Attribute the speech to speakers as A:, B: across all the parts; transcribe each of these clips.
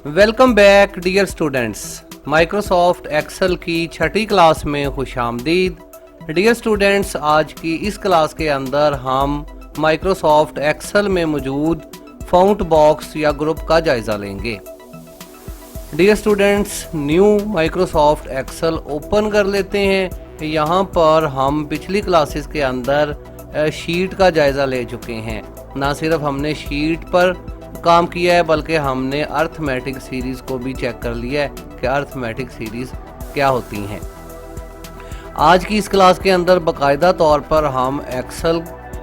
A: Welcome back dear students. Microsoft Excel की छठी class में खुशामदीद। डियर स्टूडेंट्स, आज की इस क्लास के अंदर हम माइक्रोसॉफ्ट एक्सेल में मौजूद फाउंट बॉक्स या ग्रुप का जायज़ा लेंगे। Dear students, new Microsoft Excel open कर लेते हैं। यहाँ पर हम पिछली क्लासेस के अंदर शीट का जायज़ा ले चुके हैं। ना सिर्फ हमने शीट पर काम किया है बल्कि हमने अर्थमेटिक सीरीज़ को भी चेक कर लिया है कि अर्थमेटिक सीरीज़ क्या होती हैं। आज की इस क्लास के अंदर बाकायदा तौर पर हम एक्सेल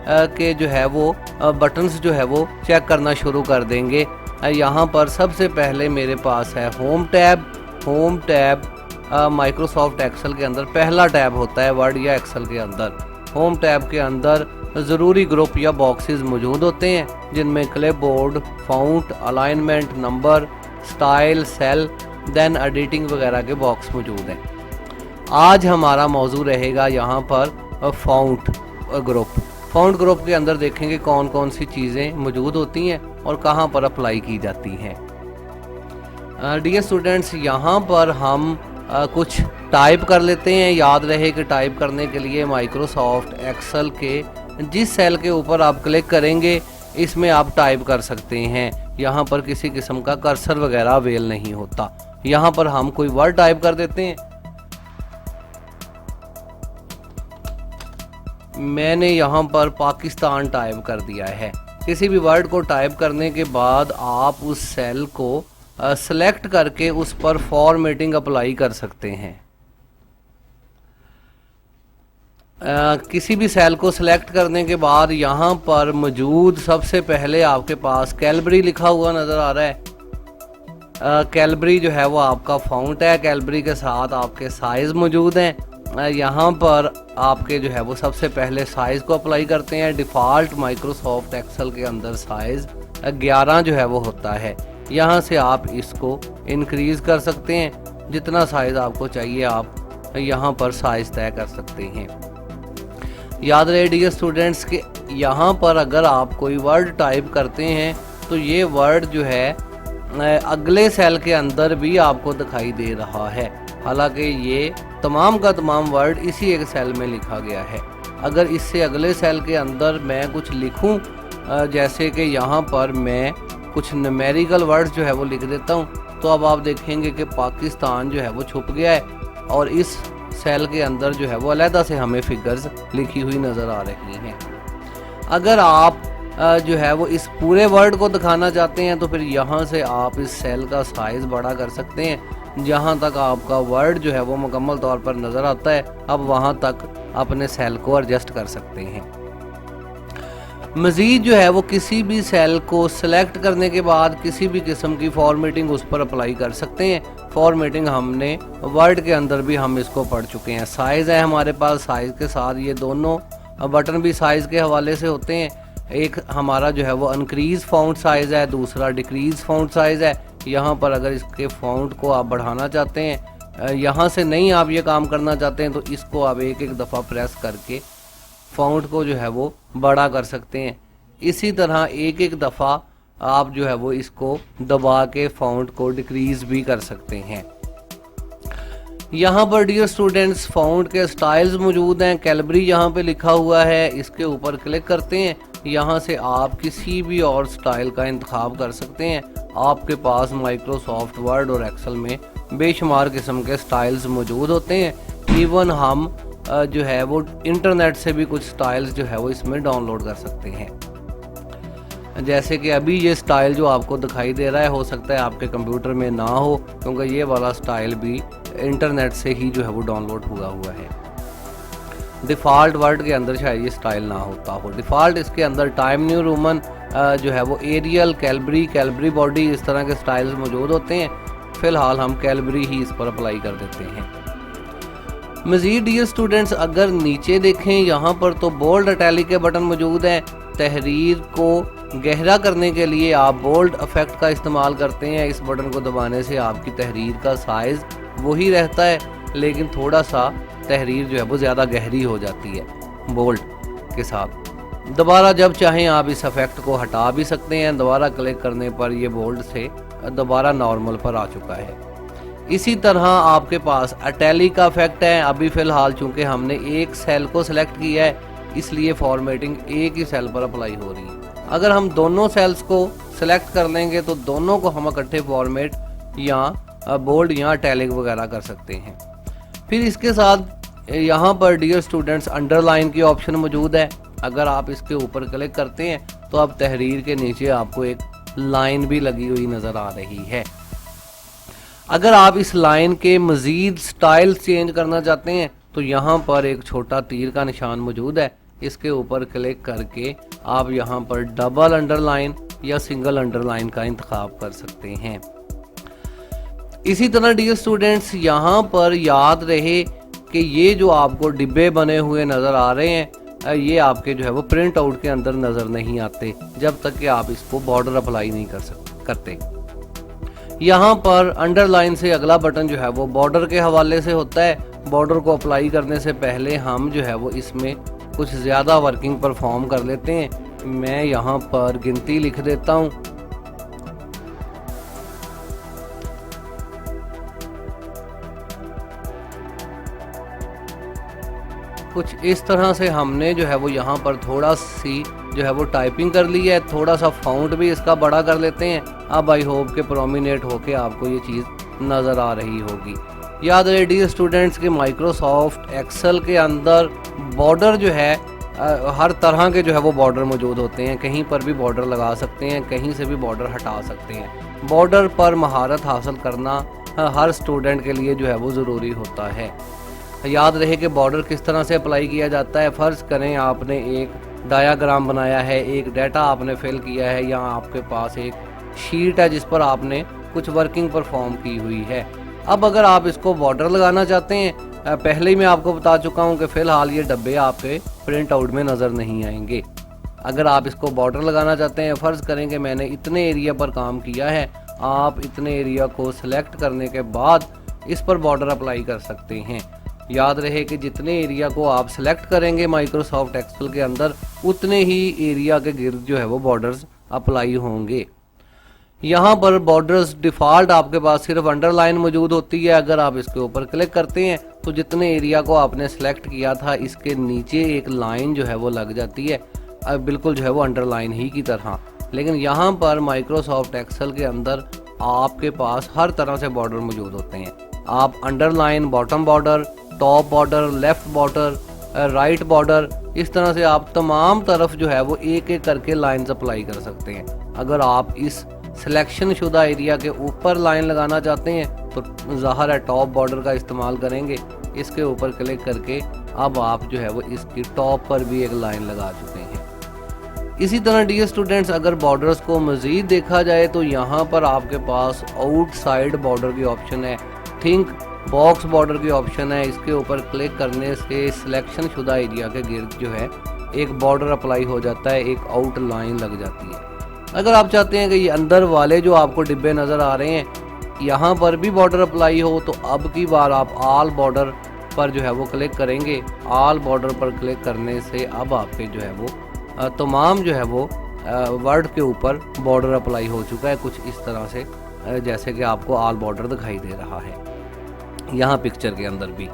A: के जो है वो बटन्स जो है वो चेक करना शुरू कर देंगे। यहाँ पर सबसे पहले मेरे पास है home tab. Home tab Microsoft Excel के अंदर पहला टैब होता है वर्ड या एक्सेल के अंदर। होम टैब के अंदर ज़रूरी ग्रुप या बॉक्सेस मौजूद होते हैं जिनमें clipboard, font, alignment, number, style, cell, then editing वगैरह के बॉक्स मौजूद हैं। आज हमारा मौजू रहेगा यहाँ पर फाउंट ग्रुप। फाउंट ग्रुप के अंदर देखेंगे कौन कौन सी चीज़ें मौजूद होती हैं और कहाँ पर अप्लाई की जाती हैं। डियर स्टूडेंट्स, यहाँ पर हम कुछ टाइप कर लेते हैं। याद रहे कि टाइप करने के लिए माइक्रोसॉफ्ट एक्सेल के जिस सेल के ऊपर आप क्लिक करेंगे इसमें आप टाइप कर सकते हैं। यहाँ पर किसी किस्म का कर्सर वगैरह अवेल नहीं होता। यहाँ पर हम कोई वर्ड टाइप कर देते हैं। मैंने यहाँ पर पाकिस्तान टाइप कर दिया है। किसी भी वर्ड को टाइप करने के बाद आप उस सेल को सेलेक्ट करके उस पर फॉर्मेटिंग अप्लाई कर सकते हैं। किसी भी सेल को सिलेक्ट करने के बाद यहाँ पर मौजूद सबसे पहले आपके पास कैलबरी लिखा हुआ नज़र आ रहा है। कैलबरी जो है वो आपका फाउंट है। कैलबरी के साथ आपके साइज़ मौजूद हैं। यहाँ पर आपके जो है वो सबसे पहले साइज़ को अप्लाई करते हैं। डिफ़ॉल्ट माइक्रोसॉफ्ट एक्सेल के अंदर साइज़ 11 जो है वो होता है। यहाँ से आप इसको इंक्रीज़ कर सकते हैं। जितना साइज़ आपको चाहिए आप यहाँ पर साइज़ तय कर सकते हैं। याद रहे डियर स्टूडेंट्स कि यहाँ पर अगर आप कोई वर्ड टाइप करते हैं तो ये वर्ड जो है अगले सेल के अंदर भी आपको दिखाई दे रहा है। हालांकि ये तमाम का तमाम वर्ड इसी एक सेल में लिखा गया है। अगर इससे अगले सेल के अंदर मैं कुछ लिखूं, जैसे कि यहाँ पर मैं कुछ न्यूमेरिकल वर्ड्स जो है वो लिख देता हूँ, तो अब आप देखेंगे कि पाकिस्तान जो है वो छुप गया है और इस सेल के अंदर जो है वो अलहदा से हमें फिगर्स लिखी हुई नज़र आ रही हैं। अगर आप जो है वो इस पूरे वर्ड को दिखाना चाहते हैं तो फिर यहाँ से आप इस सेल का साइज़ बड़ा कर सकते हैं। जहाँ तक आपका वर्ड जो है वो मुकम्मल तौर पर नज़र आता है, अब वहाँ तक अपने सेल को एडजस्ट कर सकते हैं। मज़ीद जो है वो किसी भी सेल को सिलेक्ट करने के बाद किसी भी किस्म की फॉर्मेटिंग उस पर अप्लाई कर सकते हैं। फॉर्मेटिंग हमने वर्ड के अंदर भी हम इसको पढ़ चुके हैं। साइज़ है हमारे पास, साइज़ के साथ ये दोनों बटन भी साइज़ के हवाले से होते हैं। एक हमारा जो है वो इंक्रीज़ फाउंट साइज़ है, दूसरा डिक्रीज़ फाउंट साइज़ है। यहाँ पर अगर इसके फाउंट को आप बढ़ाना चाहते हैं, यहाँ से नहीं आप ये काम करना चाहते हैं, तो इसको आप एक एक दफ़ा प्रेस करके फाउंट को जो है वो बड़ा कर सकते हैं। इसी तरह एक एक दफ़ा आप जो है वो इसको दबा के फाउंट को डिक्रीज़ भी कर सकते हैं। यहाँ पर डियर स्टूडेंट्स फाउंट के स्टाइल्स मौजूद हैं। कैलबरी यहाँ पे लिखा हुआ है, इसके ऊपर क्लिक करते हैं। यहाँ से आप किसी भी और स्टाइल का इंतखाब कर सकते हैं। आपके पास माइक्रोसॉफ्ट वर्ड और एक्सेल में बेशुमार किस्म के स्टाइल्स मौजूद होते हैं। इवन हम जो है वो इंटरनेट से भी कुछ स्टाइल्स जो है वो इसमें डाउनलोड कर सकते हैं। जैसे कि अभी ये स्टाइल जो आपको दिखाई दे रहा है, हो सकता है आपके कंप्यूटर में ना हो, क्योंकि ये वाला स्टाइल भी इंटरनेट से ही जो है वो डाउनलोड हुआ है। डिफ़ॉल्ट वर्ड के अंदर शायद ये स्टाइल ना होता हो। डिफ़ॉल्ट इसके अंदर टाइम न्यू रोमन जो है वो एरियल, कैलबरी बॉडी, इस तरह के स्टाइल्स मौजूद होते हैं। फ़िलहाल हम कैलबरी ही इस पर अप्लाई कर देते हैं। मज़ीद डियर स्टूडेंट्स, अगर नीचे देखें यहाँ पर तो बोल्ड इटैलिक के बटन मौजूद हैं। तहरीर को गहरा करने के लिए आप बोल्ड इफेक्ट का इस्तेमाल करते हैं। इस बटन को दबाने से आपकी तहरीर का साइज़ वही रहता है, लेकिन थोड़ा सा तहरीर जो है वो ज़्यादा गहरी हो जाती है बोल्ड के साथ। दोबारा जब चाहें आप इस इफेक्ट को हटा भी सकते हैं। दोबारा क्लिक करने पर ये बोल्ड से दोबारा नॉर्मल पर आ चुका है। इसी तरह आपके पास इटैलिक का इफेक्ट है। अभी फ़िलहाल चूँकि हमने एक सेल को सिलेक्ट किया है इसलिए फॉर्मेटिंग एक ही सेल पर अप्लाई हो रही है। अगर हम दोनों सेल्स को सिलेक्ट कर लेंगे तो दोनों को हम इकट्ठे फॉर्मेट या बोल्ड या इटैलिक वगैरह कर सकते हैं। फिर इसके साथ यहाँ पर डियर स्टूडेंट्स अंडरलाइन की ऑप्शन मौजूद है। अगर आप इसके ऊपर क्लिक करते हैं तो अब तहरीर के नीचे आपको एक लाइन भी लगी हुई नज़र आ रही है। अगर आप इस लाइन के मज़ीद स्टाइल चेंज करना चाहते हैं तो यहाँ पर एक छोटा तीर का निशान मौजूद है। इसके ऊपर क्लिक करके आप यहाँ पर डबल अंडरलाइन या सिंगल अंडरलाइन का इंतखाब कर सकते हैं। इसी तरह डियर स्टूडेंट्स यहाँ पर याद रहे कि ये जो आपको डिब्बे बने हुए नज़र आ रहे हैं ये आपके जो है वो प्रिंट आउट के अंदर नज़र नहीं आते जब तक कि आप इसको बॉर्डर अप्लाई नहीं करते। यहाँ पर अंडरलाइन से अगला बटन जो है वो बॉर्डर के हवाले से होता है। बॉर्डर को अप्लाई करने से पहले हम जो है वो इसमें कुछ ज़्यादा वर्किंग परफॉर्म कर लेते हैं। मैं यहाँ पर गिनती लिख देता हूँ। कुछ इस तरह से हमने जो है वो यहाँ पर थोड़ा सी जो है वो टाइपिंग कर ली है। थोड़ा सा फाउंट भी इसका बड़ा कर लेते हैं। अब आई होप के प्रोमिनेट होके आपको ये चीज़ नज़र आ रही होगी। याद रहे डियर स्टूडेंट्स के माइक्रोसॉफ्ट एक्सेल के अंदर बॉर्डर जो है हर तरह के जो है वो बॉर्डर मौजूद होते हैं। कहीं पर भी बॉर्डर लगा सकते हैं, कहीं से भी बॉर्डर हटा सकते हैं। बॉर्डर पर महारत हासिल करना हर स्टूडेंट के लिए जो है वो ज़रूरी होता है। याद रहे कि बॉर्डर किस तरह से अप्लाई किया जाता है। फ़र्ज़ करें आपने एक डायाग्राम बनाया है, एक डाटा आपने फिल किया है या आपके पास एक शीट है जिस पर आपने कुछ वर्किंग परफॉर्म की हुई है। अब अगर आप इसको बॉर्डर लगाना चाहते हैं, पहले ही मैं आपको बता चुका हूं कि फ़िलहाल ये डब्बे आपके प्रिंट आउट में नज़र नहीं आएंगे। अगर आप इसको बॉर्डर लगाना चाहते हैं, फ़र्ज़ करें कि मैंने इतने एरिया पर काम किया है, आप इतने एरिया को सिलेक्ट करने के बाद इस पर बॉर्डर अप्लाई कर सकते हैं। याद रहे कि जितने एरिया को आप सिलेक्ट करेंगे माइक्रोसॉफ्ट एक्सेल के अंदर उतने ही एरिया के गिर्द जो है वो बॉर्डर्स अप्लाई होंगे। यहाँ पर बॉर्डर्स डिफ़ॉल्ट आपके पास सिर्फ अंडरलाइन मौजूद होती है। अगर आप इसके ऊपर क्लिक करते हैं तो जितने एरिया को आपने सेलेक्ट किया था इसके नीचे एक लाइन जो है वो लग जाती है, बिल्कुल जो है वो अंडरलाइन ही की तरह। लेकिन यहाँ पर माइक्रोसॉफ्ट एक्सेल के अंदर आपके पास हर तरह से बॉर्डर मौजूद होते हैं। आप underline, bottom border, top border, left border, right border, इस तरह से आप तमाम तरफ जो है वो एक एक करके लाइंस अप्लाई कर सकते हैं। अगर आप इस सिलेक्शन शुदा एरिया के ऊपर लाइन लगाना चाहते हैं तो ज़ाहिर है टॉप बॉर्डर का इस्तेमाल करेंगे। इसके ऊपर क्लिक करके अब आप जो है वो इसकी टॉप पर भी एक लाइन लगा चुके हैं। इसी तरह डियर स्टूडेंट्स अगर बॉर्डर्स को मज़ीद देखा जाए तो यहाँ पर आपके पास आउटसाइड बॉर्डर की ऑप्शन है, थिंक बॉक्स बॉर्डर की ऑप्शन है। इसके ऊपर क्लिक करने से सिलेक्शन शुदा एरिया के गिर्द जो है एक बॉर्डर अप्लाई हो जाता है, एक आउट लाइन लग जाती है। अगर आप चाहते हैं कि ये अंदर वाले जो आपको डिब्बे नज़र आ रहे हैं यहाँ पर भी बॉर्डर अप्लाई हो तो अब की बार आप ऑल बॉर्डर पर जो है वो क्लिक करेंगे। ऑल बॉर्डर पर क्लिक करने से अब आपके जो है वो तमाम जो है वो वर्ड के ऊपर बॉर्डर अप्लाई हो चुका है, कुछ इस तरह से जैसे कि आपको ऑल बॉर्डर दिखाई दे रहा है यहाँ पिक्चर के अंदर भी।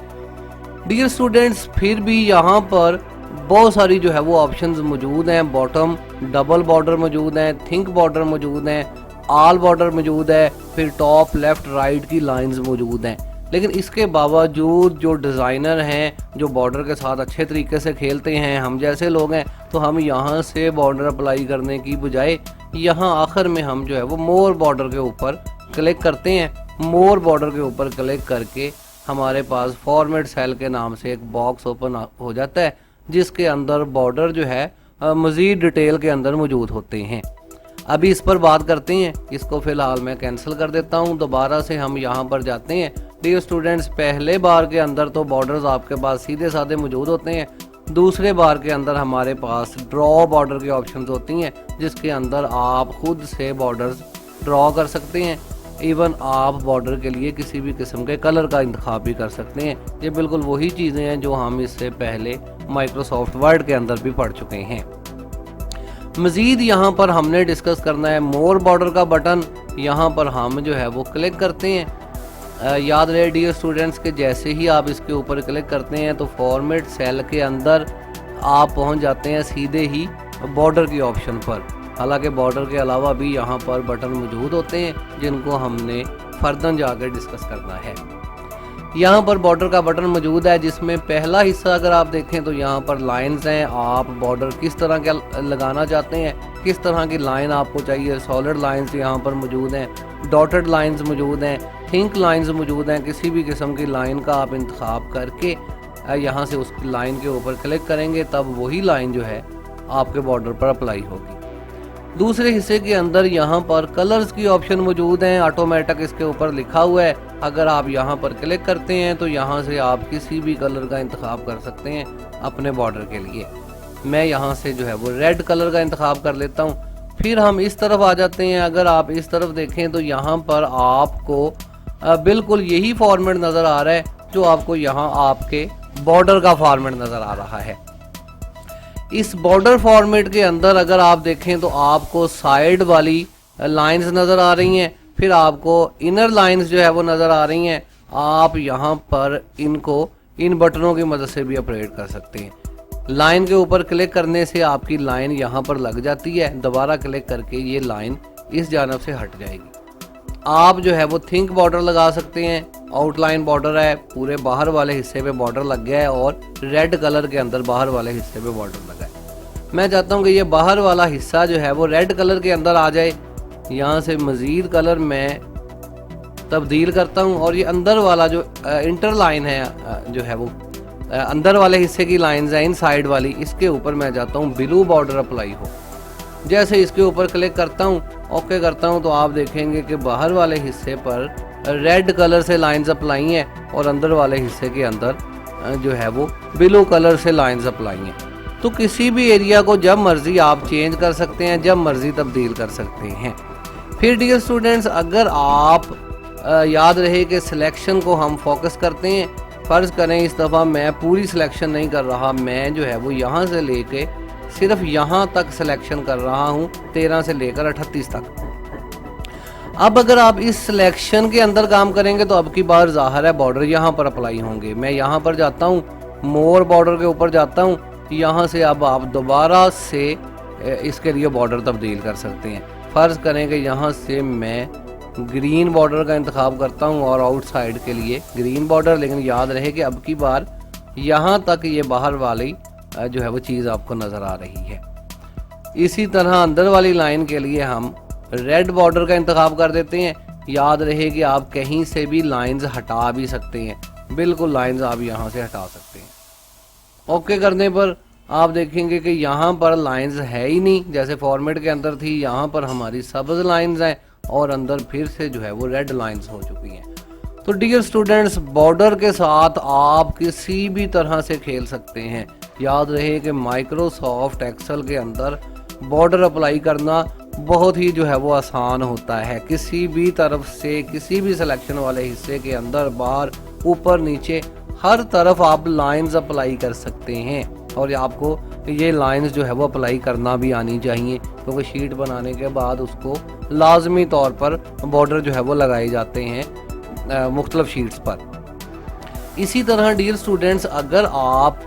A: डियर स्टूडेंट्स फिर भी यहाँ पर बहुत सारी जो है वो ऑप्शंस मौजूद हैं। बॉटम डबल बॉर्डर मौजूद हैं, थिंक बॉर्डर मौजूद हैं, ऑल बॉर्डर मौजूद है, फिर टॉप लेफ्ट राइट की लाइंस मौजूद हैं। लेकिन इसके बावजूद जो डिज़ाइनर हैं जो बॉर्डर के साथ अच्छे तरीके से खेलते हैं, हम जैसे लोग हैं, तो हम यहाँ से बॉर्डर अप्लाई करने की बजाय यहाँ आखिर में हम जो है वो मोर बॉर्डर के ऊपर क्लिक करते हैं। मोर बॉर्डर के ऊपर क्लिक करके हमारे पास फॉर्मेट सेल के नाम से एक बॉक्स ओपन हो जाता है जिसके अंदर बॉर्डर जो है मज़ीद डिटेल के अंदर मौजूद होते हैं। अभी इस पर बात करते हैं। इसको फ़िलहाल मैं कैंसिल कर देता हूं। दोबारा से हम यहां पर जाते हैं। डियर स्टूडेंट्स पहले बार के अंदर तो बॉर्डर्स आपके पास सीधे साधे मौजूद होते हैं। दूसरे बार के अंदर हमारे पास ड्रॉ बॉर्डर की ऑप्शंस होती हैं जिसके अंदर आप खुद से बॉर्डर्स ड्रॉ कर सकते हैं। इवन आप बॉर्डर के लिए किसी भी किस्म के कलर का इंतखाब भी कर सकते हैं। ये बिल्कुल वही चीज़ें हैं जो हम इससे पहले माइक्रोसॉफ्ट वर्ड के अंदर भी पढ़ चुके हैं। मज़ीद यहाँ पर हमने डिस्कस करना है मोर बॉर्डर का बटन। यहाँ पर हम जो है वो क्लिक करते हैं। याद रहे डियर स्टूडेंट्स के जैसे ही आप इसके ऊपर क्लिक करते हैं तो फॉर्मेट सेल के अंदर आप पहुँच जाते हैं सीधे ही बॉर्डर की ऑप्शन पर। हालांकि बॉर्डर के अलावा भी यहाँ पर बटन मौजूद होते हैं जिनको हमने फर्दर जाकर डिस्कस करना है। यहाँ पर बॉर्डर का बटन मौजूद है जिसमें पहला हिस्सा अगर आप देखें तो यहाँ पर लाइंस हैं। आप बॉर्डर किस तरह का लगाना चाहते हैं, किस तरह की लाइन आपको चाहिए। सॉलिड लाइंस यहाँ पर मौजूद हैं, डॉटेड लाइंस मौजूद हैं, थिंक लाइंस मौजूद हैं। किसी भी किस्म की लाइन का आप इंतखाब करके यहाँ से उस लाइन के ऊपर क्लिक करेंगे तब वही लाइन जो है आपके बॉर्डर पर अप्लाई होगी। दूसरे हिस्से के अंदर यहाँ पर कलर्स की ऑप्शन मौजूद हैं। ऑटोमेटिक इसके ऊपर लिखा हुआ है। अगर आप यहाँ पर क्लिक करते हैं तो यहाँ से आप किसी भी कलर का इंतखाब कर सकते हैं अपने बॉर्डर के लिए। मैं यहाँ से जो है वो रेड कलर का इंतखाब कर लेता हूँ। फिर हम इस तरफ आ जाते हैं। अगर आप इस तरफ देखें तो यहाँ पर आपको बिल्कुल यही फॉर्मेट नज़र आ रहा है जो आपको यहाँ आपके बॉर्डर का फॉर्मेट नज़र आ रहा है। इस बॉर्डर फॉर्मेट के अंदर अगर आप देखें तो आपको साइड वाली लाइंस नज़र आ रही हैं, फिर आपको इनर लाइंस जो है वो नज़र आ रही हैं। आप यहाँ पर इनको इन बटनों की मदद से भी ऑपरेट कर सकते हैं। लाइन के ऊपर क्लिक करने से आपकी लाइन यहाँ पर लग जाती है, दोबारा क्लिक करके ये लाइन इस जानब से हट जाएगी। आप जो है वो थिंक बॉर्डर लगा सकते हैं। आउटलाइन बॉर्डर है, पूरे बाहर वाले हिस्से पे बॉर्डर लग गया है और रेड कलर के अंदर बाहर वाले हिस्से पे बॉर्डर लगा है। मैं चाहता हूँ कि ये बाहर वाला हिस्सा जो है वो रेड कलर के अंदर आ जाए। यहाँ से मज़ीद कलर मैं तब्दील करता हूँ और ये अंदर वाला जो इंटर लाइन है जो है वो अंदर वाले हिस्से की लाइंस हैं, इन साइड वाली, इसके ऊपर मैं चाहता हूँ ब्लू बॉर्डर अप्लाई हो। जैसे इसके ऊपर क्लिक करता हूँ, ओके करता हूँ, तो आप देखेंगे कि बाहर वाले हिस्से पर रेड कलर से लाइंस अप्लाई हैं और अंदर वाले हिस्से के अंदर जो है वो ब्लू कलर से लाइंस अप्लाई हैं। तो किसी भी एरिया को जब मर्जी आप चेंज कर सकते हैं, जब मर्जी तब्दील कर सकते हैं। फिर डियर स्टूडेंट्स, अगर आप याद रहे कि सिलेक्शन को हम फोकस करते हैं। फ़र्ज़ करें इस दफ़ा मैं पूरी सिलेक्शन नहीं कर रहा, मैं जो है वो यहाँ से लेके सिर्फ यहाँ तक सिलेक्शन कर रहा हूँ, 13 से लेकर 38 तक। अब अगर आप इस सिलेक्शन के अंदर काम करेंगे तो अब की बार ज़ाहिर है बॉर्डर यहाँ पर अप्लाई होंगे। मैं यहाँ पर जाता हूँ, मोर बॉर्डर के ऊपर जाता हूँ। यहाँ से अब आप दोबारा से इसके लिए बॉर्डर तब्दील कर सकते हैं। फ़र्ज़ करें कि यहाँ से मैं ग्रीन बॉर्डर का इंतखाब करता हूँ और आउटसाइड के लिए ग्रीन बॉर्डर, लेकिन याद रहे कि अब की बार यहाँ तक ये बाहर वाली जो है वो चीज़ आपको नज़र आ रही है। इसी तरह अंदर वाली लाइन के लिए हम रेड बॉर्डर का इंतखाब कर देते हैं। याद रहे कि आप कहीं से भी लाइंस हटा भी सकते हैं, बिल्कुल लाइंस आप यहाँ से हटा सकते हैं। ओके करने पर आप देखेंगे कि यहाँ पर लाइंस है ही नहीं, जैसे फॉर्मेट के अंदर थी। यहाँ पर हमारी सब्ज़ लाइंस हैं और अंदर फिर से जो है वो रेड लाइंस हो चुकी हैं। तो डियर स्टूडेंट्स, बॉर्डर के साथ आप किसी भी तरह से खेल सकते हैं। याद रहे कि माइक्रोसॉफ्ट एक्सेल के अंदर बॉर्डर अप्लाई करना बहुत ही जो है वो आसान होता है। किसी भी तरफ से, किसी भी सिलेक्शन वाले हिस्से के अंदर, बाहर, ऊपर, नीचे, हर तरफ आप लाइंस अप्लाई कर सकते हैं। और आपको ये लाइंस जो है वो अप्लाई करना भी आनी चाहिए, क्योंकि शीट बनाने के बाद उसको लाजमी तौर पर बॉर्डर जो है वो लगाए जाते हैं मुख्तलिफ शीट्स पर। इसी तरह डियर स्टूडेंट्स, अगर आप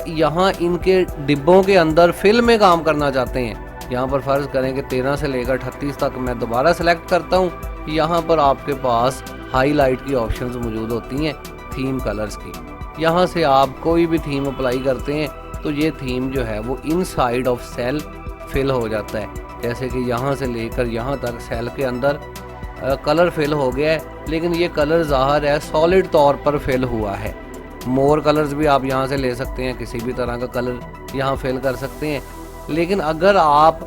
A: यहाँ इनके डिब्बों के अंदर फिल में काम करना चाहते हैं, यहाँ पर फ़र्ज़ करें कि 13 से लेकर 38 तक मैं दोबारा सेलेक्ट करता हूँ। यहाँ पर आपके पास हाईलाइट की ऑप्शंस मौजूद होती हैं थीम कलर्स की। यहाँ से आप कोई भी थीम अप्लाई करते हैं तो ये थीम जो है वो इनसाइड ऑफ सेल फिल हो जाता है। जैसे कि यहाँ से लेकर यहाँ तक सेल के अंदर कलर फिल हो गया है, लेकिन ये कलर ज़ाहिर है सॉलिड तौर पर फिल हुआ है। मोर कलर्स भी आप यहाँ से ले सकते हैं, किसी भी तरह का कलर यहाँ फिल कर सकते हैं। लेकिन अगर आप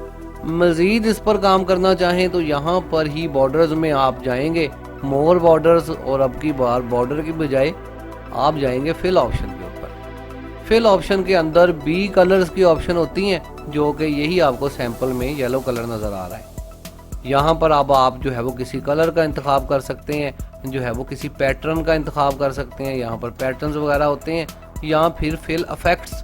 A: मज़ीद इस पर काम करना चाहें तो यहाँ पर ही बॉर्डर्स में आप जाएंगे, मोर बॉर्डर्स, और अब की बार बॉर्डर की बजाय आप जाएंगे फिल ऑप्शन के ऊपर। फिल ऑप्शन के अंदर बी कलर्स की ऑप्शन होती हैं, जो कि यही आपको सैंपल में येलो कलर नज़र आ रहा है। यहाँ पर अब आप जो है वो किसी कलर का इंतखाब कर सकते हैं, जो है वो किसी पैटर्न का इंतखाब कर सकते हैं। यहाँ पर पैटर्न्स वगैरह होते हैं, या फिर फिल इफेक्ट्स,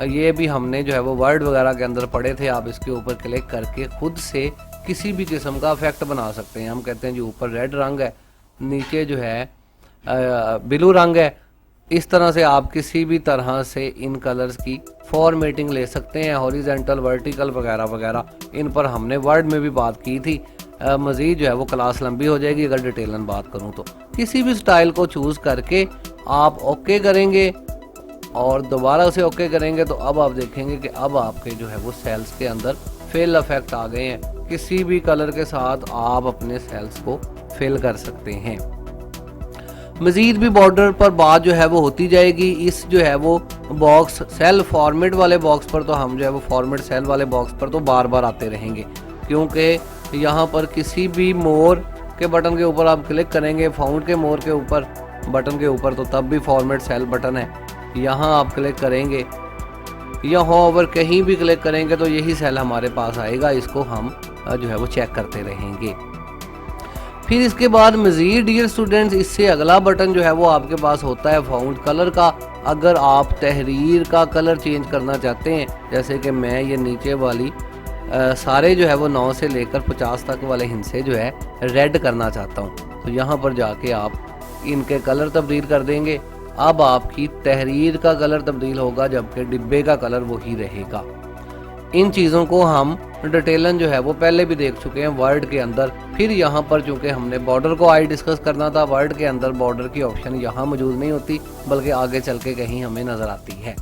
A: ये भी हमने जो है वो वर्ड वगैरह के अंदर पढ़े थे। आप इसके ऊपर क्लिक करके खुद से किसी भी किस्म का इफेक्ट बना सकते हैं। हम कहते हैं जी ऊपर रेड रंग है, नीचे जो है ब्लू रंग है, इस तरह से आप किसी भी तरह से इन कलर्स की फॉर्मेटिंग ले सकते हैं, हॉरिजेंटल, वर्टिकल वगैरह वगैरह। इन पर हमने वर्ड में भी बात की थी। मज़ीद जो है वो क्लास लंबी हो जाएगी अगर डिटेलन बात करूं तो। किसी भी स्टाइल को चूज़ करके आप ओके करेंगे और दोबारा उसे ओके करेंगे तो अब आप देखेंगे कि अब आपके जो है वो सेल्स के अंदर फिल इफेक्ट आ गए हैं। किसी भी कलर के साथ आप अपने सेल्स को फिल कर सकते हैं। मज़ीद भी बॉर्डर पर बात जो है वो होती जाएगी। इस जो है वो बॉक्स सेल फॉर्मेट वाले बॉक्स पर तो हम जो है वो फॉर्मेट सेल वाले बॉक्स पर तो बार बार आते रहेंगे, क्योंकि यहाँ पर किसी भी मोर के बटन के ऊपर आप क्लिक करेंगे, फाउंड के मोर के ऊपर बटन के ऊपर, तो तब भी फॉर्मेट सेल बटन है, यहाँ आप क्लिक करेंगे, यहाँ ओवर कहीं भी क्लिक करेंगे तो यही सेल हमारे पास आएगा। इसको हम जो है वो चेक करते रहेंगे। फिर इसके बाद मज़ीद डियर स्टूडेंट्स इससे अगला बटन जो है वो आपके पास होता है फाउंड कलर का। अगर आप तहरीर का कलर चेंज करना चाहते हैं, जैसे कि मैं ये नीचे वाली सारे जो है वो 9 से लेकर 50 तक वाले हिस्से जो है रेड करना चाहता हूँ, तो यहाँ पर जाके आप इनके कलर तब्दील कर देंगे। अब आपकी तहरीर का कलर तब्दील होगा, जबकि डिब्बे का कलर वही रहेगा। इन चीज़ों को हम डिटेलन जो है वो पहले भी देख चुके हैं वर्ड के अंदर। फिर यहाँ पर चूंकि हमने बॉर्डर को आई डिस्कस करना था, वर्ड के अंदर बॉर्डर की ऑप्शन यहाँ मौजूद नहीं होती, बल्कि आगे चल के कहीं हमें नज़र आती है।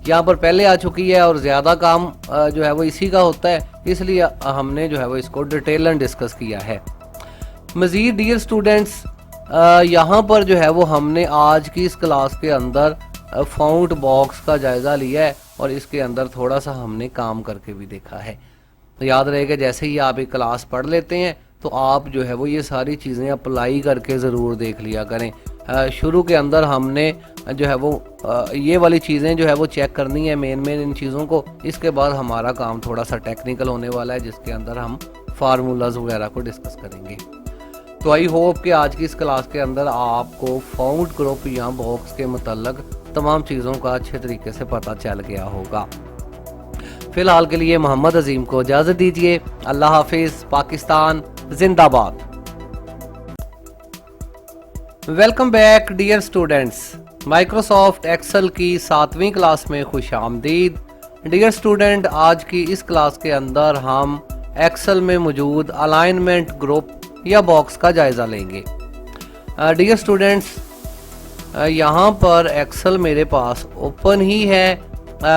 A: यहाँ पर पहले आ चुकी है और ज़्यादा काम जो है वो इसी का होता है, इसलिए हमने जो है वो इसको डिटेलन डिस्कस किया है। मज़ीद डियर स्टूडेंट्स यहाँ पर जो है वो हमने आज की इस क्लास के अंदर फाउंड बॉक्स का जायज़ा लिया है और इसके अंदर थोड़ा सा हमने काम करके भी देखा है। तो याद रहेगा जैसे ही आप एक क्लास पढ़ लेते हैं तो आप जो है वो ये सारी चीज़ें अप्लाई करके ज़रूर देख लिया करें। शुरू के अंदर हमने जो है वो ये वाली चीज़ें जो है वो चेक करनी है, मेन इन चीज़ों को। इसके बाद हमारा काम थोड़ा सा टेक्निकल होने वाला है, जिसके अंदर हम फार्मूलाज वगैरह को डिस्कस करेंगे। तो आई होप कि आज की इस क्लास के अंदर आपको फाउंड ग्रुप या बॉक्स के मतलब तमाम चीज़ों का अच्छे तरीके से पता चल गया होगा। फिलहाल के लिए मोहम्मद अजीम को इजाज़त दीजिए। अल्लाह हाफिज़। पाकिस्तान जिंदाबाद। Welcome back dear students. Microsoft Excel की 7वीं क्लास में खुश आमदीद। डियर स्टूडेंट, आज की इस क्लास के अंदर हम एक्सेल में मौजूद अलाइनमेंट ग्रुप या बॉक्स का जायज़ा लेंगे। डियर स्टूडेंट्स, यहाँ पर एक्सेल मेरे पास ओपन ही है।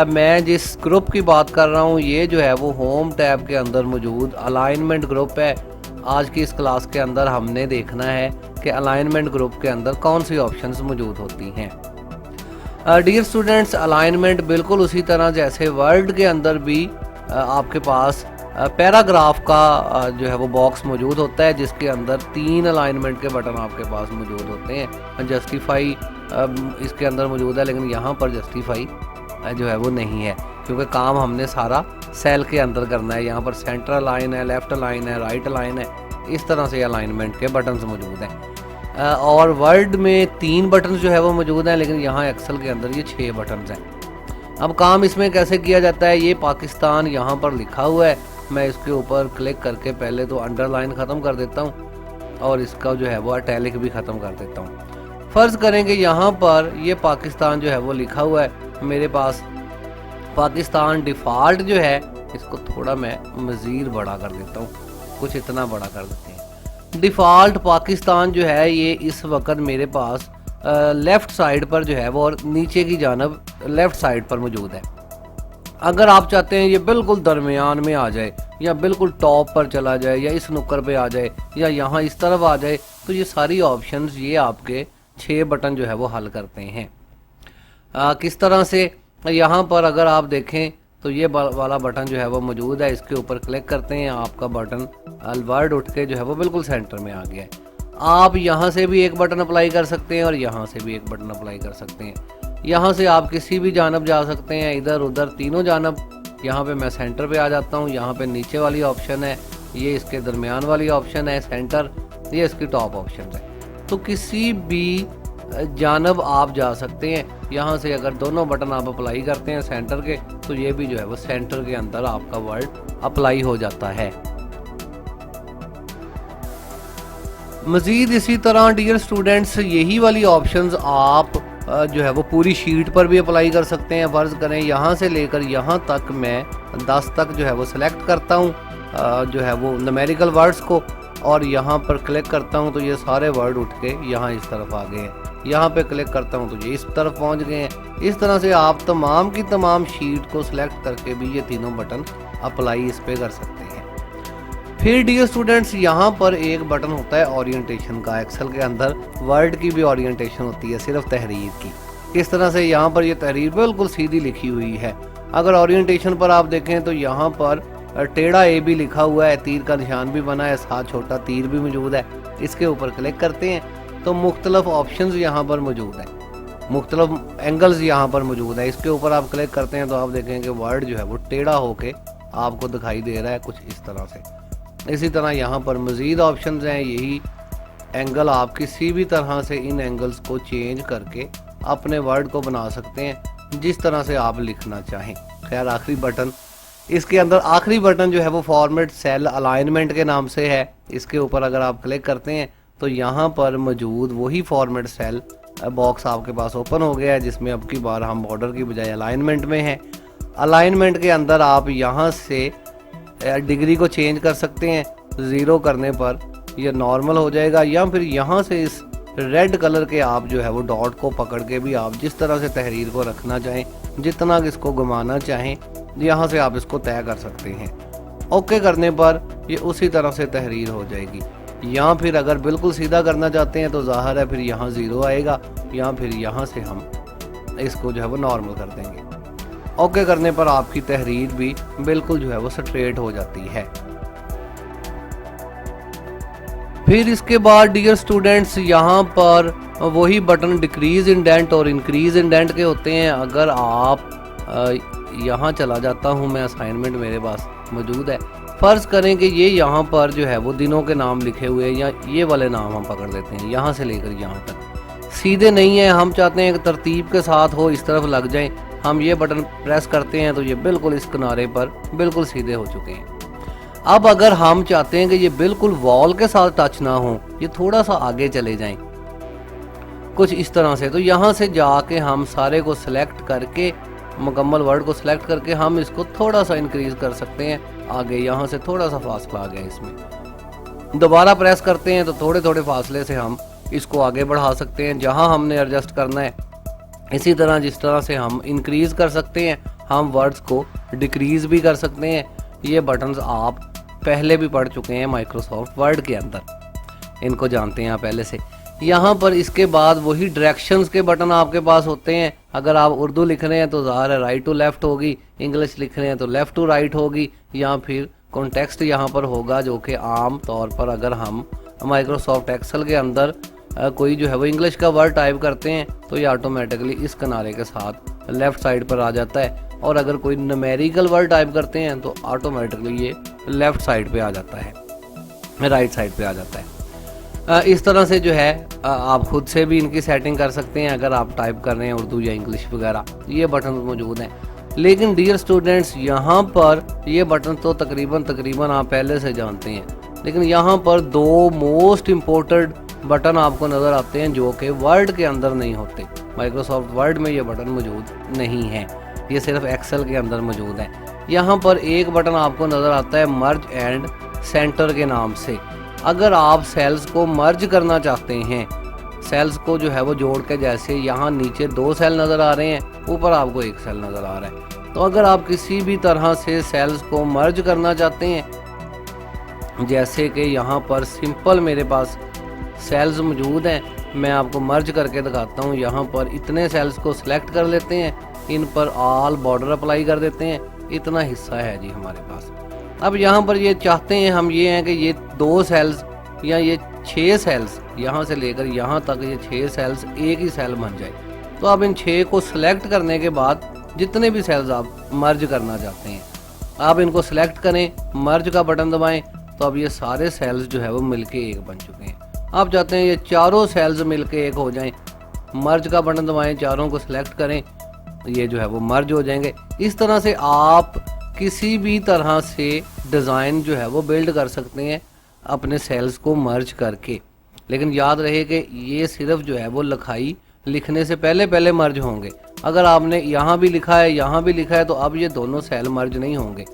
A: मैं जिस ग्रुप की बात कर रहा हूँ ये जो है वो होम टैब के अंदर मौजूद अलाइनमेंट ग्रुप है। आज की इस क्लास के अंदर हमने देखना है कि अलाइनमेंट ग्रुप के अंदर कौन सी ऑप्शंस मौजूद होती हैं। डियर स्टूडेंट्स, अलाइनमेंट बिल्कुल उसी तरह जैसे वर्ड के अंदर भी आपके पास पैराग्राफ का जो है वो बॉक्स मौजूद होता है, जिसके अंदर 3 अलाइनमेंट के बटन आपके पास मौजूद होते हैं। जस्टिफाई इसके अंदर मौजूद है, लेकिन यहाँ पर जस्टिफाई जो है वो नहीं है, क्योंकि काम हमने सारा सेल के अंदर करना है। यहाँ पर सेंटर अलाइन है, लेफ्ट अलाइन है, राइट अलाइन है, इस तरह से अलाइनमेंट के बटन्स मौजूद हैं। और वर्ड में 3 बटन जो है वो मौजूद हैं, लेकिन यहाँ एक्सेल के अंदर ये 6 बटन हैं। अब काम इसमें कैसे किया जाता है, ये पाकिस्तान यहाँ पर लिखा हुआ है। मैं इसके ऊपर क्लिक करके पहले तो अंडरलाइन ख़त्म कर देता हूँ और इसका जो है वो इटैलिक भी ख़त्म कर देता हूँ। फ़र्ज़ करेंगे यहाँ पर ये पाकिस्तान जो है वो लिखा हुआ है, मेरे पास पाकिस्तान डिफ़ॉल्ट जो है, इसको थोड़ा मैं मज़ीद बड़ा कर देता हूँ, कुछ इतना बड़ा कर देते हैं। डिफ़ॉल्ट पाकिस्तान जो है ये इस वक्त मेरे पास लेफ़्ट साइड पर जो है वो और नीचे की जानब लेफ़्ट साइड पर मौजूद है। अगर आप चाहते हैं ये बिल्कुल दरमियान में आ जाए या बिल्कुल टॉप पर चला जाए या इस नुक्कर पे आ जाए या यहाँ इस तरफ आ जाए, तो ये सारी ऑप्शंस ये आपके 6 बटन जो है वो हल करते हैं। किस तरह से, यहाँ पर अगर आप देखें तो ये वाला बटन जो है वो मौजूद है, इसके ऊपर क्लिक करते हैं, आपका बटन वर्ड उठ के जो है वो बिल्कुल सेंटर में आ गया है। आप यहाँ से भी एक बटन अप्लाई कर सकते हैं और यहाँ से भी एक बटन अप्लाई कर सकते हैं। यहाँ से आप किसी भी जानब जा सकते हैं, इधर उधर तीनों जानब। यहाँ पे मैं सेंटर पे आ जाता हूँ, यहाँ पे नीचे वाली ऑप्शन है, ये इसके दरमियान वाली ऑप्शन है सेंटर, ये इसकी टॉप ऑप्शन है। तो किसी भी जानब आप जा सकते हैं। यहाँ से अगर दोनों बटन आप अप्लाई करते हैं सेंटर के, तो ये भी जो है वो सेंटर के अंदर आपका वर्ड अप्लाई हो जाता है। मज़ीद इसी तरह डियर स्टूडेंट्स यही वाली ऑप्शंस आप जो है वो पूरी शीट पर भी अप्लाई कर सकते हैं। फ़र्ज़ करें यहाँ से लेकर यहाँ तक मैं 10 तक जो है वो सिलेक्ट करता हूँ जो है वो न्यूमेरिकल वर्ड्स को, और यहाँ पर क्लिक करता हूँ तो ये सारे वर्ड उठ के यहाँ इस तरफ आ गए हैं। यहाँ पे क्लिक करता हूँ तो ये इस तरफ पहुँच गए हैं। इस तरह से आप तमाम की तमाम शीट को सिलेक्ट करके भी ये तीनों बटन अप्लाई इस पर कर सकते हैं। फिर डियर स्टूडेंट्स यहाँ पर एक बटन होता है ओरिएंटेशन का। एक्सेल के अंदर वर्ड की भी ओरिएंटेशन होती है, सिर्फ तहरीर की। इस तरह से यहाँ पर ये तहरीर बिल्कुल सीधी लिखी हुई है। अगर ओरिएंटेशन पर आप देखें तो यहाँ पर टेढ़ा ए भी लिखा हुआ है, तीर का निशान भी बना है, साथ छोटा तीर भी मौजूद है। इसके ऊपर क्लिक करते हैं तो मुख्तलिफ ऑप्शंस यहाँ पर मौजूद है, मुख्तलिफ एंगल्स यहाँ पर मौजूद है। इसके ऊपर आप क्लिक करते हैं तो आप देखें कि वर्ड जो है वो टेढ़ा होके आपको दिखाई दे रहा है कुछ इस तरह से। इसी तरह यहाँ पर मज़ीद ऑप्शंस हैं। यही एंगल आप किसी भी तरह से इन एंगल्स को चेंज करके अपने वर्ड को बना सकते हैं जिस तरह से आप लिखना चाहें। खैर आखिरी बटन, इसके अंदर आखिरी बटन जो है वो फॉर्मेट सेल अलाइनमेंट के नाम से है। इसके ऊपर अगर आप क्लिक करते हैं तो यहाँ पर मौजूद वही फॉर्मेट सेल बॉक्स आपके पास ओपन हो गया है, जिसमें अब की बार हम बॉर्डर की बजाय अलाइनमेंट में हैं। अलाइनमेंट के अंदर आप यहाँ से डिग्री को चेंज कर सकते हैं। 0 करने पर यह नॉर्मल हो जाएगा, या फिर यहाँ से इस रेड कलर के आप जो है वो डॉट को पकड़ के भी आप जिस तरह से तहरीर को रखना चाहें, जितना इसको घुमाना चाहें, यहाँ से आप इसको तय कर सकते हैं। ओके करने पर ये उसी तरह से तहरीर हो जाएगी। या फिर अगर बिल्कुल सीधा करना चाहते हैं तो ज़ाहिर है फिर यहाँ 0 आएगा, या फिर यहाँ से हम इसको जो है वो नॉर्मल कर देंगे। ओके करने पर आपकी तहरीर भी बिल्कुल जो है वो स्ट्रेट हो जाती है। फिर इसके बाद डियर स्टूडेंट्स यहाँ पर वही बटन डिक्रीज इंडेंट और इंक्रीज इंडेंट के होते हैं। अगर आप यहाँ चला जाता हूँ मैं, असाइनमेंट मेरे पास मौजूद है। फ़र्ज़ करें कि ये यहाँ पर जो है वो दिनों के नाम लिखे हुए हैं, या ये वाले नाम हम पकड़ लेते हैं, यहाँ से लेकर यहाँ तक सीधे नहीं है। हम चाहते हैं कि तरतीब के साथ हो, इस तरफ लग जाए। हम ये बटन प्रेस करते हैं तो ये बिल्कुल इस किनारे पर बिल्कुल सीधे हो चुके हैं। अब अगर हम चाहते हैं कि ये बिल्कुल वॉल के साथ टच ना हो, ये थोड़ा सा आगे चले जाएं कुछ इस तरह से, तो यहाँ से जाके हम सारे को सिलेक्ट करके, मुकम्मल वर्ड को सिलेक्ट करके हम इसको थोड़ा सा इंक्रीज कर सकते हैं आगे। यहाँ से थोड़ा सा फासला आ गया, इसमें दोबारा प्रेस करते हैं तो थोड़े थोड़े फासले से हम इसको आगे बढ़ा सकते हैं जहाँ हमने एडजस्ट करना है। इसी तरह जिस तरह से हम इंक्रीज कर सकते हैं, हम वर्ड्स को डिक्रीज भी कर सकते हैं। ये बटन्स आप पहले भी पढ़ चुके हैं माइक्रोसॉफ्ट वर्ड के अंदर, इनको जानते हैं आप पहले से। यहाँ पर इसके बाद वही डायरेक्शंस के बटन आपके पास होते हैं। अगर आप उर्दू लिख रहे हैं तो ज़ाहिर है राइट टू लेफ़्ट होगी, इंग्लिश लिख रहे हैं तो लेफ़्ट टू राइट होगी, या फिर कॉन्टेक्स्ट यहाँ पर होगा, जो कि आम तौर पर अगर हम माइक्रोसॉफ्ट एक्सेल के अंदर कोई जो है वो इंग्लिश का वर्ड टाइप करते हैं तो ये ऑटोमेटिकली इस किनारे के साथ लेफ़्ट साइड पर आ जाता है, और अगर कोई न्यूमेरिकल वर्ड टाइप करते हैं तो ऑटोमेटिकली ये लेफ़्ट साइड पे आ जाता है, राइट साइड पे आ जाता है। इस तरह से जो है आप खुद से भी इनकी सेटिंग कर सकते हैं अगर आप टाइप कर रहे हैं उर्दू या इंग्लिश वगैरह। ये बटन मौजूद हैं। लेकिन डियर स्टूडेंट्स यहाँ पर ये बटन तो तकरीबन आप पहले से जानते हैं, लेकिन यहाँ पर 2 मोस्ट इम्पोर्टेंट बटन आपको नज़र आते हैं जो कि वर्ड के अंदर नहीं होते। माइक्रोसॉफ्ट वर्ड में ये बटन मौजूद नहीं है, ये सिर्फ एक्सेल के अंदर मौजूद है। यहाँ पर एक बटन आपको नज़र आता है मर्ज एंड सेंटर के नाम से। अगर आप सेल्स को मर्ज करना चाहते हैं, सेल्स को जो है वो जोड़ के, जैसे यहाँ नीचे 2 सेल नज़र आ रहे हैं, ऊपर आपको 1 सेल नज़र आ रहा है, तो अगर आप किसी भी तरह से सेल्स को मर्ज करना चाहते हैं, जैसे कि यहाँ पर सिंपल मेरे पास सेल्स मौजूद हैं, मैं आपको मर्ज करके दिखाता हूँ। यहाँ पर इतने सेल्स को सिलेक्ट कर लेते हैं, इन पर ऑल बॉर्डर अप्लाई कर देते हैं, इतना हिस्सा है जी हमारे पास। अब यहाँ पर ये चाहते हैं हम ये हैं कि ये 2 सेल्स या ये 6 सेल्स, यहाँ से लेकर यहाँ तक ये 6 सेल्स एक ही सेल बन जाए। तो आप इन 6 को सिलेक्ट करने के बाद जितने भी सेल्स आप मर्ज करना चाहते हैं, आप इनको सिलेक्ट करें, मर्ज का बटन दबाएं, तो अब ये सारे सेल्स जो है वो मिलके एक बन चुके हैं। आप चाहते हैं ये चारों सेल्स मिलके एक हो जाएं, मर्ज का बटन दबाएं, चारों को सिलेक्ट करें, ये जो है वो मर्ज हो जाएंगे। इस तरह से आप किसी भी तरह से डिज़ाइन जो है वो बिल्ड कर सकते हैं अपने सेल्स को मर्ज करके। लेकिन याद रहे कि ये सिर्फ जो है वो लिखाई लिखने से पहले पहले मर्ज होंगे। अगर आपने यहाँ भी लिखा है यहाँ भी लिखा है तो अब ये दोनों सेल मर्ज नहीं होंगे।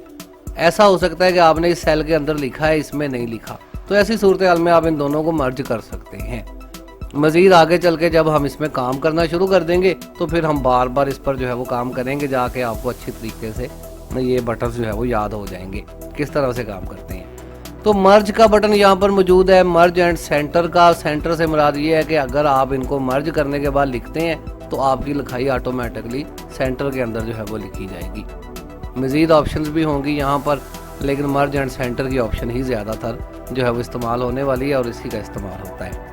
A: ऐसा हो सकता है कि आपने इस सेल के अंदर लिखा है, इसमें नहीं लिखा, तो ऐसी सूरत हाल में आप इन दोनों को मर्ज कर सकते हैं। मज़ीद आगे चल के जब हम इसमें काम करना शुरू कर देंगे तो फिर हम बार बार इस पर जो है वो काम करेंगे, जाके आपको अच्छी तरीके से ये बटन जो है वो याद हो जाएंगे किस तरह से काम करते हैं। तो मर्ज का बटन यहाँ पर मौजूद है। मर्ज एंड सेंटर का, सेंटर से मुराद ये है कि अगर आप इनको मर्ज करने के बाद लिखते हैं तो आपकी लिखाई ऑटोमेटिकली सेंटर के अंदर जो है वो लिखी जाएगी। मज़ीद ऑप्शंस भी होंगी यहाँ पर, लेकिन मर्ज एंड सेंटर की ऑप्शन ही ज़्यादातर जो है वो इस्तेमाल होने वाली है और इसी का इस्तेमाल होता है।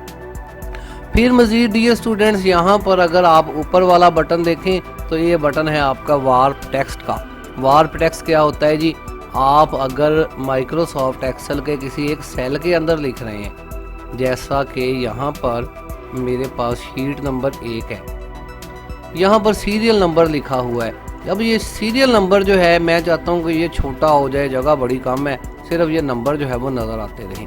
A: फिर मज़ीद डियर स्टूडेंट्स, यहाँ पर अगर आप ऊपर वाला बटन देखें तो ये बटन है आपका वार्प टेक्स्ट का। वार्प टेक्स्ट क्या होता है जी? आप अगर माइक्रोसॉफ्ट एक्सेल के किसी एक सेल के अंदर लिख रहे हैं, जैसा कि यहाँ पर मेरे पास शीट नंबर 1 है, यहाँ पर सीरियल नंबर लिखा हुआ है। अब ये सीरियल नंबर जो है मैं चाहता हूँ कि ये छोटा हो जाए, जगह बड़ी कम है, सिर्फ ये नंबर जो है वो नज़र आते रहें।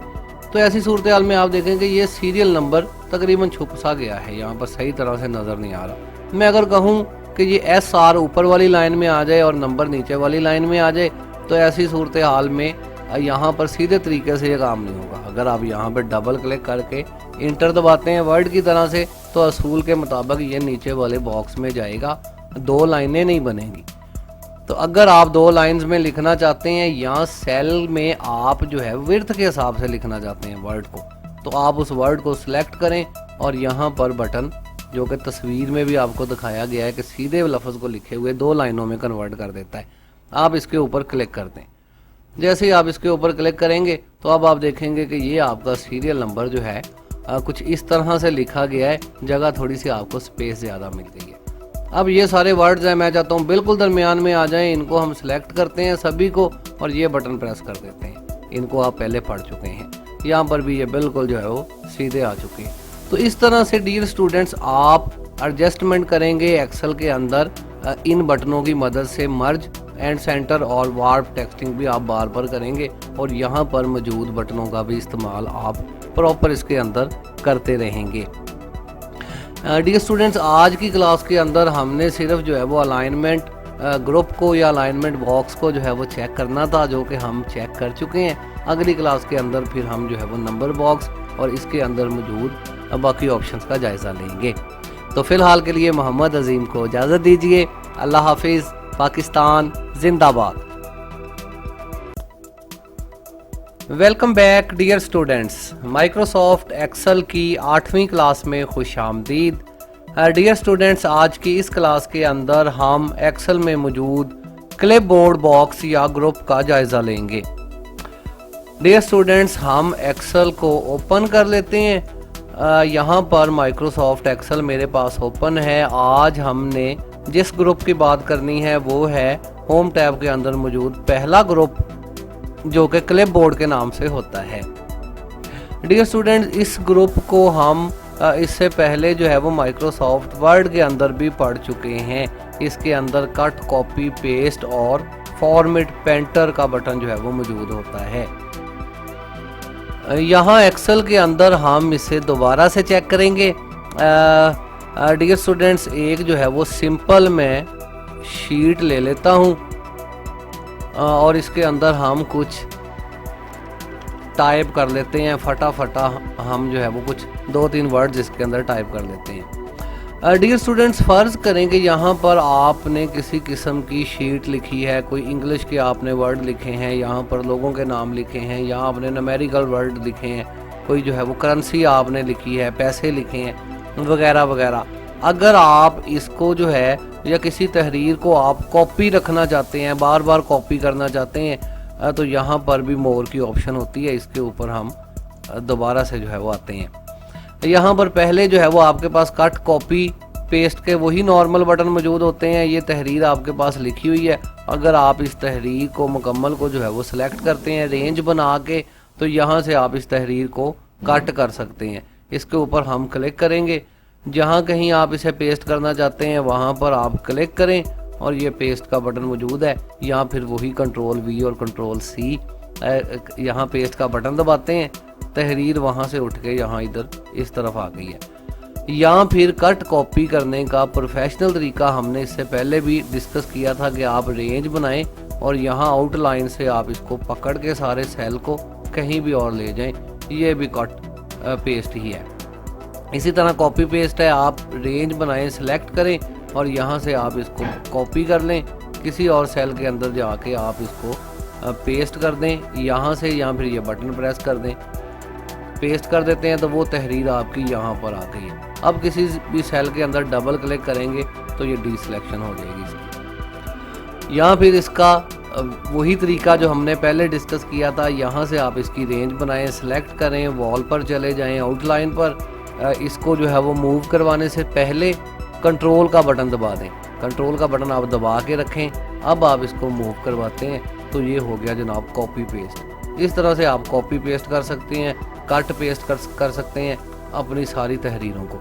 A: तो ऐसी सूरत हाल में आप देखेंगे ये सीरियल नंबर तकरीबन छुप सा गया है, यहाँ पर सही तरह से नज़र नहीं आ रहा। मैं अगर कहूँ कि ये SR ऊपर वाली लाइन में आ जाए और नंबर नीचे वाली लाइन में आ जाए तो ऐसी सूरत हाल में यहाँ पर सीधे तरीके से ये काम नहीं होगा। अगर आप यहाँ पर डबल क्लिक करके इंटर दबाते हैं वर्ड की तरह से तो असूल के मुताबिक ये नीचे वाले बॉक्स में जाएगा, 2 लाइनें नहीं बनेंगी। तो अगर आप 2 लाइंस में लिखना चाहते हैं या सेल में आप जो है विड्थ के हिसाब से लिखना चाहते हैं वर्ड को, तो आप उस वर्ड को सिलेक्ट करें और यहाँ पर बटन जो कि तस्वीर में भी आपको दिखाया गया है कि सीधे लफ्ज़ को लिखे हुए 2 लाइनों में कन्वर्ट कर देता है, आप इसके ऊपर क्लिक कर दें। जैसे ही आप इसके ऊपर क्लिक करेंगे तो अब आप देखेंगे कि ये आपका सीरियल नंबर जो है कुछ इस तरह से लिखा गया है, जगह थोड़ी सी आपको स्पेस ज़्यादा मिल गई है। अब ये सारे वर्ड्स हैं, मैं चाहता हूँ बिल्कुल दरमियान में आ जाएं, इनको हम सिलेक्ट करते हैं सभी को और ये बटन प्रेस कर देते हैं। इनको आप पहले पढ़ चुके हैं, यहाँ पर भी ये बिल्कुल जो है वो सीधे आ चुके हैं। तो इस तरह से डियर स्टूडेंट्स आप एडजस्टमेंट करेंगे एक्सेल के अंदर इन बटनों की मदद से। मर्ज एंड सेंटर और वार्प टेक्सटिंग भी आप बार बार करेंगे और यहाँ पर मौजूद बटनों का भी इस्तेमाल आप प्रॉपर इसके अंदर करते रहेंगे। डियर स्टूडेंट्स, आज की क्लास के अंदर हमने सिर्फ जो है वो अलाइनमेंट ग्रुप को या अलाइनमेंट बॉक्स को जो है वो चेक करना था, जो कि हम चेक कर चुके हैं। अगली क्लास के अंदर फिर हम जो है वो नंबर बॉक्स और इसके अंदर मौजूद बाकी ऑप्शंस का जायज़ा लेंगे। तो फ़िलहाल के लिए मोहम्मद अजीम को इजाज़त दीजिए। अल्लाह हाफिज़। पाकिस्तान जिंदाबाद। Welcome back dear students, Microsoft Excel की 8वीं क्लास में खुश आमदीद। डियर स्टूडेंट्स, आज की इस क्लास के अंदर हम एक्सेल में मौजूद क्लिपबोर्ड बॉक्स या ग्रुप का जायज़ा लेंगे। डियर स्टूडेंट्स, हम एक्सेल को ओपन कर लेते हैं। यहाँ पर माइक्रोसॉफ्ट एक्सेल मेरे पास ओपन है। आज हमने जिस ग्रुप की बात करनी है वो है होम टैब के अंदर मौजूद पहला ग्रुप, जो कि क्लिपबोर्ड के नाम से होता है। डियर स्टूडेंट्स, इस ग्रुप को हम इससे पहले जो है वो माइक्रोसॉफ्ट वर्ड के अंदर भी पढ़ चुके हैं। इसके अंदर कट, कॉपी, पेस्ट और फॉर्मेट पेंटर का बटन जो है वो मौजूद होता है। यहाँ एक्सेल के अंदर हम इसे दोबारा से चेक करेंगे। डियर स्टूडेंट्स, एक जो है वो सिंपल मैं शीट ले लेता हूँ और इसके अंदर हम कुछ टाइप कर लेते हैं। फटाफटा हम जो है वो कुछ 2-3 वर्ड्स इसके अंदर टाइप कर लेते हैं। डियर स्टूडेंट्स, फ़र्ज़ करें कि यहाँ पर आपने किसी किस्म की शीट लिखी है, कोई इंग्लिश के आपने वर्ड लिखे हैं, यहाँ पर लोगों के नाम लिखे हैं, यहाँ आपने न्यूमेरिकल वर्ड लिखे हैं, कोई जो है वो करेंसी आपने लिखी है, पैसे लिखे हैं वगैरह वगैरह। अगर आप इसको जो है या किसी तहरीर को आप कॉपी रखना चाहते हैं, बार बार कॉपी करना चाहते हैं, तो यहाँ पर भी मोर की ऑप्शन होती है। इसके ऊपर हम दोबारा से जो है वो आते हैं। यहाँ पर पहले जो है वो आपके पास कट, कॉपी, पेस्ट के वही नॉर्मल बटन मौजूद होते हैं। ये तहरीर आपके पास लिखी हुई है। अगर आप इस तहरीर को मुकम्मल को जो है वो सिलेक्ट करते हैं रेंज बना के, तो यहाँ से आप इस तहरीर को कट कर सकते हैं। इसके ऊपर हम क्लिक करेंगे। जहाँ कहीं आप इसे पेस्ट करना चाहते हैं वहाँ पर आप क्लिक करें और ये पेस्ट का बटन मौजूद है। यहाँ फिर वही Ctrl+V और Ctrl+C यहाँ पेस्ट का बटन दबाते हैं तहरीर वहाँ से उठ के यहाँ इधर इस तरफ आ गई है। या फिर कट कॉपी करने का प्रोफेशनल तरीका हमने इससे पहले भी डिस्कस किया था कि आप रेंज बनाएं और यहाँ आउटलाइन से आप इसको पकड़ के सारे सेल को कहीं भी और ले जाएं। ये भी कट पेस्ट ही है। इसी तरह कॉपी पेस्ट है, आप रेंज बनाएं, सिलेक्ट करें और यहाँ से आप इसको कॉपी कर लें, किसी और सेल के अंदर जाके आप इसको पेस्ट कर दें यहाँ से, या फिर ये बटन प्रेस कर दें, पेस्ट कर देते हैं तो वो तहरीर आपकी यहाँ पर आ गई है। अब किसी भी सेल के अंदर डबल क्लिक करेंगे तो ये डी सिलेक्शन हो जाएगी इसकी। या फिर इसका वही तरीका जो हमने पहले डिस्कस किया था, यहाँ से आप इसकी रेंज बनाएं, सिलेक्ट करें, वॉल पर चले जाएं, आउटलाइन पर इसको जो है वो मूव करवाने से पहले कंट्रोल का बटन दबा दें। कंट्रोल का बटन आप दबा के रखें, अब आप इसको मूव करवाते हैं तो ये हो गया जनाब कॉपी पेस्ट। इस तरह से आप कॉपी पेस्ट कर सकते हैं, कट पेस्ट कर सकते हैं अपनी सारी तहरीरों को।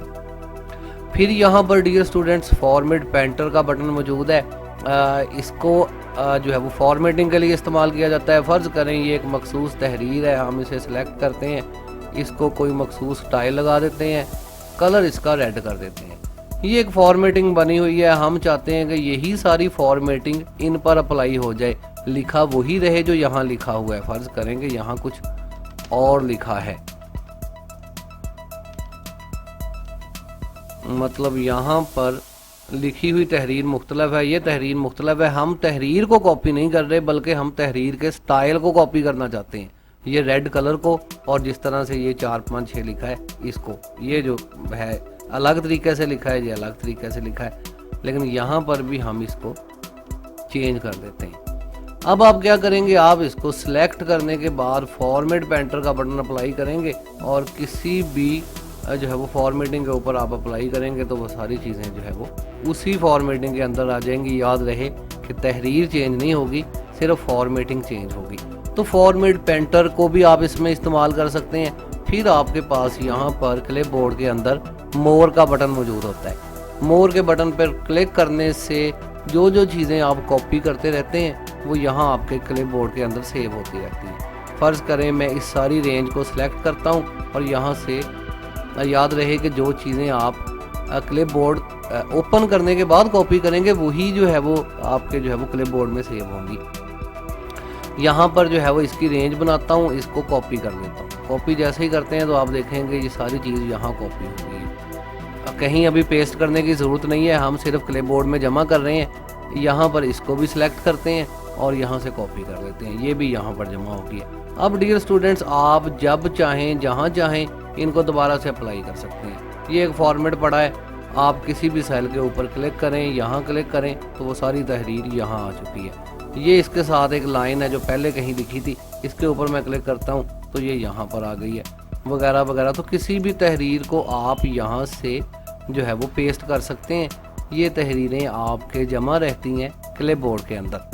A: फिर यहाँ पर डियर स्टूडेंट्स फॉर्मेट पेंटर का बटन मौजूद है। इसको जो है वो फॉर्मेटिंग के लिए इस्तेमाल किया जाता है। फ़र्ज़ करें ये एक मखसूस तहरीर है, हम इसे सिलेक्ट करते हैं, इसको कोई मखसूस स्टाइल लगा देते हैं, कलर इसका रेड कर देते हैं। ये एक फॉर्मेटिंग बनी हुई है, हम चाहते हैं कि यही सारी फॉर्मेटिंग इन पर अप्लाई हो जाए, लिखा वही रहे जो यहाँ लिखा हुआ है। फ़र्ज़ करेंगे यहाँ कुछ और लिखा है, मतलब यहाँ पर लिखी हुई तहरीर मुख्तलिफ है, ये तहरीर मुख्तलिफ है। हम तहरीर को कॉपी नहीं कर रहे बल्कि हम तहरीर के स्टाइल को कॉपी करना चाहते हैं, ये रेड कलर को, और जिस तरह से ये 4 5 6 लिखा है इसको, ये जो है अलग तरीके से लिखा है, ये अलग तरीके से लिखा है, लेकिन यहाँ पर भी हम इसको चेंज कर देते हैं। अब आप क्या करेंगे, आप इसको सिलेक्ट करने के बाद फॉर्मेट पेंटर का बटन अप्लाई करेंगे और किसी भी जो है वो फॉर्मेटिंग के ऊपर आप अप्लाई करेंगे तो वो सारी चीज़ें जो है वो उसी फॉर्मेटिंग के अंदर आ जाएंगी। याद रहे कि तहरीर चेंज नहीं होगी, सिर्फ फॉर्मेटिंग चेंज होगी। तो फॉर्मेट पेंटर को भी आप इसमें इस्तेमाल कर सकते हैं। फिर आपके पास यहाँ पर क्लिपबोर्ड के अंदर मोर का बटन मौजूद होता है। मोर के बटन पर क्लिक करने से जो चीज़ें आप कॉपी करते रहते हैं वो यहाँ आपके क्लिपबोर्ड के अंदर सेव होती रहती हैं। फ़र्ज़ करें मैं इस सारी रेंज को सिलेक्ट करता हूँ और यहाँ से याद रहे कि जो चीज़ें आप क्लिपबोर्ड ओपन करने के बाद कॉपी करेंगे वही जो है वो आपके जो है वो क्लिपबोर्ड में सेव होंगी। यहाँ पर जो है वो इसकी रेंज बनाता हूँ, इसको कॉपी कर लेता हूँ। कॉपी जैसे ही करते हैं तो आप देखेंगे ये सारी चीज़ यहाँ कॉपी हो गई है। कहीं अभी पेस्ट करने की ज़रूरत नहीं है, हम सिर्फ क्लिपबोर्ड में जमा कर रहे हैं। यहाँ पर इसको भी सिलेक्ट करते हैं और यहाँ से कॉपी कर लेते हैं, ये भी यहाँ पर जमा हो गया। अब डियर स्टूडेंट्स आप जब चाहें जहाँ चाहें इनको दोबारा से अप्लाई कर सकते हैं। ये एक फॉर्मेट पड़ा है, आप किसी भी सेल के ऊपर क्लिक करें, यहाँ क्लिक करें तो वो सारी तहरीर यहाँ आ चुकी है। ये इसके साथ एक लाइन है जो पहले कहीं लिखी थी, इसके ऊपर मैं क्लिक करता हूँ तो ये यहाँ पर आ गई है, वगैरह वगैरह। तो किसी भी तहरीर को आप यहाँ से जो है वो पेस्ट कर सकते हैं। ये तहरीरें आपके जमा रहती हैं क्लिपबोर्ड के अंदर।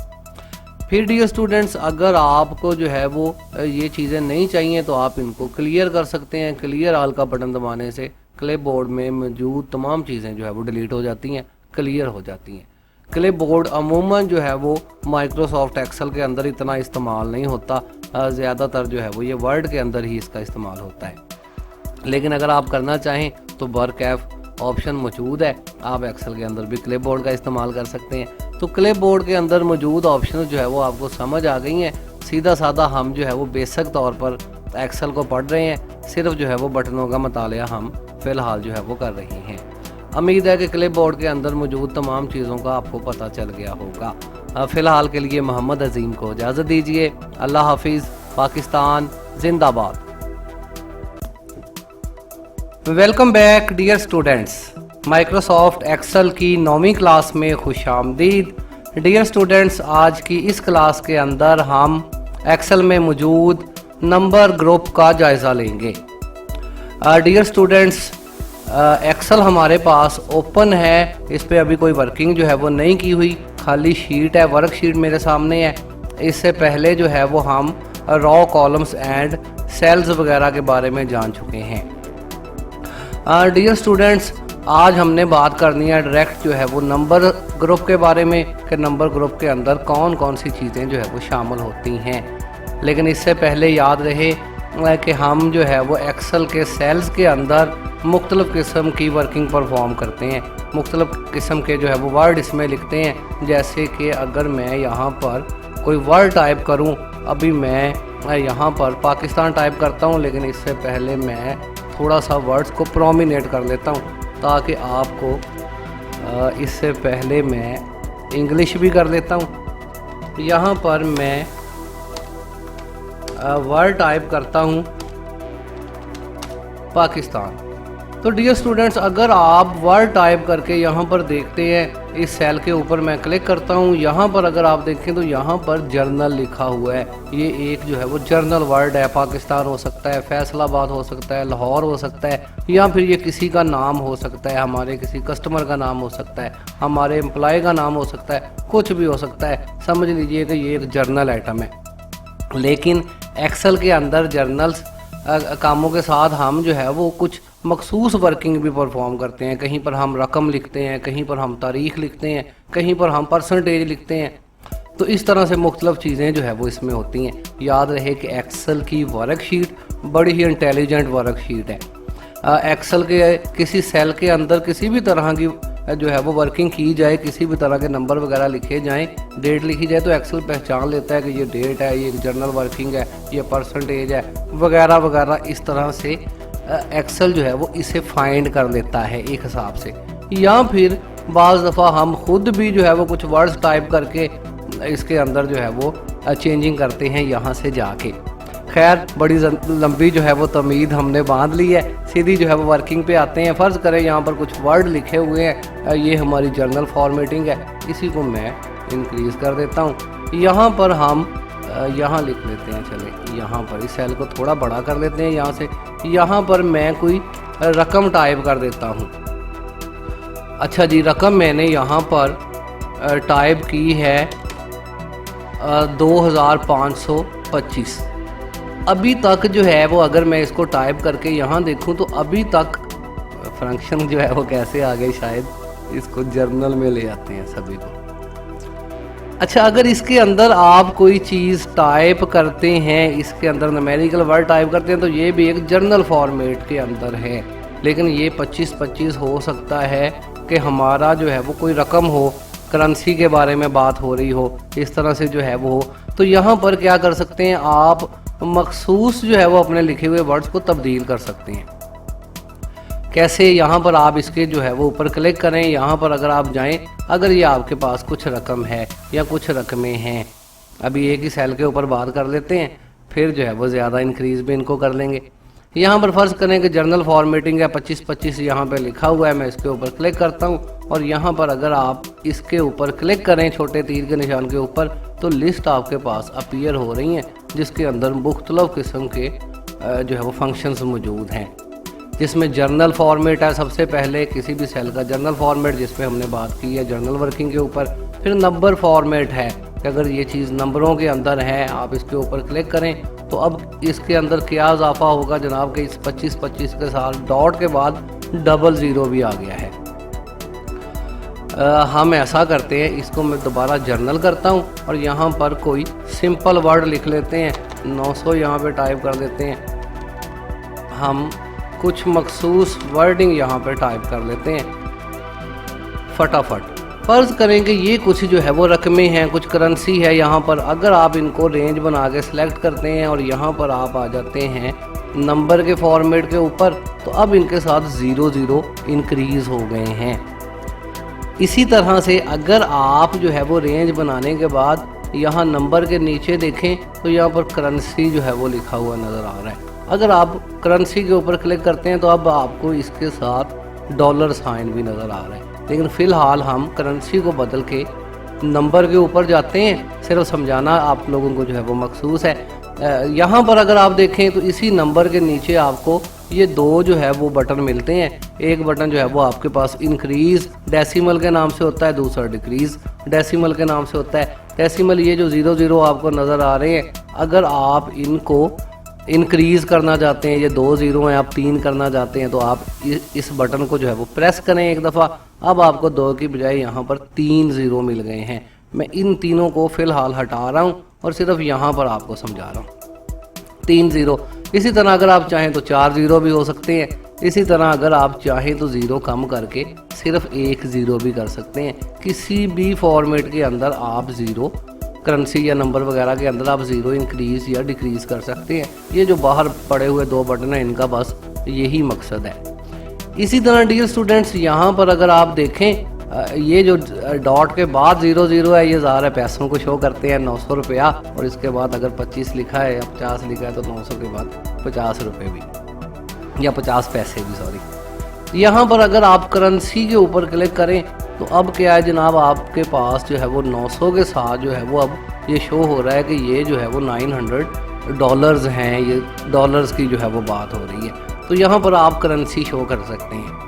A: फिर डियर स्टूडेंट्स अगर आपको जो है वो ये चीज़ें नहीं चाहिए तो आप इनको क्लियर कर सकते हैं। क्लियर ऑल का बटन दबाने से क्लिपबोर्ड में मौजूद तमाम चीज़ें जो है वो डिलीट हो जाती हैं, क्लियर हो जाती हैं। क्लिपबोर्ड अमूमन जो है वो माइक्रोसॉफ्ट एक्सेल के अंदर इतना इस्तेमाल नहीं होता, ज़्यादातर जो है वो ये वर्ड के अंदर ही इसका इस्तेमाल होता है। लेकिन अगर आप करना चाहें तो वर्क ऐप ऑप्शन मौजूद है, आप एक्सेल के अंदर भी क्लिपबोर्ड का इस्तेमाल कर सकते हैं। तो क्लिपबोर्ड के अंदर मौजूद ऑप्शन जो है वो आपको समझ आ गई हैं। सीधा साधा हम जो है वो बेसिक तौर पर एक्सेल को पढ़ रहे हैं, सिर्फ जो है वो बटनों का मुतालिया हम फ़िलहाल जो है वो कर रहे हैं। उम्मीद है कि क्लिपबोर्ड के अंदर मौजूद तमाम चीज़ों का आपको पता चल गया होगा। फ़िलहाल के लिए मोहम्मद अजीम को इजाज़त दीजिए। अल्लाह हाफिज़। पाकिस्तान जिंदाबाद। Welcome back dear students, Microsoft Excel की 9वीं क्लास में खुशामदीद। डियर स्टूडेंट्स आज की इस क्लास के अंदर हम एक्सेल में मौजूद नंबर ग्रुप का जायज़ा लेंगे। डियर स्टूडेंट्स एक्सेल हमारे पास ओपन है, इस पर अभी कोई वर्किंग जो है वो नहीं की हुई, खाली शीट है, वर्कशीट मेरे सामने है। इससे पहले जो है वो हम रॉ कॉलम्स एंड सेल्स वगैरह के बारे में जान चुके हैं। डियर स्टूडेंट्स आज हमने बात करनी है डायरेक्ट जो है वो नंबर ग्रुप के बारे में कि नंबर ग्रुप के अंदर कौन कौन सी चीज़ें जो है वो शामिल होती हैं। लेकिन इससे पहले याद रहे कि हम जो है वो एक्सेल के सेल्स के अंदर मुख्तलिफ़ किस्म की वर्किंग परफॉर्म करते हैं, मुख्तलिफ़ किस्म के जो है वो वर्ड इसमें लिखते हैं। जैसे कि अगर मैं यहाँ पर कोई वर्ड टाइप करूँ, अभी मैं यहाँ पर पाकिस्तान टाइप करता हूँ, लेकिन इससे पहले मैं थोड़ा सा वर्ड्स को प्रोमिनेट कर लेता हूँ ताकि आपको इससे पहले मैं इंग्लिश भी कर लेता हूँ। यहाँ पर मैं वर्ड टाइप करता हूँ पाकिस्तान। तो डियर स्टूडेंट्स, अगर आप वर्ड टाइप करके यहाँ पर देखते हैं, इस सेल के ऊपर मैं क्लिक करता हूँ, यहाँ पर अगर आप देखें तो यहाँ पर जर्नल लिखा हुआ है। ये एक जो है वो जर्नल वर्ड है। पाकिस्तान हो सकता है, फैसलाबाद हो सकता है, लाहौर हो सकता है, या फिर ये किसी का नाम हो सकता है, हमारे किसी कस्टमर का नाम हो सकता है, हमारे एम्प्लॉय का नाम हो सकता है, कुछ भी हो सकता है। समझ लीजिए कि ये एक जर्नल आइटम है। लेकिन एक्सेल के अंदर जर्नल्स कामों के साथ हम जो है वो कुछ मखसूस वर्किंग भी परफॉर्म करते हैं। कहीं पर हम रकम लिखते हैं, कहीं पर हम तारीख़ लिखते हैं, कहीं पर हम परसेंटेज लिखते हैं। तो इस तरह से मुख्तलिफ़ चीज़ें जो है वो इसमें होती हैं। याद रहे कि एक्सेल की वर्कशीट बड़ी ही इंटेलिजेंट वर्कशीट है। एक्सेल के किसी सेल के अंदर किसी भी तरह की जो है वो वर्किंग की जाए, किसी भी तरह के नंबर वगैरह लिखे जाएं, डेट लिखी जाए, तो एक्सेल पहचान लेता है कि ये डेट है, ये जर्नल वर्किंग है, ये परसेंटेज है, वगैरह वगैरह। इस तरह से एक्सेल जो है वो इसे फाइंड कर लेता है एक हिसाब से। या फिर बाज़ दफ़ा हम खुद भी जो है वो कुछ वर्ड्स टाइप करके इसके अंदर जो है वो चेंजिंग करते हैं यहाँ से जाके। खैर, बड़ी लंबी जो है वो तमीद हमने बांध ली है, सीधी जो है वो वर्किंग पे आते हैं। फ़र्ज़ करें यहाँ पर कुछ वर्ड लिखे हुए हैं, ये हमारी जर्नल फॉर्मेटिंग है, इसी को मैं इंक्रीज़ कर देता हूँ। यहाँ पर हम यहाँ लिख लेते हैं, चले यहाँ पर इस सेल को थोड़ा बड़ा कर लेते हैं। यहाँ से यहाँ पर मैं कोई रकम टाइप कर देता हूँ। अच्छा जी, रकम मैंने यहाँ पर टाइप की है 2525। अभी तक जो है वो अगर मैं इसको टाइप करके यहाँ देखूँ तो अभी तक फंक्शन जो है वो कैसे आ गए, शायद इसको जर्नल में ले आते हैं सभी को। अच्छा, अगर इसके अंदर आप कोई चीज़ टाइप करते हैं, इसके अंदर न्यूमेरिकल वर्ड टाइप करते हैं, तो ये भी एक जर्नल फॉर्मेट के अंदर है। लेकिन ये 2525 हो सकता है कि हमारा जो है वो कोई रकम हो, करेंसी के बारे में बात हो रही हो, इस तरह से जो है वो हो। तो यहाँ पर क्या कर सकते हैं, आप मखसूस जो है वो अपने लिखे हुए वर्ड्स को तब्दील कर सकते हैं। कैसे? यहाँ पर आप इसके जो है वो ऊपर क्लिक करें। यहाँ पर अगर आप जाएं, अगर ये आपके पास कुछ रकम है या कुछ रकमें हैं, अभी एक ही सेल के ऊपर बात कर लेते हैं, फिर जो है वो ज़्यादा इंक्रीज़ भी इनको कर लेंगे। यहाँ पर फ़र्ज़ करें कि जर्नल फॉर्मेटिंग है, 2525 यहाँ पे लिखा हुआ है, मैं इसके ऊपर क्लिक करता हूँ और यहाँ पर अगर आप इसके ऊपर क्लिक करें छोटे तीर के निशान के ऊपर, तो लिस्ट आपके पास अपीयर हो रही हैं जिसके अंदर मुख्तलिफ़ किस्म के जो है वो फंक्शंस मौजूद हैं, जिसमें जर्नल फॉर्मेट है सबसे पहले, किसी भी सेल का जर्नल फॉर्मेट जिसमें हमने बात की है जर्नल वर्किंग के ऊपर। फिर नंबर फॉर्मेट है कि अगर ये चीज़ नंबरों के अंदर है, आप इसके ऊपर क्लिक करें तो अब इसके अंदर क्या इजाफा होगा जनाब कि इस 2525 के साथ डॉट के बाद 00 भी आ गया है। हम ऐसा करते हैं, इसको मैं दोबारा जर्नल करता हूँ और यहाँ पर कोई सिंपल वर्ड लिख लेते हैं, 900 यहाँ पे टाइप कर देते हैं। हम कुछ मखसूस वर्डिंग यहाँ पे टाइप कर लेते हैं फटाफट। फ़र्ज़ करें कि ये कुछ जो है वो रकमें हैं, कुछ करेंसी है। यहाँ पर अगर आप इनको रेंज बना के सिलेक्ट करते हैं और यहाँ पर आप आ जाते हैं नंबर के फॉर्मेट के ऊपर, तो अब इनके साथ 00 इंक्रीज़ हो गए हैं। इसी तरह से अगर आप जो है वो रेंज बनाने के बाद यहाँ नंबर के नीचे देखें तो यहाँ पर करेंसी जो है वो लिखा हुआ नज़र आ रहा है। अगर आप करेंसी के ऊपर क्लिक करते हैं तो अब आपको इसके साथ डॉलर साइन भी नज़र आ रहा है। लेकिन फ़िलहाल हम करेंसी को बदल के नंबर के ऊपर जाते हैं, सिर्फ समझाना आप लोगों को जो है वो मखसूस है। यहाँ पर अगर आप देखें तो इसी नंबर के नीचे आपको ये दो जो है वो बटन मिलते हैं। एक बटन जो है वो आपके पास इंक्रीज़ डेसिमल के नाम से होता है, दूसरा डिक्रीज़ डेसिमल के नाम से होता है। डेसिमल ये जो 00 आपको नज़र आ रहे हैं, अगर आप इनको इंक्रीज़ करना चाहते हैं, ये 2 0 हैं, आप 3 करना चाहते हैं, तो आप इस बटन को जो है वो प्रेस करें एक दफ़ा। अब आपको 2 की बजाय यहाँ पर 3 0 मिल गए हैं। मैं इन तीनों को फ़िलहाल हटा रहा हूँ और सिर्फ यहाँ पर आपको समझा रहा हूँ। 3 ज़ीरो। इसी तरह अगर आप चाहें तो 4 ज़ीरो भी हो सकते हैं। इसी तरह अगर आप चाहें तो ज़ीरो कम करके सिर्फ 1 ज़ीरो भी कर सकते हैं। किसी भी फॉर्मेट के अंदर आप ज़ीरो करेंसी या नंबर वगैरह के अंदर आप ज़ीरो इंक्रीज़ या डिक्रीज़ कर सकते हैं। ये जो बाहर पड़े हुए 2 बटन हैं इनका बस यही मकसद है। इसी तरह डियर स्टूडेंट्स यहाँ पर अगर आप देखें ये जो डॉट के बाद 0 0 है ये ज़ाहिर है पैसों को शो करते हैं 900 रुपया, और इसके बाद अगर 25 लिखा है या 50 लिखा है तो 900 के बाद 50 रुपये भी या 50 पैसे भी, सॉरी। यहाँ पर अगर आप करेंसी के ऊपर क्लिक करें तो अब क्या है जनाब, आपके पास जो है वो 900 के साथ जो है वो अब ये शो हो रहा है कि ये जो है वो $900 हैं। ये डॉलर्स की जो है वो बात हो रही है। तो यहाँ पर आप करेंसी शो कर सकते हैं।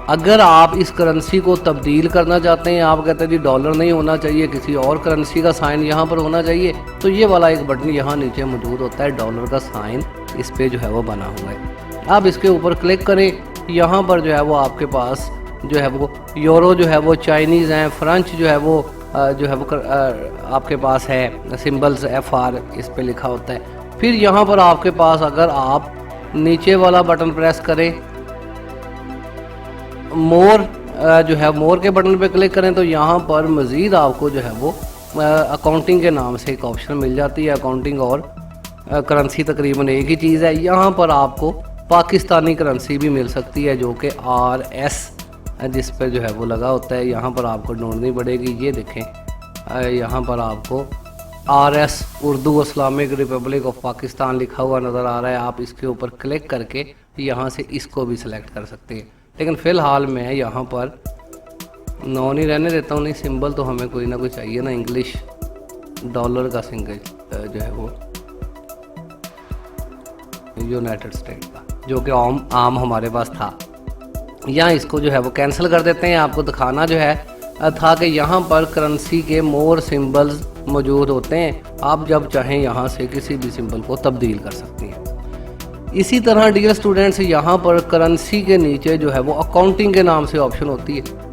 A: अगर आप इस करेंसी को तब्दील करना चाहते हैं, आप कहते हैं जी डॉलर नहीं होना चाहिए, किसी और करेंसी का साइन यहाँ पर होना चाहिए, तो ये वाला एक बटन यहाँ नीचे मौजूद होता है, डॉलर का साइन इस पर जो है वो बना हुआ है। आप इसके ऊपर क्लिक करें, यहाँ पर जो है वो आपके पास जो है वो यूरो जो है वो चाइनीज़ हैं, फ्रेंच जो है वो आपके पास है सिंबल्स FR इस पे लिखा होता है। फिर यहाँ पर आपके पास अगर आप नीचे वाला बटन प्रेस करें, मोर जो है मोर के बटन पे क्लिक करें तो यहाँ पर मज़ीद आपको जो है वो अकाउंटिंग के नाम से एक ऑप्शन मिल जाती है। अकाउंटिंग और करेंसी तकरीबन एक ही चीज़ है। यहाँ पर आपको पाकिस्तानी करेंसी भी मिल सकती है जो कि RS जिस पर जो है वो लगा होता है, यहाँ पर आपको ढूंढनी पड़ेगी। ये देखें यहाँ पर आपको RS Urdu Islamic Republic of Pakistan लिखा हुआ नज़र आ रहा है। आप इसके ऊपर क्लिक करके यहाँ से इसको भी सिलेक्ट कर सकते हैं, लेकिन फ़िलहाल मैं यहाँ पर नॉन ही रहने देता हूँ। नहीं, सिंबल तो हमें कोई ना कोई चाहिए ना। इंग्लिश डॉलर का सिंगल जो है वो यूनाइटेड स्टेट का जो कि आम हमारे पास था, यहाँ इसको जो है वो कैंसिल कर देते हैं। आपको दिखाना जो है था कि यहाँ पर करेंसी के मोर सिंबल्स मौजूद होते हैं। आप जब चाहें यहाँ से किसी भी सिंबल को तब्दील कर सकते हैं। इसी तरह डियर स्टूडेंट्स यहाँ पर करेंसी के नीचे जो है वो अकाउंटिंग के नाम से ऑप्शन होती है।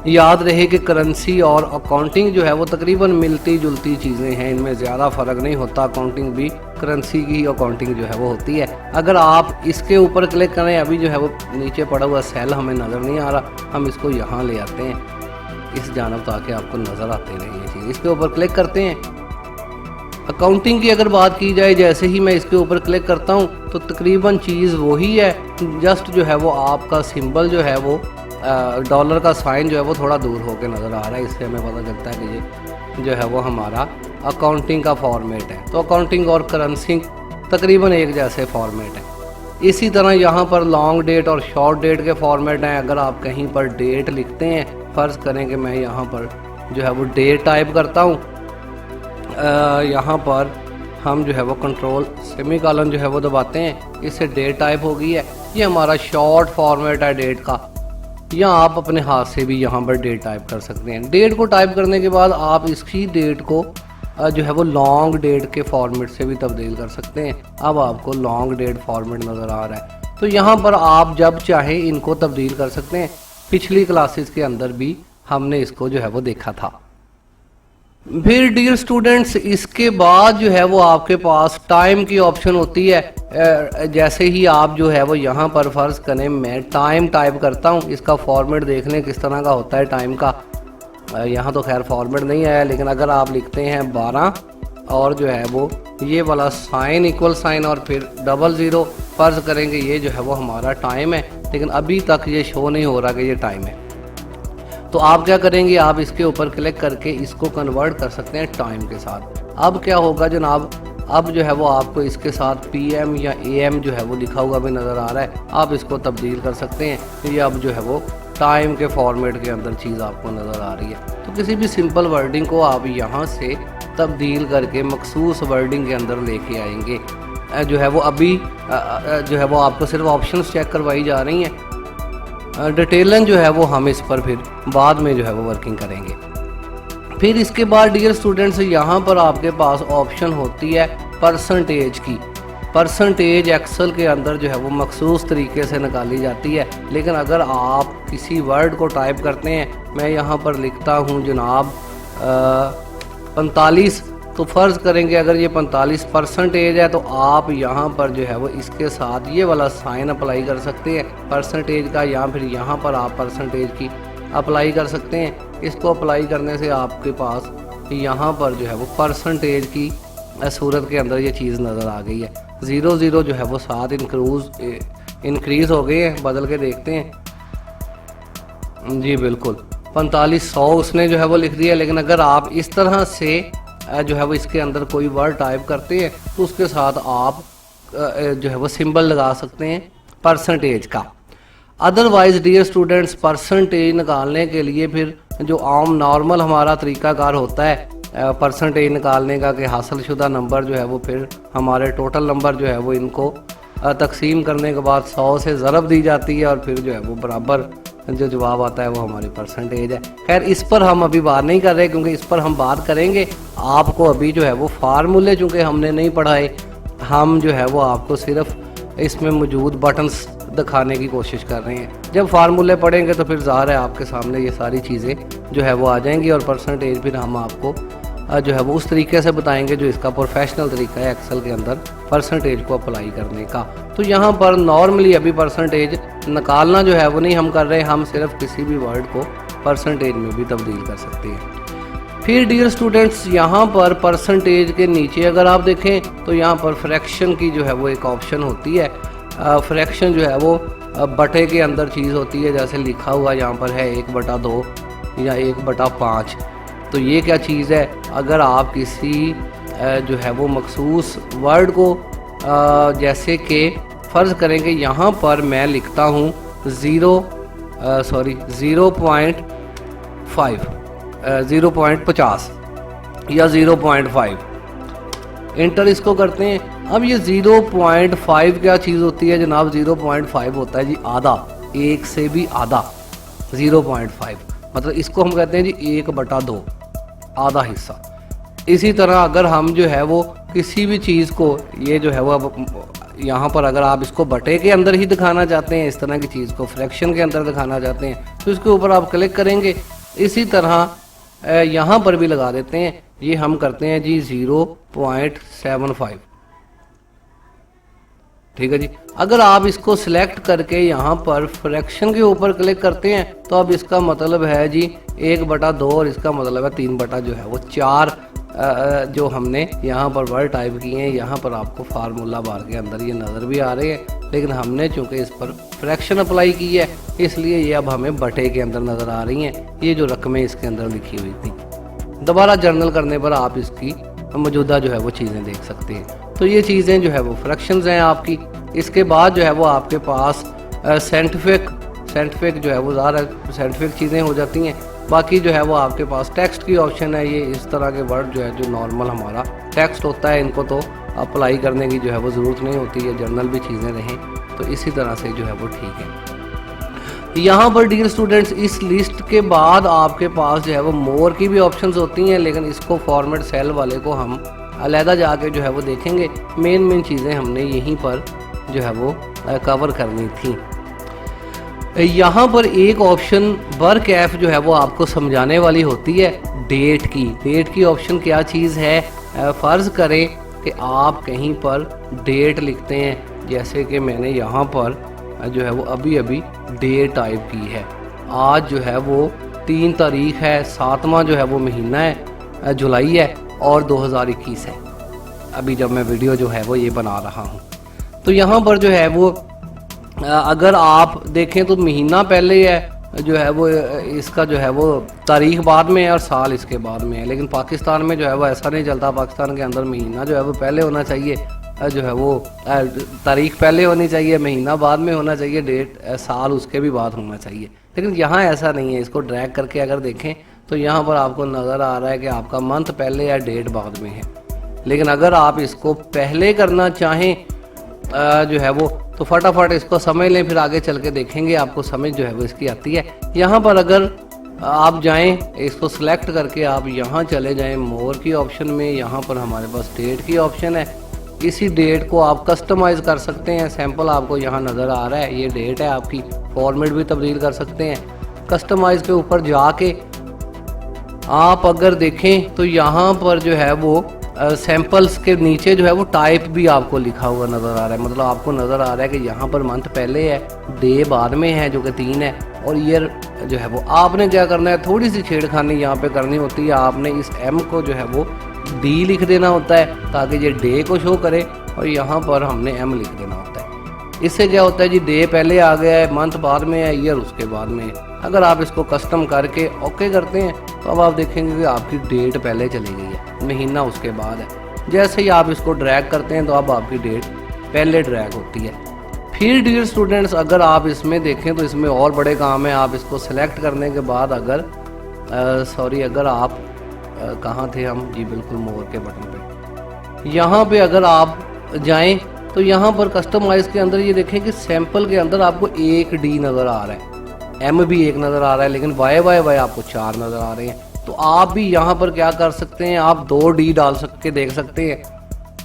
A: याद रहे कि करेंसी और अकाउंटिंग जो है वो तकरीबन मिलती जुलती चीज़ें हैं, इनमें ज़्यादा फ़र्क नहीं होता। अकाउंटिंग भी करेंसी की अकाउंटिंग जो है वो होती है। अगर आप इसके ऊपर क्लिक करें, अभी जो है वो नीचे पड़ा हुआ सेल हमें नज़र नहीं आ रहा, हम इसको यहाँ ले आते हैं इस जानब ताकि आपको नज़र आते रहे ये चीज़। इसके ऊपर क्लिक करते हैं। अकाउंटिंग की अगर बात की जाए, जैसे ही मैं इसके ऊपर क्लिक करता हूँ तो तकरीबन चीज़ वही है, जस्ट जो है वो आपका सिंबल जो है वो डॉलर का साइन जो है वो थोड़ा दूर होकर नज़र आ रहा है। इससे हमें पता चलता है कि ये जो है वो हमारा अकाउंटिंग का फॉर्मेट है। तो अकाउंटिंग और करेंसी तकरीबन एक जैसे फॉर्मेट है। इसी तरह यहाँ पर लॉन्ग डेट और शॉर्ट डेट के फॉर्मेट हैं। अगर आप कहीं पर डेट लिखते हैं, फ़र्ज़ करें कि मैं यहाँ पर जो है वो डेट टाइप करता हूँ, यहाँ पर हम जो है वो कंट्रोल सेमीकोलन जो है वो दबाते हैं, इससे डेट टाइप हो गई है। ये हमारा शॉर्ट फॉर्मेट है डेट का। या आप अपने हाथ से भी यहाँ पर डेट टाइप कर सकते हैं। डेट को टाइप करने के बाद आप इसकी डेट को जो है वो लॉन्ग डेट के फॉर्मेट से भी तब्दील कर सकते हैं। अब आपको लॉन्ग डेट फॉर्मेट नज़र आ रहा है, तो यहाँ पर आप जब चाहें इनको तब्दील कर सकते हैं। पिछली क्लासेस के अंदर भी हमने इसको जो है वो देखा था। फिर डियर स्टूडेंट्स इसके बाद जो है वो आपके पास टाइम की ऑप्शन होती है। जैसे ही आप जो है वो यहाँ पर फ़र्ज़ करें मैं टाइम टाइप करता हूँ, इसका फॉर्मेट देख लें किस तरह का होता है टाइम का। यहाँ तो खैर फॉर्मेट नहीं आया, लेकिन अगर आप लिखते हैं 12 और जो है वो ये वाला साइन इक्वल साइन और फिर 00, फ़र्ज़ करेंगे ये जो है वो हमारा टाइम है, लेकिन अभी तक ये शो नहीं हो रहा कि ये टाइम है। तो आप क्या करेंगे, आप इसके ऊपर क्लिक करके इसको कन्वर्ट कर सकते हैं टाइम के साथ। अब क्या होगा जनाब, अब जो है वो आपको इसके साथ PM या AM जो है वो लिखा हुआ भी नज़र आ रहा है। आप इसको तब्दील कर सकते हैं, तो ये अब जो है वो टाइम के फॉर्मेट के अंदर चीज़ आपको नज़र आ रही है। तो किसी भी सिंपल वर्डिंग को आप यहाँ से तब्दील करके मखसूस वर्डिंग के अंदर लेके आएंगे। जो है वो अभी जो है वो आपको सिर्फ ऑप्शंस चेक करवाई जा रही हैं। डिटेलन जो है वो हम इस पर फिर बाद में जो है वो वर्किंग करेंगे। फिर इसके बाद डियर स्टूडेंट्स यहाँ पर आपके पास ऑप्शन होती है परसेंटेज की। परसेंटेज एक्सेल के अंदर जो है वो मखसूस तरीके से निकाली जाती है, लेकिन अगर आप किसी वर्ड को टाइप करते हैं, मैं यहाँ पर लिखता हूँ जनाब 45 तो फ़र्ज़ करेंगे अगर ये 45% है तो आप यहाँ पर जो है वो इसके साथ ये वाला साइन अप्लाई कर सकते हैं परसेंटेज का, या फिर यहाँ पर आप परसेंटेज की अप्लाई कर सकते हैं। इसको अप्लाई करने से आपके पास यहाँ पर जो है वो परसेंटेज की सूरत के अंदर ये चीज़ नज़र आ गई है। 0 0 जो है वो 7 इंक्रीज़ हो गए हैं। बदल के देखते हैं जी, बिल्कुल 4500 उसने जो है वो लिख दिया। लेकिन अगर आप इस तरह से जो है वो इसके अंदर कोई वर्ड टाइप करते हैं तो उसके साथ आप जो है वो सिंबल लगा सकते हैं परसेंटेज का। अदरवाइज़ डियर स्टूडेंट्स, परसेंटेज निकालने के लिए फिर जो आम नॉर्मल हमारा तरीकाकार होता है परसेंटेज निकालने का कि हासिलशुदा नंबर जो है वो फिर हमारे टोटल नंबर जो है वो इनको तकसीम करने के बाद 100 से ज़रब दी जाती है और फिर जो है वो बराबर जो जवाब आता है वो हमारी परसेंटेज है। खैर इस पर हम अभी बात नहीं कर रहे क्योंकि इस पर हम बात करेंगे। आपको अभी जो है वो फार्मूले चूँकि हमने नहीं पढ़ाए, हम जो है वो आपको सिर्फ इसमें मौजूद बटन्स दिखाने की कोशिश कर रहे हैं। जब फार्मूले पढ़ेंगे तो फिर ज़ाहिर है आपके सामने ये सारी चीज़ें जो है वो आ जाएंगी और परसेंटेज फिर हम आपको जो है वो उस तरीके से बताएंगे जो इसका प्रोफेशनल तरीका है एक्सेल के अंदर परसेंटेज को अप्लाई करने का। तो यहाँ पर नॉर्मली अभी परसेंटेज निकालना जो है वो नहीं हम कर रहे, हम सिर्फ किसी भी वर्ड को परसेंटेज में भी तब्दील कर सकते हैं। फिर डियर स्टूडेंट्स, यहाँ पर परसेंटेज के नीचे अगर आप देखें तो यहाँ पर फ्रैक्शन की जो है वो एक ऑप्शन होती है। फ्रैक्शन जो है वो बटे के अंदर चीज़ होती है, जैसे लिखा हुआ यहाँ पर है 1/2 या 1/5। तो ये क्या चीज़ है? अगर आप किसी जो है वो मखसूस वर्ड को जैसे कि फ़र्ज़ करेंगे यहाँ पर मैं लिखता हूँ 0.50 या 0.5, इंटर इसको करते हैं। अब ये 0.5 क्या चीज़ होती है जनाब? 0.5 होता है जी आधा, एक से भी आधा। 0.5 मतलब इसको हम कहते हैं जी 1/2, आधा हिस्सा। इसी तरह अगर हम जो है वो किसी भी चीज़ को ये जो है वो अब यहाँ पर अगर आप इसको बटे के अंदर ही दिखाना चाहते हैं, इस तरह की चीज़ को फ्रैक्शन के अंदर दिखाना चाहते हैं तो इसके ऊपर आप क्लिक करेंगे। इसी तरह यहाँ पर भी लगा देते हैं, ये हम करते हैं जी 0.75, ठीक है जी। अगर आप इसको सिलेक्ट करके यहाँ पर फ्रैक्शन के ऊपर क्लिक करते हैं तो अब इसका मतलब है जी 1/2 और इसका मतलब है 3 जो है वो 4 जो हमने यहाँ पर वर्ड टाइप किए हैं। यहाँ पर आपको फार्मूला बार के अंदर ये नज़र भी आ रहे हैं, लेकिन हमने चूँकि इस पर फ्रैक्शन अप्लाई की है इसलिए ये अब हमें बटे के अंदर नज़र आ रही हैं, ये जो रकमें इसके अंदर लिखी हुई थी। दोबारा जर्नल करने पर आप इसकी मौजूदा जो है वो चीज़ें देख सकते हैं। तो ये चीज़ें जो है वो फ्रैक्शंस हैं आपकी। इसके बाद जो है वो आपके पास साइंटिफिक जो है वो ज़्यादा साइंटिफिक चीज़ें हो जाती हैं। बाकी जो है वो आपके पास टेक्स्ट की ऑप्शन है। ये इस तरह के वर्ड जो है जो नॉर्मल हमारा टेक्स्ट होता है इनको तो अप्लाई करने की जो है वो ज़रूरत नहीं होती है, जर्नल भी चीज़ें रहें तो इसी तरह से जो है वो ठीक है। यहाँ पर डियर स्टूडेंट्स इस लिस्ट के बाद आपके पास जो है वो मोर की भी ऑप्शंस होती हैं, लेकिन इसको फॉर्मेट सेल वाले को हम अलहदा जाके जो है वो देखेंगे। मेन चीज़ें हमने यहीं पर जो है वो कवर करनी थी। यहाँ पर एक ऑप्शन वर्क एफ जो है वो आपको समझाने वाली होती है डेट की ऑप्शन क्या चीज़ है। फ़र्ज़ करें कि आप कहीं पर डेट लिखते हैं, जैसे कि मैंने यहाँ पर जो है वो अभी डेट टाइप की है। आज जो है वो 3 तारीख है, 7वां जो है वो महीना है, जुलाई है और 2021 है अभी जब मैं वीडियो जो है वो ये बना रहा हूँ। तो यहाँ पर जो है वो अगर आप देखें तो महीना पहले है जो है वो इसका जो है वो तारीख बाद में है और साल इसके बाद में है, लेकिन पाकिस्तान में जो है वो ऐसा नहीं चलता। पाकिस्तान के अंदर महीना जो है वो पहले होना चाहिए, जो है वो तारीख पहले होनी चाहिए, महीना बाद में होना चाहिए, डेट साल उसके भी बाद होना चाहिए। लेकिन यहाँ ऐसा नहीं है। इसको ड्रैग करके अगर देखें तो यहाँ पर आपको नज़र आ रहा है कि आपका मंथ पहले है, डेट बाद में है। लेकिन अगर आप इसको पहले करना चाहें जो है वो तो फटाफट इसको समझ लें, फिर आगे चल के देखेंगे आपको समझ जो है वो इसकी आती है। यहाँ पर अगर आप जाएं इसको सिलेक्ट करके आप यहाँ चले जाएं मोर की ऑप्शन में, यहाँ पर हमारे पास डेट की ऑप्शन है। इसी डेट को आप कस्टमाइज़ कर सकते हैं। सैंपल आपको यहाँ नज़र आ रहा है, ये डेट है आपकी, फॉर्मेट भी तब्दील कर सकते हैं। कस्टमाइज़ के ऊपर जाके आप अगर देखें तो यहाँ पर जो है वो सैंपल्स के नीचे जो है वो टाइप भी आपको लिखा हुआ नज़र आ रहा है, मतलब आपको नज़र आ रहा है कि यहाँ पर मंथ पहले है, डे बाद में है जो कि 3 है, और ईयर जो है वो आपने क्या करना है, थोड़ी सी छेड़खानी यहाँ पे करनी होती है। आपने इस एम को जो है वो डी लिख देना होता है ताकि ये डे को शो करे, और यहाँ पर हमने एम लिख देना होता है। इससे क्या होता है जी, डे पहले आ गया है, मंथ बाद में है, ईयर उसके बाद में है। अगर आप इसको कस्टम करके ओके करते हैं तो अब आप देखेंगे कि आपकी डेट पहले चली गई है, महीना उसके बाद है। जैसे ही आप इसको ड्रैग करते हैं तो अब आपकी डेट पहले ड्रैग होती है। फिर डियर स्टूडेंट्स, अगर आप इसमें देखें तो इसमें और बड़े काम है। आप इसको सेलेक्ट करने के बाद अगर अगर आप कहाँ थे हम जी, बिल्कुल मोर के बटन पे, यहाँ पे अगर आप जाएं तो यहाँ पर कस्टमाइज के अंदर ये देखें कि सैंपल के अंदर आपको एक डी नज़र आ रहा है, एम भी एक नज़र आ रहा है, लेकिन वाई आपको 4 नज़र आ रहे हैं। तो आप भी यहाँ पर क्या कर सकते हैं, आप 2 डी डाल के देख सकते हैं,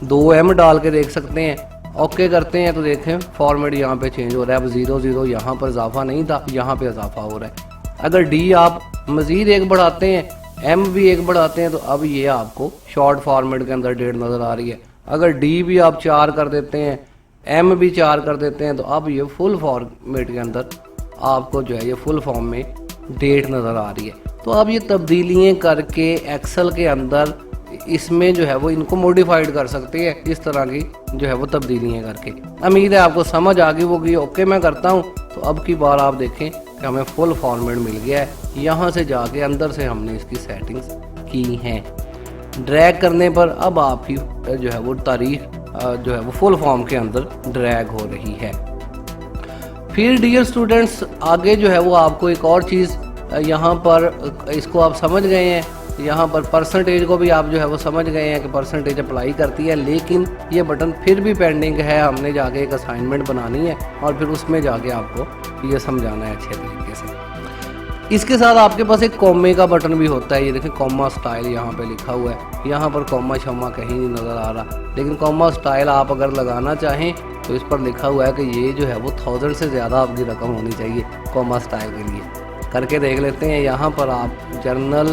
A: 2 एम डाल के देख सकते हैं। ओके करते हैं तो देखें फॉर्मेट यहाँ पे चेंज हो रहा है। अब 0 यहाँ पर इजाफा नहीं था, यहाँ पे इजाफा हो रहा है। अगर डी आप मज़ीद एक बढ़ाते हैं, एम भी एक बढ़ाते हैं, तो अब ये आपको शॉर्ट फॉर्मेट के अंदर डेट नज़र आ रही है। अगर डी भी आप 4 कर देते हैं, एम भी 4 कर देते हैं, तो अब ये फुल फॉर्मेट के अंदर आपको जो है ये फुल फॉर्म में डेट नज़र आ रही है। तो आप ये तब्दीलियाँ करके एक्सेल के अंदर इसमें जो है वो इनको मॉडिफाइड कर सकते हैं, इस तरह की जो है वो तब्दीलियाँ करके। उम्मीद है आपको समझ आ गई होगी। ओके मैं करता हूँ तो अब की बार आप देखें कि हमें फुल फॉर्मेट मिल गया है। यहाँ से जाके अंदर से हमने इसकी सेटिंग्स की हैं। ड्रैग करने पर अब आपकी जो है वो तारीख जो है वो फुल फॉर्म के अंदर ड्रैग हो रही है। फिर डियर स्टूडेंट्स, आगे जो है वो आपको एक और चीज़ यहाँ पर, इसको आप समझ गए हैं, यहाँ पर परसेंटेज को भी आप जो है वो समझ गए हैं कि परसेंटेज अप्लाई करती है, लेकिन ये बटन फिर भी पेंडिंग है। हमने जाके एक असाइनमेंट बनानी है और फिर उसमें जाके आपको ये समझाना है अच्छे तरीके से। इसके साथ आपके पास एक कॉमे का बटन भी होता है। ये देखें कॉमा स्टाइल यहाँ पे लिखा हुआ है, यहाँ पर कॉमा शॉमा कहीं नहीं नज़र आ रहा, लेकिन कॉमा स्टाइल आप अगर लगाना चाहें तो इस पर लिखा हुआ है कि ये जो है वो 1000 से ज़्यादा आपकी रकम होनी चाहिए कॉमा स्टाइल के लिए। करके देख लेते हैं। यहाँ पर आप जर्नल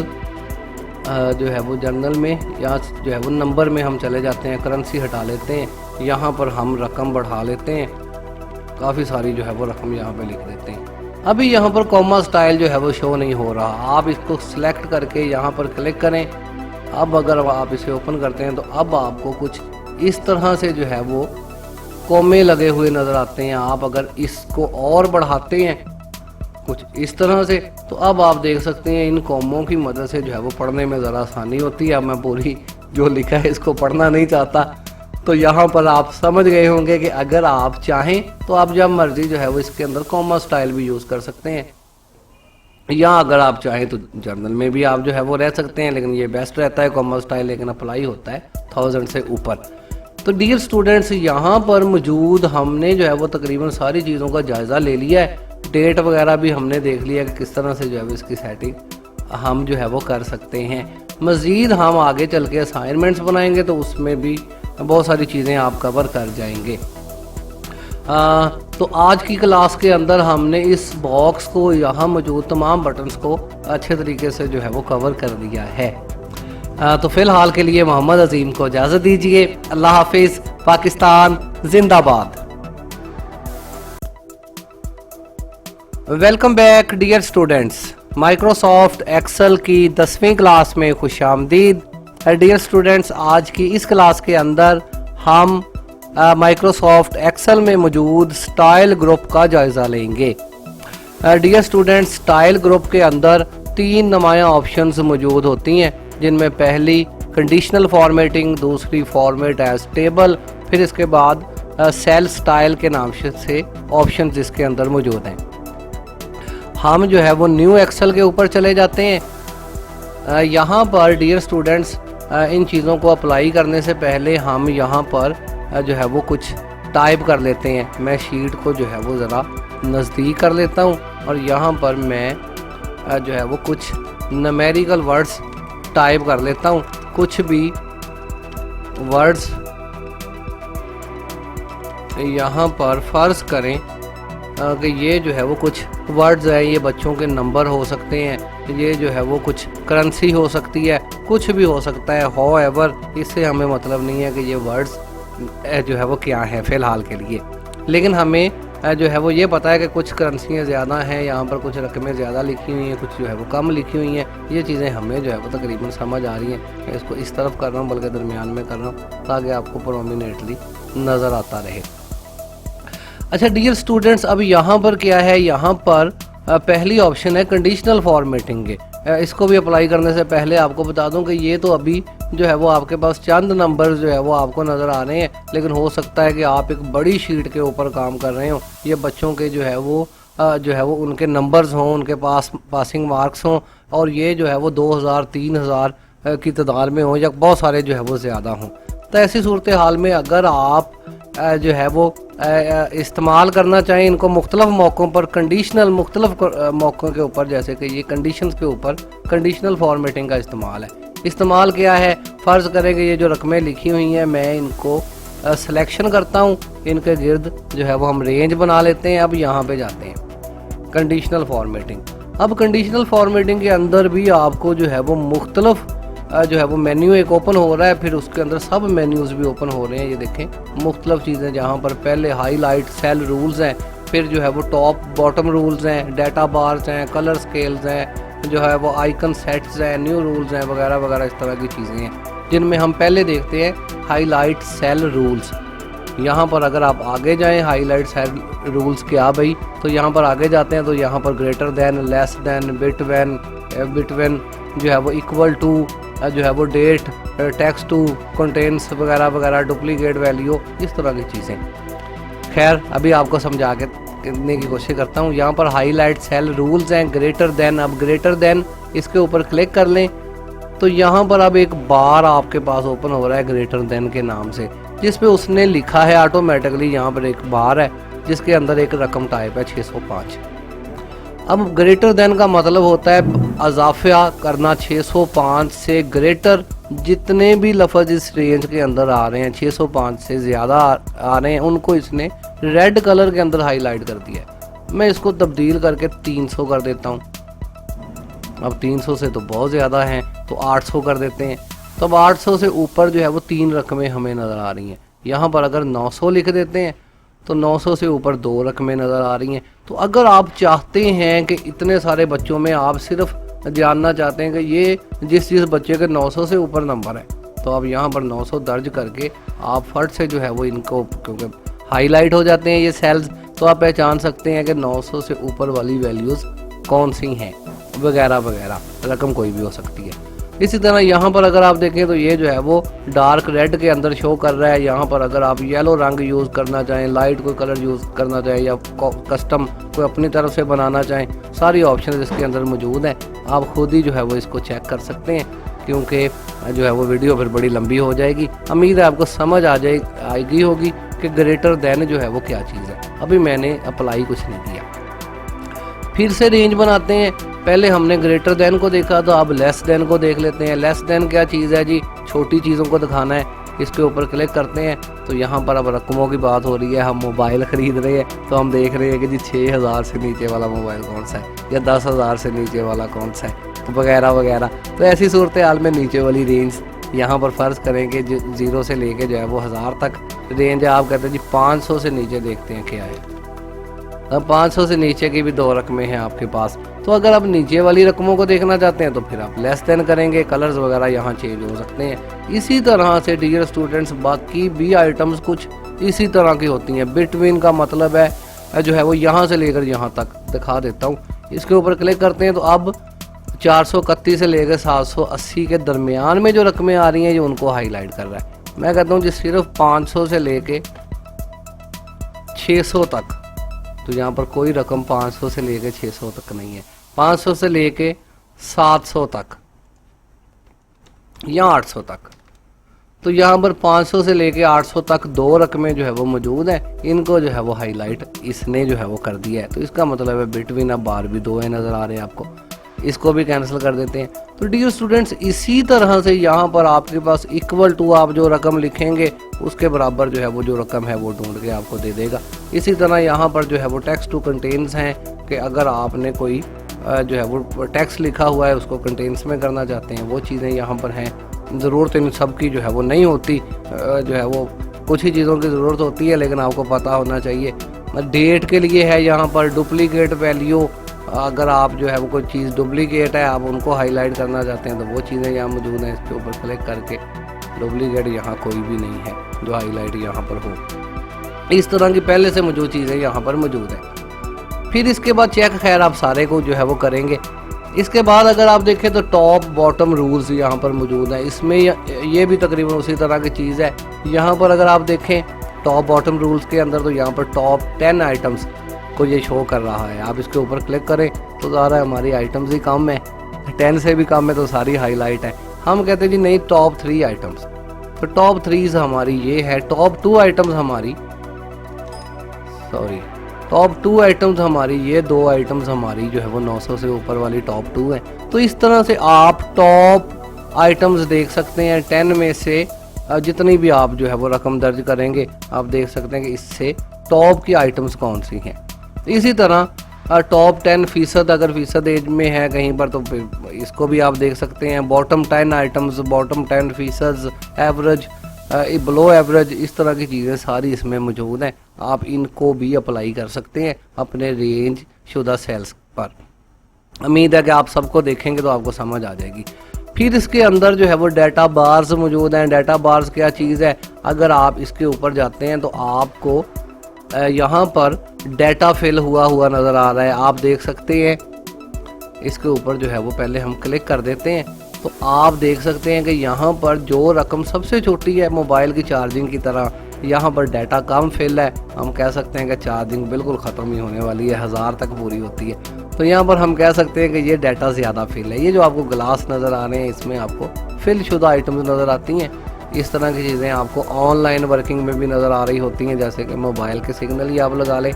A: जो है वो जर्नल में, यहाँ जो है वो नंबर में हम चले जाते हैं, करेंसी हटा लेते हैं, यहाँ पर हम रकम बढ़ा लेते हैं, काफ़ी सारी जो है वो रकम यहाँ पे लिख देते हैं। अभी यहाँ पर कॉमा स्टाइल जो है वो शो नहीं हो रहा, आप इसको सिलेक्ट करके यहाँ पर क्लिक करें। अब अगर आप इसे ओपन करते हैं तो अब आपको कुछ इस तरह से जो है वो कॉमे लगे हुए नज़र आते हैं। आप अगर इसको और बढ़ाते हैं कुछ इस तरह से, तो अब आप देख सकते हैं इन कॉमों की मदद से जो है वो पढ़ने में ज़रा आसानी होती है। अब मैं पूरी जो लिखा है इसको पढ़ना नहीं चाहता, तो यहाँ पर आप समझ गए होंगे कि अगर आप चाहें तो आप जब मर्जी जो है वो इसके अंदर कॉमा स्टाइल भी यूज़ कर सकते हैं, या अगर आप चाहें तो जर्नल में भी आप जो है वो रह सकते हैं, लेकिन ये बेस्ट रहता है कॉमा स्टाइल, लेकिन अप्लाई होता है 1000 से ऊपर। तो डियर स्टूडेंट्स, यहाँ पर मौजूद हमने जो है वो तकरीबन सारी चीज़ों का जायज़ा ले लिया है। डेट वगैरह भी हमने देख लिया कि किस तरह से जो है इसकी सेटिंग हम जो है वो कर सकते हैं। मज़ीद हम आगे चल के असाइनमेंट्स बनाएंगे तो उसमें भी बहुत सारी चीज़ें आप कवर कर जाएंगे। तो आज की क्लास के अंदर हमने इस बॉक्स को, यहाँ मौजूद तमाम बटन्स को अच्छे तरीके से जो है वो कवर कर दिया है। तो फ़िलहाल के लिए मोहम्मद अजीम को इजाज़त दीजिए। अल्लाह हाफिज़। पाकिस्तान जिंदाबाद। Welcome back dear students. Microsoft Excel की 10वीं क्लास में खुशामदीद। डियर स्टूडेंट्स, आज की इस क्लास के अंदर हम माइक्रोसॉफ्ट एक्सेल में मौजूद स्टाइल ग्रुप का जायज़ा लेंगे। डियर स्टूडेंट्स, स्टाइल ग्रुप के अंदर 3 नुमायां ऑप्शंस मौजूद होती हैं, जिनमें पहली कंडीशनल फॉर्मेटिंग, दूसरी फॉर्मेट एज टेबल, फिर इसके बाद सेल स्टाइल के नाम से ऑप्शंस इसके अंदर मौजूद हैं। हम जो है वो न्यू एक्सेल के ऊपर चले जाते हैं। यहाँ पर डियर स्टूडेंट्स, इन चीज़ों को अप्लाई करने से पहले हम यहाँ पर जो है वो कुछ टाइप कर लेते हैं। मैं शीट को जो है वो ज़रा नज़दीक कर लेता हूँ और यहाँ पर मैं जो है वो कुछ न्यूमेरिकल वर्ड्स टाइप कर लेता हूँ। कुछ भी वर्ड्स यहाँ पर फ़र्ज़ करें कि ये जो है वो कुछ वर्ड्स हैं, ये बच्चों के नंबर हो सकते हैं, ये जो है वो कुछ करेंसी हो सकती है, कुछ भी हो सकता है। हाउएवर इससे हमें मतलब नहीं है कि ये वर्ड्स जो है वो क्या है फ़िलहाल के लिए, लेकिन हमें जो है वो ये पता है कि कुछ करेंसियाँ ज़्यादा हैं, यहाँ पर कुछ रकमें ज़्यादा लिखी हुई हैं, कुछ जो है वो कम लिखी हुई हैं। ये चीज़ें हमें जो है वो तकरीबन समझ आ रही हैं। मैं इसको इस तरफ कर रहा हूँ बल्कि दरमियान में कर रहा हूँ ताकि आपको प्रोमिनेंटली नज़र आता रहे। अच्छा डियर स्टूडेंट्स, अब यहाँ पर क्या है, यहाँ पर पहली ऑप्शन है कंडीशनल फॉर्मेटिंग के। इसको भी अप्लाई करने से पहले आपको बता दूं कि ये तो अभी जो है वो आपके पास चंद नंबर जो है वो आपको नज़र आ रहे हैं, लेकिन हो सकता है कि आप एक बड़ी शीट के ऊपर काम कर रहे हो। ये बच्चों के जो है वो उनके नंबर्स हों, उनके पास पासिंग मार्क्स हों, और ये जो है वो 2000 3000 की तादाद में हो या बहुत सारे जो है वो ज़्यादा हों। तो ऐसी सूरत हाल में अगर आप जो है वो इस्तेमाल करना चाहें इनको मुख्तलिफ मौक़ों पर, कंडीशनल मुख्तलिफ मौक़ों के ऊपर, जैसे कि ये कंडीशंस के ऊपर कंडीशनल फॉर्मेटिंग का इस्तेमाल है। इस्तेमाल क्या है, फ़र्ज़ करें कि ये जो रकमें लिखी हुई हैं मैं इनको सिलेक्शन करता हूँ, इनके गिर्द जो है वो हम रेंज बना लेते हैं। अब यहाँ पे जाते हैं कंडीशनल फॉर्मेटिंग। अब कंडीशनल फॉर्मेटिंग के अंदर भी आपको जो है वो मुख्तलिफ जो है वो मेन्यू एक ओपन हो रहा है, फिर उसके अंदर सब मेन्यूज़ भी ओपन हो रहे हैं। ये देखें मुख्तलिफ चीज़ें, जहाँ पर पहले हाईलाइट सेल रूल्स हैं, फिर जो है वो टॉप बॉटम रूल्स हैं, डाटा बार्स हैं, कलर स्केल्स हैं, जो है वो आइकन सेट्स हैं, न्यू रूल्स हैं, वगैरह वगैरह इस तरह की चीज़ें हैं, जिनमें हम पहले देखते हैं हाईलाइट सेल रूल्स। यहाँ पर अगर आप आगे जाएँ, हाईलाइट सेल रूल्स क्या भाई, तो यहाँ पर आगे जाते हैं तो यहाँ पर greater than, less than, between जो है वो इक्वल टू, जो है वो डेट, टेक्स्ट टू, कंटेंट्स वगैरह वगैरह, डुप्लीकेट वैल्यू, इस तरह की चीज़ें। खैर अभी आपको समझा के करने की कोशिश करता हूँ। यहाँ पर हाईलाइट सेल रूल्स हैं, ग्रेटर देन। अब ग्रेटर देन इसके ऊपर क्लिक कर लें तो यहाँ पर अब एक बार आपके पास ओपन हो रहा है ग्रेटर देन के नाम से, जिस पे उसने लिखा है ऑटोमेटिकली, यहाँ पर एक बार है जिसके अंदर एक रकम टाइप है 605। अब ग्रेटर देन का मतलब होता है अजाफा करना 605 से ग्रेटर। जितने भी लफ्ज़ इस रेंज के अंदर आ रहे हैं 605 से ज़्यादा आ रहे हैं, उनको इसने रेड कलर के अंदर हाईलाइट कर दिया है। मैं इसको तब्दील करके 300 कर देता हूँ। अब 300 से तो बहुत ज़्यादा हैं तो 800 कर देते हैं। तो अब 800 से ऊपर जो है वो 3 रकमें हमें नज़र आ रही हैं। यहाँ पर अगर 900 लिख देते हैं तो 900 से ऊपर 2 रकमें नज़र आ रही हैं। तो अगर आप चाहते हैं कि इतने सारे बच्चों में आप सिर्फ जानना चाहते हैं कि ये जिस बच्चे के 900 से ऊपर नंबर है, तो आप यहाँ पर 900 दर्ज करके आप फट से जो है वो इनको, क्योंकि हाईलाइट हो जाते हैं ये सेल्स, तो आप पहचान सकते हैं कि 900 से ऊपर वाली वैल्यूज़ कौन सी हैं, वगैरह वगैरह, रकम कोई भी हो सकती है। इसी तरह यहाँ पर अगर आप देखें तो ये जो है वो डार्क रेड के अंदर शो कर रहा है। यहाँ पर अगर आप येलो रंग यूज़ करना चाहें, लाइट कोई कलर यूज़ करना चाहें, या कस्टम कोई अपनी तरफ से बनाना चाहें, सारी ऑप्शन इसके अंदर मौजूद हैं। आप खुद ही जो है वो इसको चेक कर सकते हैं, क्योंकि जो है वो वीडियो फिर बड़ी लंबी हो जाएगी। उम्मीद है आपको समझ आएगी होगी कि ग्रेटर देन जो है वो क्या चीज़ है। अभी मैंने अप्लाई कुछ नहीं किया। फिर से रेंज बनाते हैं। पहले हमने ग्रेटर देन को देखा, तो अब लेस देन को देख लेते हैं। लेस देन क्या चीज़ है जी, छोटी चीज़ों को दिखाना है। इसके ऊपर क्लिक करते हैं तो यहाँ पर अब रकमों की बात हो रही है। हम मोबाइल ख़रीद रहे हैं तो हम देख रहे हैं कि जी 6000 से नीचे वाला मोबाइल कौन सा है, या 10,000 से नीचे वाला कौन सा है, वगैरह वगैरह। तो ऐसी सूरत हाल में नीचे वाली रेंज यहाँ पर फ़र्ज़ करेंगे 0 से लेके जो है वो 1000 तक रेंज है। आप कहते हैं जी 500 से नीचे देखते हैं क्या है। अब 500 से नीचे की भी 2 रकमें हैं आपके पास। तो अगर आप नीचे वाली रकमों को देखना चाहते हैं तो फिर आप लेस देन करेंगे। कलर्स वगैरह यहाँ चेंज हो सकते हैं। इसी तरह से डियर स्टूडेंट्स बाकी भी आइटम्स कुछ इसी तरह की होती हैं। बिटवीन का मतलब है जो है वो यहाँ से लेकर यहाँ तक दिखा देता हूँ। इसके ऊपर क्लिक करते हैं तो अब 431 से लेकर 780 के दरमियान में जो रकमें आ रही हैं ये उनको हाईलाइट कर रहा है। मैं कहता हूँ जी सिर्फ 500 से लेके 600 तक, तो यहाँ पर कोई रकम 500 से लेके 600 तक नहीं है। 500 से लेके 700 तक या 800 तक, तो यहाँ पर 500 से लेके 800 तक 2 रकमें जो है वो मौजूद हैं। इनको जो है वो हाईलाइट इसने जो है वो कर दिया है। तो इसका मतलब है बिटवीन अब बार भी 2 है नज़र आ रहे हैं आपको। इसको भी कैंसिल कर देते हैं। तो डियर स्टूडेंट्स, इसी तरह से यहाँ पर आपके पास इक्वल टू आप जो रकम लिखेंगे उसके बराबर जो है वो जो रकम है वो ढूंढ के आपको दे देगा। इसी तरह यहाँ पर जो है वो टेक्स्ट टू कंटेन्स हैं कि अगर आपने कोई जो है वो टेक्स्ट लिखा हुआ है उसको कंटेन्स में करना चाहते हैं, वो चीज़ें यहाँ पर हैं। ज़रूरत इन सब की जो है वो नहीं होती, जो है वो कुछ ही चीज़ों की ज़रूरत होती है, लेकिन आपको पता होना चाहिए। डेट के लिए है यहाँ पर डुप्लीकेट वैल्यू, अगर आप जो है वो कोई चीज़ डुप्लीकेट है आप उनको हाईलाइट करना चाहते हैं तो वो चीज़ें यहाँ मौजूद हैं। इसके ऊपर क्लिक करके डुप्लीकेट यहाँ कोई भी नहीं है जो हाईलाइट यहाँ पर हो। इस तरह की पहले से मौजूद चीज़ें यहाँ पर मौजूद हैं। फिर इसके बाद चेक खैर आप सारे को जो है वो करेंगे। इसके बाद अगर आप देखें तो टॉप बॉटम रूल्स यहाँ पर मौजूद हैं। इसमें ये भी तकरीबन उसी तरह की चीज़ है। यहाँ पर अगर आप देखें टॉप बॉटम रूल्स के अंदर तो यहाँ पर टॉप 10 आइटम्स को ये शो कर रहा है। आप इसके ऊपर क्लिक करें तो ज़्यादा हमारी आइटम्स ही कम है, 10 से भी कम है तो सारी हाईलाइट है। हम कहते हैं जी नहीं टॉप 3 आइटम्स, तो टॉप 3 हमारी ये है। टॉप 2 आइटम्स हमारी टॉप 2 आइटम्स हमारी ये 2 आइटम्स हमारी जो है वो 900 से ऊपर वाली टॉप 2 है। तो इस तरह से आप टॉप आइटम्स देख सकते हैं। 10 में से जितनी भी आप जो है वो रकम दर्ज करेंगे आप देख सकते हैं कि इससे टॉप की आइटम्स कौन सी हैं। इसी तरह टॉप 10% अगर फीसद एज में है कहीं पर तो फिर इसको भी आप देख सकते हैं। Bottom 10 items, bottom 10%, average, below average, इस तरह की चीज़ें सारी इसमें मौजूद हैं। आप इनको भी अप्लाई कर सकते हैं अपने रेंज शुदा सेल्स पर। उम्मीद है कि आप सबको देखेंगे तो आपको समझ आ जाएगी। फिर इसके अंदर जो है वो डाटा बार्स मौजूद हैं। डाटा बार्स क्या चीज़ है, अगर आप इसके ऊपर जाते हैं तो आपको यहाँ पर डाटा फिल हुआ नज़र आ रहा है, आप देख सकते हैं। इसके ऊपर जो है वो पहले हम क्लिक कर देते हैं तो आप देख सकते हैं कि यहाँ पर जो रकम सबसे छोटी है मोबाइल की चार्जिंग की तरह, यहाँ पर डाटा कम फिल है। हम कह सकते हैं कि चार्जिंग बिल्कुल ख़त्म ही होने वाली है, 1000 तक पूरी होती है। तो यहाँ पर हम कह सकते हैं कि ये डाटा ज़्यादा फिल है। ये जो आपको ग्लास नज़र आ रहे हैं इसमें आपको फिल शुदा आइटम्स नज़र आती हैं। इस तरह की चीज़ें आपको ऑनलाइन वर्किंग में भी नज़र आ रही होती हैं, जैसे कि मोबाइल के सिग्नल ही आप लगा लें,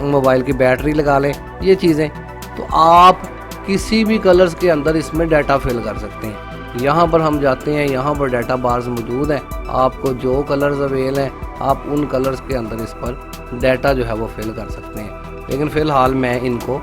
A: मोबाइल की बैटरी लगा लें, ये चीज़ें। तो आप किसी भी कलर्स के अंदर इसमें डाटा फिल कर सकते हैं। यहाँ पर हम जाते हैं, यहाँ पर डाटा बार्स मौजूद हैं। आपको जो कलर्स अवेल हैं आप उन कलर्स के अंदर इस पर डाटा जो है वो फिल कर सकते हैं। लेकिन फ़िलहाल मैं इनको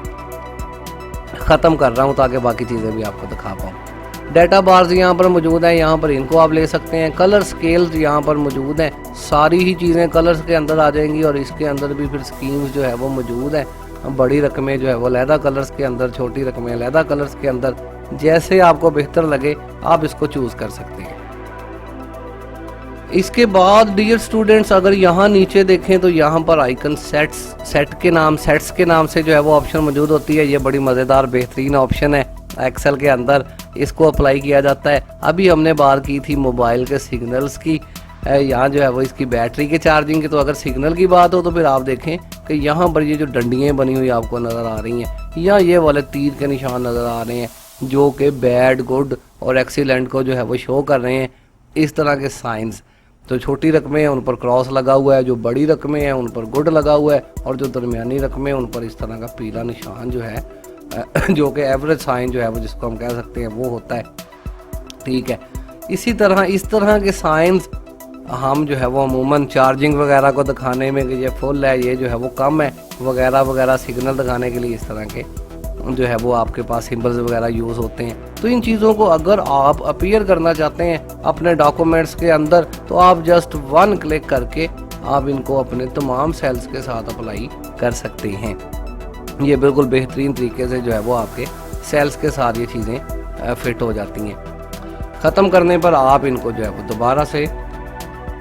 A: ख़त्म कर रहा हूँ ताकि बाकी चीज़ें भी आपको दिखा पाऊँ। डाटा बार्स यहाँ पर मौजूद हैं, यहाँ पर इनको आप ले सकते हैं। कलर स्केल्स यहाँ पर मौजूद हैं, सारी ही चीज़ें कलर्स के अंदर आ जाएंगी। और इसके अंदर भी फिर स्कीम्स जो है वो मौजूद हैं। बड़ी रकमें जो है वो अलहदा कलर्स के अंदर, छोटी रकमें अलहदा कलर्स के अंदर, जैसे आपको बेहतर लगे आप इसको चूज़ कर सकते हैं। इसके बाद डियर स्टूडेंट्स अगर यहाँ नीचे देखें तो यहाँ पर आइकन सेट्स के नाम से जो है वो ऑप्शन मौजूद होती है। ये बड़ी मज़ेदार बेहतरीन ऑप्शन है एक्सेल के अंदर, इसको अप्लाई किया जाता है। अभी हमने बात की थी मोबाइल के सिग्नल्स की, यहाँ जो है वो इसकी बैटरी के चार्जिंग की। तो अगर सिग्नल की बात हो तो फिर आप देखें कि यहाँ पर ये जो डंडियाँ बनी हुई आपको नज़र आ रही हैं, या ये वाले तीर के निशान नज़र आ रहे हैं जो कि बैड, गुड और एक्सीलेंट को जो है वो शो कर रहे हैं। इस तरह के साइंस, तो छोटी रकमें हैं उन पर क्रॉस लगा हुआ है, जो बड़ी रकमें हैं उन पर गुड लगा हुआ है, और जो दरमियानी रकमें हैं उन पर इस तरह का पीला निशान जो है जो कि एवरेज साइन जो है वो जिसको हम कह सकते हैं वो होता है। ठीक है, इसी तरह इस तरह के साइंस हम जो है वो अमूमन चार्जिंग वगैरह को दिखाने में कि ये फुल है, ये जो है वो कम है वगैरह वगैरह, सिग्नल दिखाने के लिए इस तरह के जो है वो आपके पास सिंबल्स वगैरह यूज़ होते हैं। तो इन चीज़ों को अगर आप अपीयर करना चाहते हैं अपने डॉक्यूमेंट्स के अंदर तो आप जस्ट 1 क्लिक करके आप इनको अपने तमाम सेल्स के साथ अप्लाई कर सकते हैं। ये बिल्कुल बेहतरीन तरीके से जो है वो आपके सेल्स के साथ ये चीज़ें फिट हो जाती हैं। ख़त्म करने पर आप इनको जो है वो दोबारा से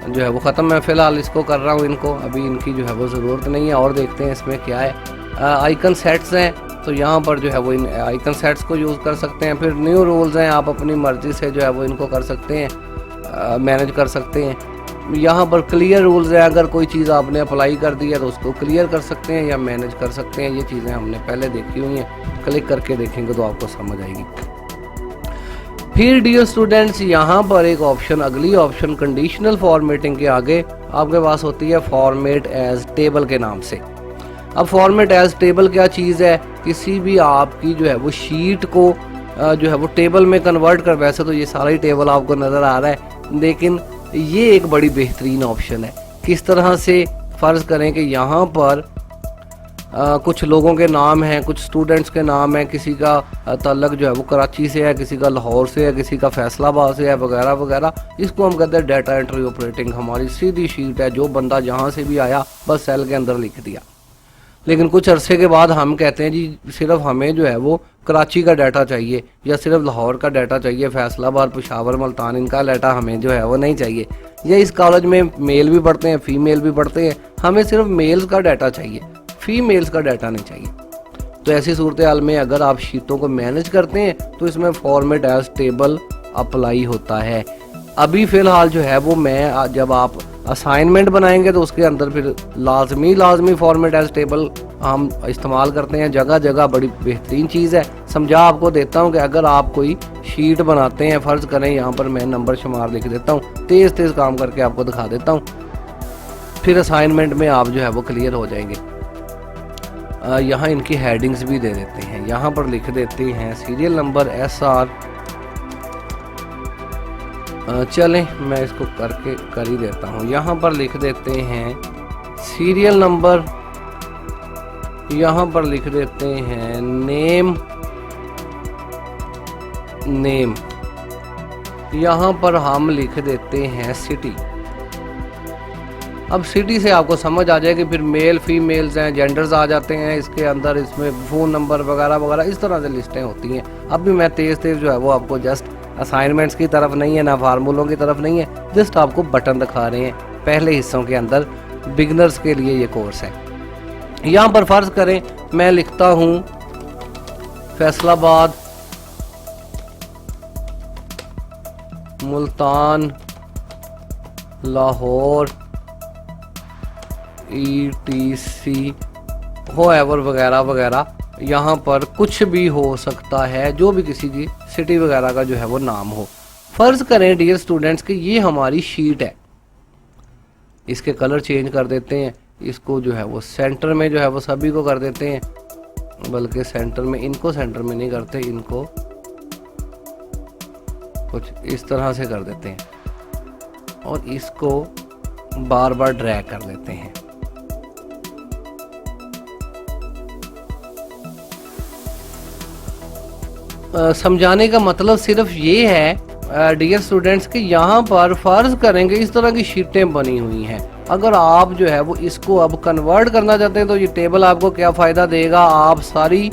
A: जो है वो ख़त्म, मैं फ़िलहाल इसको कर रहा हूँ, इनको अभी इनकी जो है वो ज़रूरत नहीं है। और देखते हैं इसमें क्या है। आइकन सेट्स हैं तो यहाँ पर जो है वो इन आइकन सेट्स को यूज़ कर सकते हैं। फिर न्यू रूल्स हैं, आप अपनी मर्ज़ी से जो है वो इनको कर सकते हैं, मैनेज कर सकते हैं। यहाँ पर क्लियर रूल्स हैं, अगर कोई चीज़ आपने अप्लाई कर दी है तो उसको क्लियर कर सकते हैं या मैनेज कर सकते हैं। ये चीज़ें हमने पहले देखी हुई हैं, क्लिक करके देखेंगे तो आपको समझ आएगी। फिर डियर स्टूडेंट्स यहाँ पर एक ऑप्शन, अगली ऑप्शन कंडीशनल फॉर्मेटिंग के आगे आपके पास होती है फॉर्मेट एज टेबल के नाम से। अब फॉर्मेट एज टेबल क्या चीज़ है, किसी भी आपकी जो है वो शीट को जो है वो टेबल में कन्वर्ट कर, वैसे तो ये सारा ही टेबल आपको नज़र आ रहा है, लेकिन ये एक बड़ी बेहतरीन ऑप्शन है। किस तरह से, फ़र्ज़ करें कि यहाँ पर कुछ लोगों के नाम हैं, कुछ स्टूडेंट्स के नाम हैं, किसी का ताल्लुक जो है वो कराची से है, किसी का लाहौर से है, किसी का फैसलाबाद से है, वगैरह वगैरह। इसको हम कहते हैं डाटा एंट्री ऑपरेटिंग। हमारी सीधी शीट है, जो बंदा जहाँ से भी आया बस सेल के अंदर लिख दिया। लेकिन कुछ अरसे के बाद हम कहते हैं जी सिर्फ हमें जो है वो कराची का डाटा चाहिए, या सिर्फ लाहौर का डाटा चाहिए, फैसलाबाद, पेशावर, मुल्तान, इनका डाटा हमें जो है वो नहीं चाहिए। या इस कॉलेज में मेल भी पढ़ते हैं, फीमेल भी पढ़ते हैं, हमें सिर्फ मेल्स का डाटा चाहिए, फीमेल्स का डाटा नहीं चाहिए। तो ऐसी सूरत हाल में अगर आप शीटों को मैनेज करते हैं तो इसमें फॉर्मेट एज टेबल अप्लाई होता है। अभी फ़िलहाल जो है वो मैं, जब आप असाइनमेंट बनाएंगे तो उसके अंदर फिर लाजमी फॉर्मेट एज टेबल हम इस्तेमाल करते हैं जगह जगह। बड़ी बेहतरीन चीज़ है। समझा आपको देता हूँ कि अगर आप कोई शीट बनाते हैं, फ़र्ज़ करें यहाँ पर मैं नंबर शुमार लिख देता हूँ, तेज़ काम करके आपको दिखा देता हूँ, फिर असाइनमेंट में आप जो है वो क्लियर हो जाएंगे। यहाँ इनकी हेडिंग्स भी दे देते हैं। यहाँ पर लिख देते हैं सीरियल नंबर SR। चलें मैं इसको करके कर ही देता हूँ। यहाँ पर लिख देते हैं सीरियल नंबर, यहाँ पर लिख देते हैं नेम, यहाँ पर हम लिख देते हैं सिटी। अब सिटी से आपको समझ आ जाए कि फिर मेल फीमेल्स हैं, जेंडर्स आ जाते हैं इसके अंदर, इसमें फ़ोन नंबर वगैरह वगैरह, इस तरह से लिस्टें होती हैं। अब भी मैं तेज़ जो है वो आपको जस्ट असाइनमेंट्स की तरफ नहीं है, ना फार्मूलों की तरफ नहीं है, जस्ट आपको बटन दिखा रहे हैं पहले हिस्सों के अंदर। बिगनर्स के लिए ये कोर्स है। यहाँ पर फ़र्ज़ करें मैं लिखता हूँ फैसलाबाद, मुल्तान, लाहौर, ETC होएवर वगैरह वगैरह। यहाँ पर कुछ भी हो सकता है, जो भी किसी की सिटी वगैरह का जो है वो नाम हो। फ़र्ज़ करें डियर स्टूडेंट्स कि ये हमारी शीट है, इसके कलर चेंज कर देते हैं, इसको जो है वो सेंटर में जो है वो सभी को कर देते हैं, बल्कि सेंटर में, इनको सेंटर में नहीं करते, इनको कुछ इस तरह से कर देते हैं और इसको बार बार ड्रैग कर लेते हैं। समझाने का मतलब सिर्फ ये है डियर स्टूडेंट्स कि यहाँ पर फ़र्ज़ करेंगे इस तरह की शीटें बनी हुई हैं। अगर आप जो है वो इसको अब कन्वर्ट करना चाहते हैं तो ये टेबल आपको क्या फ़ायदा देगा, आप सारी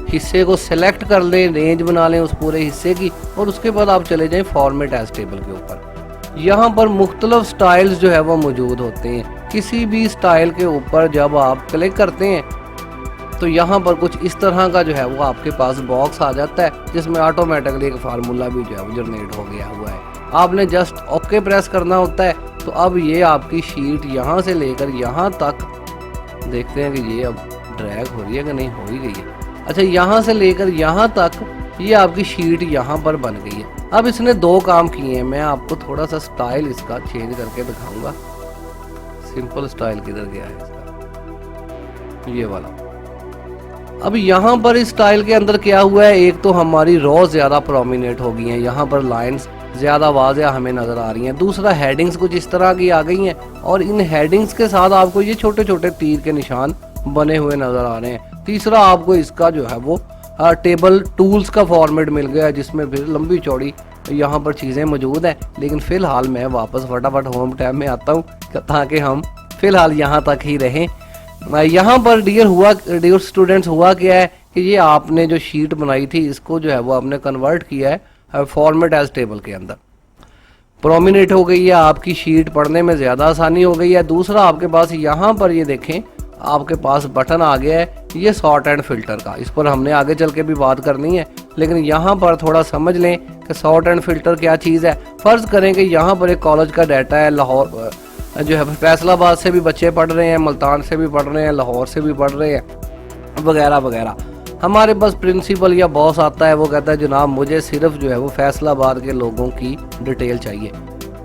A: हिस्से को सिलेक्ट कर लें, रेंज बना लें उस पूरे हिस्से की, और उसके बाद आप चले जाएं फॉर्मेट एज टेबल के ऊपर। यहाँ पर मुख्तलिफ स्टाइल्स जो है वो मौजूद होते हैं। किसी भी स्टाइल के ऊपर जब आप क्लिक करते हैं तो यहाँ पर कुछ इस तरह का जो है वो आपके पास बॉक्स आ जाता है, जिसमें ऑटोमेटिकली एक फार्मूला भी जो है वो जनरेट हो गया हुआ है। आपने जस्ट ओके प्रेस करना होता है। तो अब ये आपकी शीट यहाँ से लेकर यहाँ तक, देखते हैं कि ये अब ड्रैग हो रही है कि नहीं, हो ही गई है। अच्छा, यहाँ से लेकर यहाँ तक ये आपकी शीट यहाँ पर बन गई है। अब इसने दो काम किए हैं, मैं आपको थोड़ा सा स्टाइल इसका चेंज करके दिखाऊंगा। सिंपल स्टाइल किधर गया है इसका, ये वाला। अब यहाँ पर इस स्टाइल के अंदर क्या हुआ है, एक तो हमारी रो ज़्यादा प्रोमिनेट हो गई हैं, यहाँ पर लाइंस ज़्यादा वाज़ेह हमें नज़र आ रही हैं। दूसरा, हेडिंग्स कुछ इस तरह की आ गई हैं और इन हेडिंग्स के साथ आपको ये छोटे छोटे तीर के निशान बने हुए नज़र आ रहे हैं। तीसरा, आपको इसका जो है वो टेबल टूल्स का फॉर्मेट मिल गया है, जिसमें फिर लंबी चौड़ी यहाँ पर चीज़ें मौजूद हैं। लेकिन फ़िलहाल मैं वापस फटाफट होम टैब में आता हूँ ताकि हम फ़िलहाल यहाँ तक ही रहें। यहाँ पर डियर स्टूडेंट्स हुआ क्या है कि ये आपने जो शीट बनाई थी इसको जो है वो आपने कन्वर्ट किया है फॉर्मेट एज टेबल के अंदर। प्रोमिनेट हो गई है, आपकी शीट पढ़ने में ज़्यादा आसानी हो गई है। दूसरा, आपके पास यहाँ पर ये देखें, आपके पास बटन आ गया है ये सॉर्ट एंड फिल्टर का। इस पर हमने आगे चल के भी बात करनी है, लेकिन यहाँ पर थोड़ा समझ लें कि सॉर्ट एंड फिल्टर क्या चीज़ है। फ़र्ज़ करें कि यहाँ पर एक कॉलेज का डाटा है, लाहौर जो है फैसलाबाद से भी बच्चे पढ़ रहे हैं, मुल्तान से भी पढ़ रहे हैं, लाहौर से भी पढ़ रहे हैं, वगैरह वगैरह। हमारे पास प्रिंसिपल या बॉस आता है, वो कहता है जनाब मुझे सिर्फ जो है वो फैसलाबाद के लोगों की डिटेल चाहिए,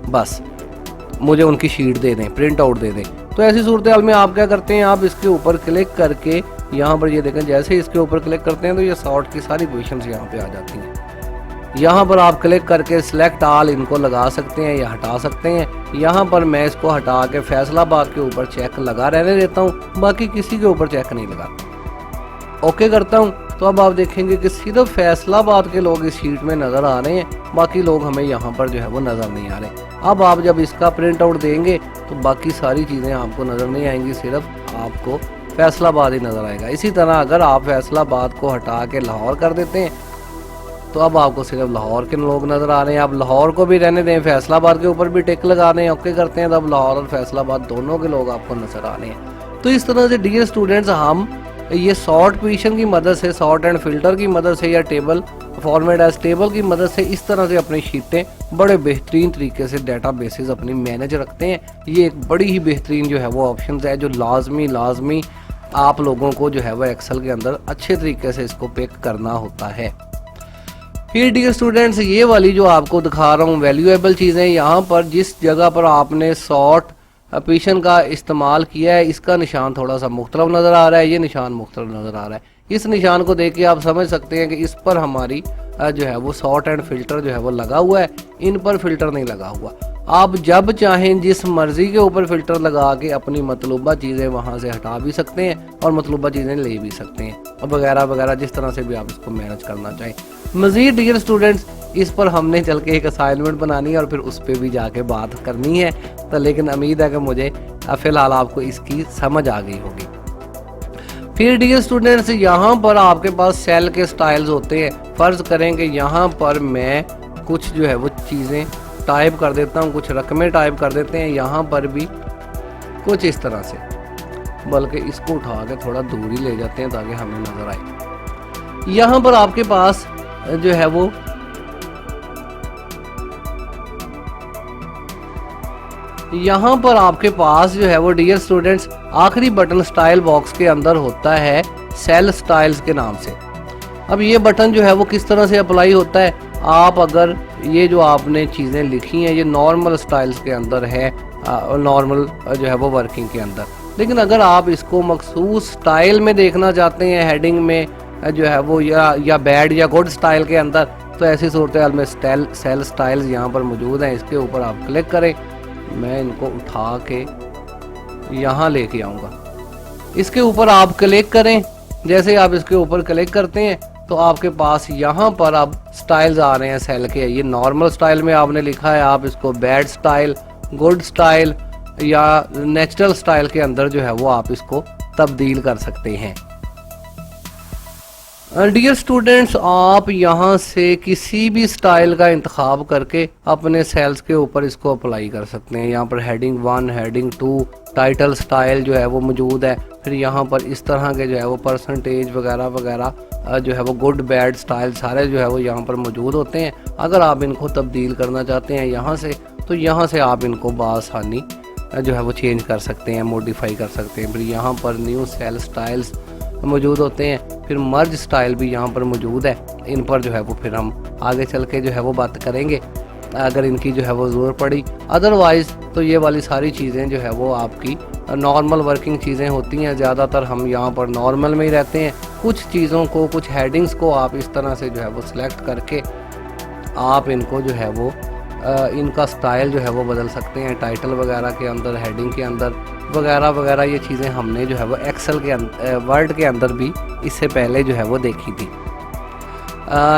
A: बस मुझे उनकी शीट दे दें, प्रिंट आउट दे दें। तो तो ऐसी सूरत हाल में आप क्या करते हैं, आप इसके ऊपर क्लिक करके यहाँ पर ये देखें, जैसे इसके ऊपर क्लिक करते हैं तो ये सॉर्ट की सारी पोजीशंस यहाँ पे आ जाती हैं। यहाँ पर आप क्लिक करके सिलेक्ट ऑल इनको लगा सकते हैं या हटा सकते हैं। यहाँ पर मैं इसको हटा के फैसलाबाद के ऊपर चेक लगा रहने देता हूँ, बाकी किसी के ऊपर चेक नहीं लगाता। ओके करता हूँ तो अब आप देखेंगे कि सिर्फ फैसलाबाद के लोग इस शीट में नज़र आ रहे हैं, बाकी लोग हमें यहाँ पर जो है वो नज़र नहीं आ रहे। अब आप जब इसका प्रिंट आउट देंगे तो बाकी सारी चीज़ें आपको नज़र नहीं आएंगी, सिर्फ आपको फैसलाबाद ही नज़र आएगा। इसी तरह अगर आप फैसलाबाद को हटा के लाहौर कर देते हैं तो अब आपको सिर्फ लाहौर के लोग नज़र आ रहे हैं। आप लाहौर को भी रहने दें, फैसलाबाद के ऊपर भी टिक लगा रहे हैं, ओके करते हैं, तब लाहौर और फैसलाबाद दोनों के लोग आपको नज़र आ रहे हैं। तो इस तरह से डियर स्टूडेंट्स हम ये सॉर्ट पोजीशन की मदद से, सॉर्ट एंड फिल्टर की मदद से या टेबल फॉर्मेट एज टेबल की मदद से इस तरह से अपनी शीटें बड़े बेहतरीन तरीके से डाटा बेसिस अपनी मैनेज रखते हैं। ये एक बड़ी ही बेहतरीन जो है वो ऑप्शन है जो लाजमी आप लोगों को जो है वो एक्सेल के अंदर अच्छे तरीके से इसको पिक करना होता है। फिर डियर स्टूडेंट्स ये वाली जो आपको दिखा रहा हूँ वैल्यूएबल चीज़ें, यहाँ पर जिस जगह पर आपने सॉर्ट पोजीशन का इस्तेमाल किया है इसका निशान थोड़ा सा मुख्तलिफ नज़र आ रहा है, ये निशान मुख्तलिफ नज़र आ रहा है। इस निशान को देख के आप समझ सकते हैं कि इस पर हमारी जो है वो सॉर्ट एंड फिल्टर जो है वो लगा हुआ है, इन पर फिल्टर नहीं लगा हुआ। आप जब चाहें जिस मर्जी के ऊपर फिल्टर लगा के अपनी मतलूबा चीज़ें वहाँ से हटा भी सकते हैं और मतलूबा चीज़ें ले भी सकते हैं और वगैरह वगैरह, जिस तरह से भी आप इसको मैनेज करना चाहें। मज़ीद डियर स्टूडेंट्स इस पर हमने चल के एक असाइनमेंट बनानी है और फिर उस पर भी जाके बात करनी है, तो लेकिन उम्मीद है कि मुझे फ़िलहाल आपको इसकी समझ आ गई होगी। फिर डियर स्टूडेंट्स यहाँ पर आपके पास सेल के स्टाइल्स होते हैं। फ़र्ज़ करें कि यहाँ पर मैं कुछ जो है वो चीज़ें टाइप कर देता हूँ, कुछ रकमें टाइप कर देते हैं, यहाँ पर भी कुछ इस तरह से, बल्कि इसको उठा के थोड़ा दूर ही ले जाते हैं ताकि हमें नज़र आए। यहाँ पर आपके पास जो है वो यहाँ पर आपके पास जो है वो डियर स्टूडेंट्स आखिरी बटन स्टाइल बॉक्स के अंदर होता है सेल स्टाइल्स के नाम से। अब ये बटन जो है वो किस तरह से अप्लाई होता है, आप अगर ये जो आपने चीज़ें लिखी हैं ये नॉर्मल स्टाइल्स के अंदर है, नॉर्मल जो है वो वर्किंग के अंदर, लेकिन अगर आप इसको मखसूस स्टाइल में देखना चाहते हैं हेडिंग में जो है वो या बैड या गुड स्टाइल के अंदर, तो ऐसी सूरत हाल में सेल स्टाइल्स यहाँ पर मौजूद हैं। इसके ऊपर आप क्लिक करें, मैं इनको उठा के यहाँ लेके आऊँगा। इसके ऊपर आप क्लिक करें, जैसे आप इसके ऊपर क्लिक करते हैं तो आपके पास यहाँ पर अब स्टाइल्स आ रहे हैं सेल के। ये नॉर्मल स्टाइल में आपने लिखा है, आप इसको बैड स्टाइल, गुड स्टाइल या नेचुरल स्टाइल के अंदर जो है वो आप इसको तब्दील कर सकते हैं। डियर स्टूडेंट्स आप यहाँ से किसी भी स्टाइल का इंतखाब करके अपने सेल्स के ऊपर इसको अप्लाई कर सकते हैं। यहाँ पर हेडिंग 1, हेडिंग 2, टाइटल स्टाइल जो है वो मौजूद है। फिर यहाँ पर इस तरह के जो है वो परसेंटेज वगैरह वगैरह जो है वो गुड बैड स्टाइल सारे जो है वो यहाँ पर मौजूद होते हैं। अगर आप इनको तब्दील करना चाहते हैं यहाँ से, तो यहाँ से आप इनको बआसानी जो है वो चेंज कर सकते हैं, मॉडिफाई कर सकते हैं। फिर यहाँ पर न्यू सेल स्टाइल्स मौजूद होते हैं। फिर मर्ज स्टाइल भी यहाँ पर मौजूद है। इन पर जो है वो फिर हम आगे चल के जो है वो बात करेंगे अगर इनकी जो है वो ज़रूरत पड़ी। अदरवाइज़ तो ये वाली सारी चीज़ें जो है वो आपकी नॉर्मल वर्किंग चीज़ें होती हैं। ज़्यादातर हम यहाँ पर नॉर्मल में ही रहते हैं। कुछ चीज़ों को, कुछ हेडिंग्स को आप इस तरह से जो है वो सिलेक्ट करके आप इनको जो है वो इनका स्टाइल जो है वो बदल सकते हैं। टाइटल वगैरह के अंदर, हेडिंग के अंदर वगैरह वगैरह, ये चीज़ें हमने जो है वो एक्सेल के वर्ड के अंदर भी इससे पहले जो है वो देखी थी।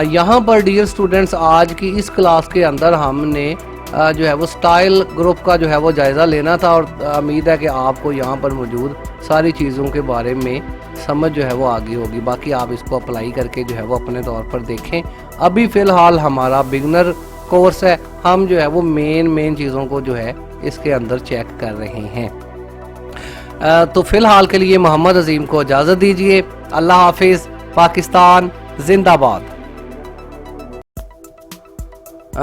A: यहाँ पर डियर स्टूडेंट्स आज की इस क्लास के अंदर हमने जो है वो स्टाइल ग्रुप का जो है वो जायज़ा लेना था और उम्मीद है कि आपको यहाँ पर मौजूद सारी चीज़ों के बारे में समझ जो है वो आगे होगी। बाकी आप इसको अप्लाई करके जो है वो अपने तौर पर देखें। अभी फ़िलहाल हमारा बिगनर कोर्स है, हम जो है वो मेन चीज़ों को जो है इसके अंदर चेक कर रहे हैं। तो फ़िलहाल के लिए मोहम्मद अजीम को इजाज़त दीजिए। अल्लाह हाफिज़। पाकिस्तान जिंदाबाद।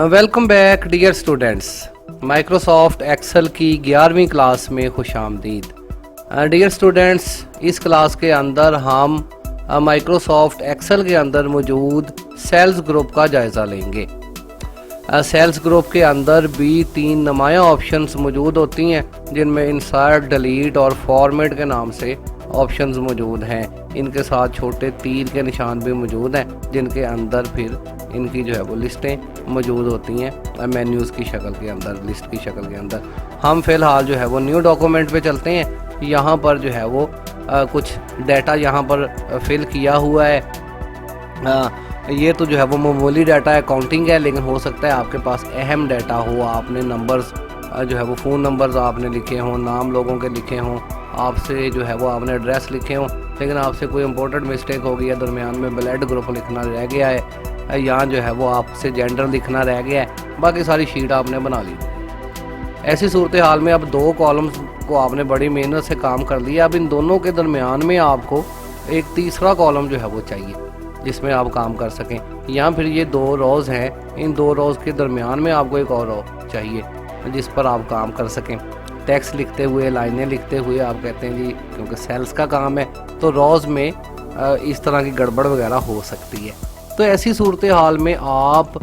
A: Welcome back dear students. Microsoft Excel की 11वीं क्लास में खुशामदीद। डियर स्टूडेंट्स इस क्लास के अंदर हम माइक्रोसॉफ्ट एक्सेल के अंदर मौजूद सेल्स ग्रुप का जायज़ा लेंगे। सेल्स ग्रुप के अंदर भी 3 नुमाया ऑप्शंस मौजूद होती हैं, जिनमें इंसर्ट, डिलीट और फॉर्मेट के नाम से ऑप्शंस मौजूद हैं। इनके साथ छोटे तीर के निशान भी मौजूद हैं, जिनके अंदर फिर इनकी जो है वो लिस्टें मौजूद होती हैं मेन्यूज़ की शक्ल के अंदर, लिस्ट की शक्ल के अंदर। हम फ़िलहाल जो है वो न्यू डॉक्यूमेंट पे चलते हैं। यहाँ पर जो है वो कुछ डाटा यहाँ पर फिल किया हुआ है। ये तो जो है वो मामूली डाटा है, काउंटिंग है, लेकिन हो सकता है आपके पास अहम डाटा हो। आपने नंबर्स जो है वो फ़ोन नंबर्स आपने लिखे हों, नाम लोगों के लिखे हों, आपसे जो है वो आपने एड्रेस लिखे हों, लेकिन आपसे कोई इंपॉर्टेंट मिस्टेक हो गई है, दरमियान में ब्लड ग्रुप लिखना रह गया है, यहाँ जो है वो आपसे जेंडर लिखना रह गया है, बाकी सारी शीट आपने बना ली। ऐसी सूरत हाल में अब 2 कॉलम्स को आपने बड़ी मेहनत से काम कर लिया। अब इन दोनों के दरमियान में आपको एक तीसरा कॉलम जो है वो चाहिए जिसमें आप काम कर सकें। या फिर ये 2 रोज़ हैं, इन 2 रोज़ के दरमियान में आपको एक और रो चाहिए जिस पर आप काम कर सकें। टेक्स्ट लिखते हुए, लाइनें लिखते हुए आप कहते हैं जी, क्योंकि सेल्स का काम है तो रोज़ में इस तरह की गड़बड़ वगैरह हो सकती है। तो ऐसी सूरत हाल में आप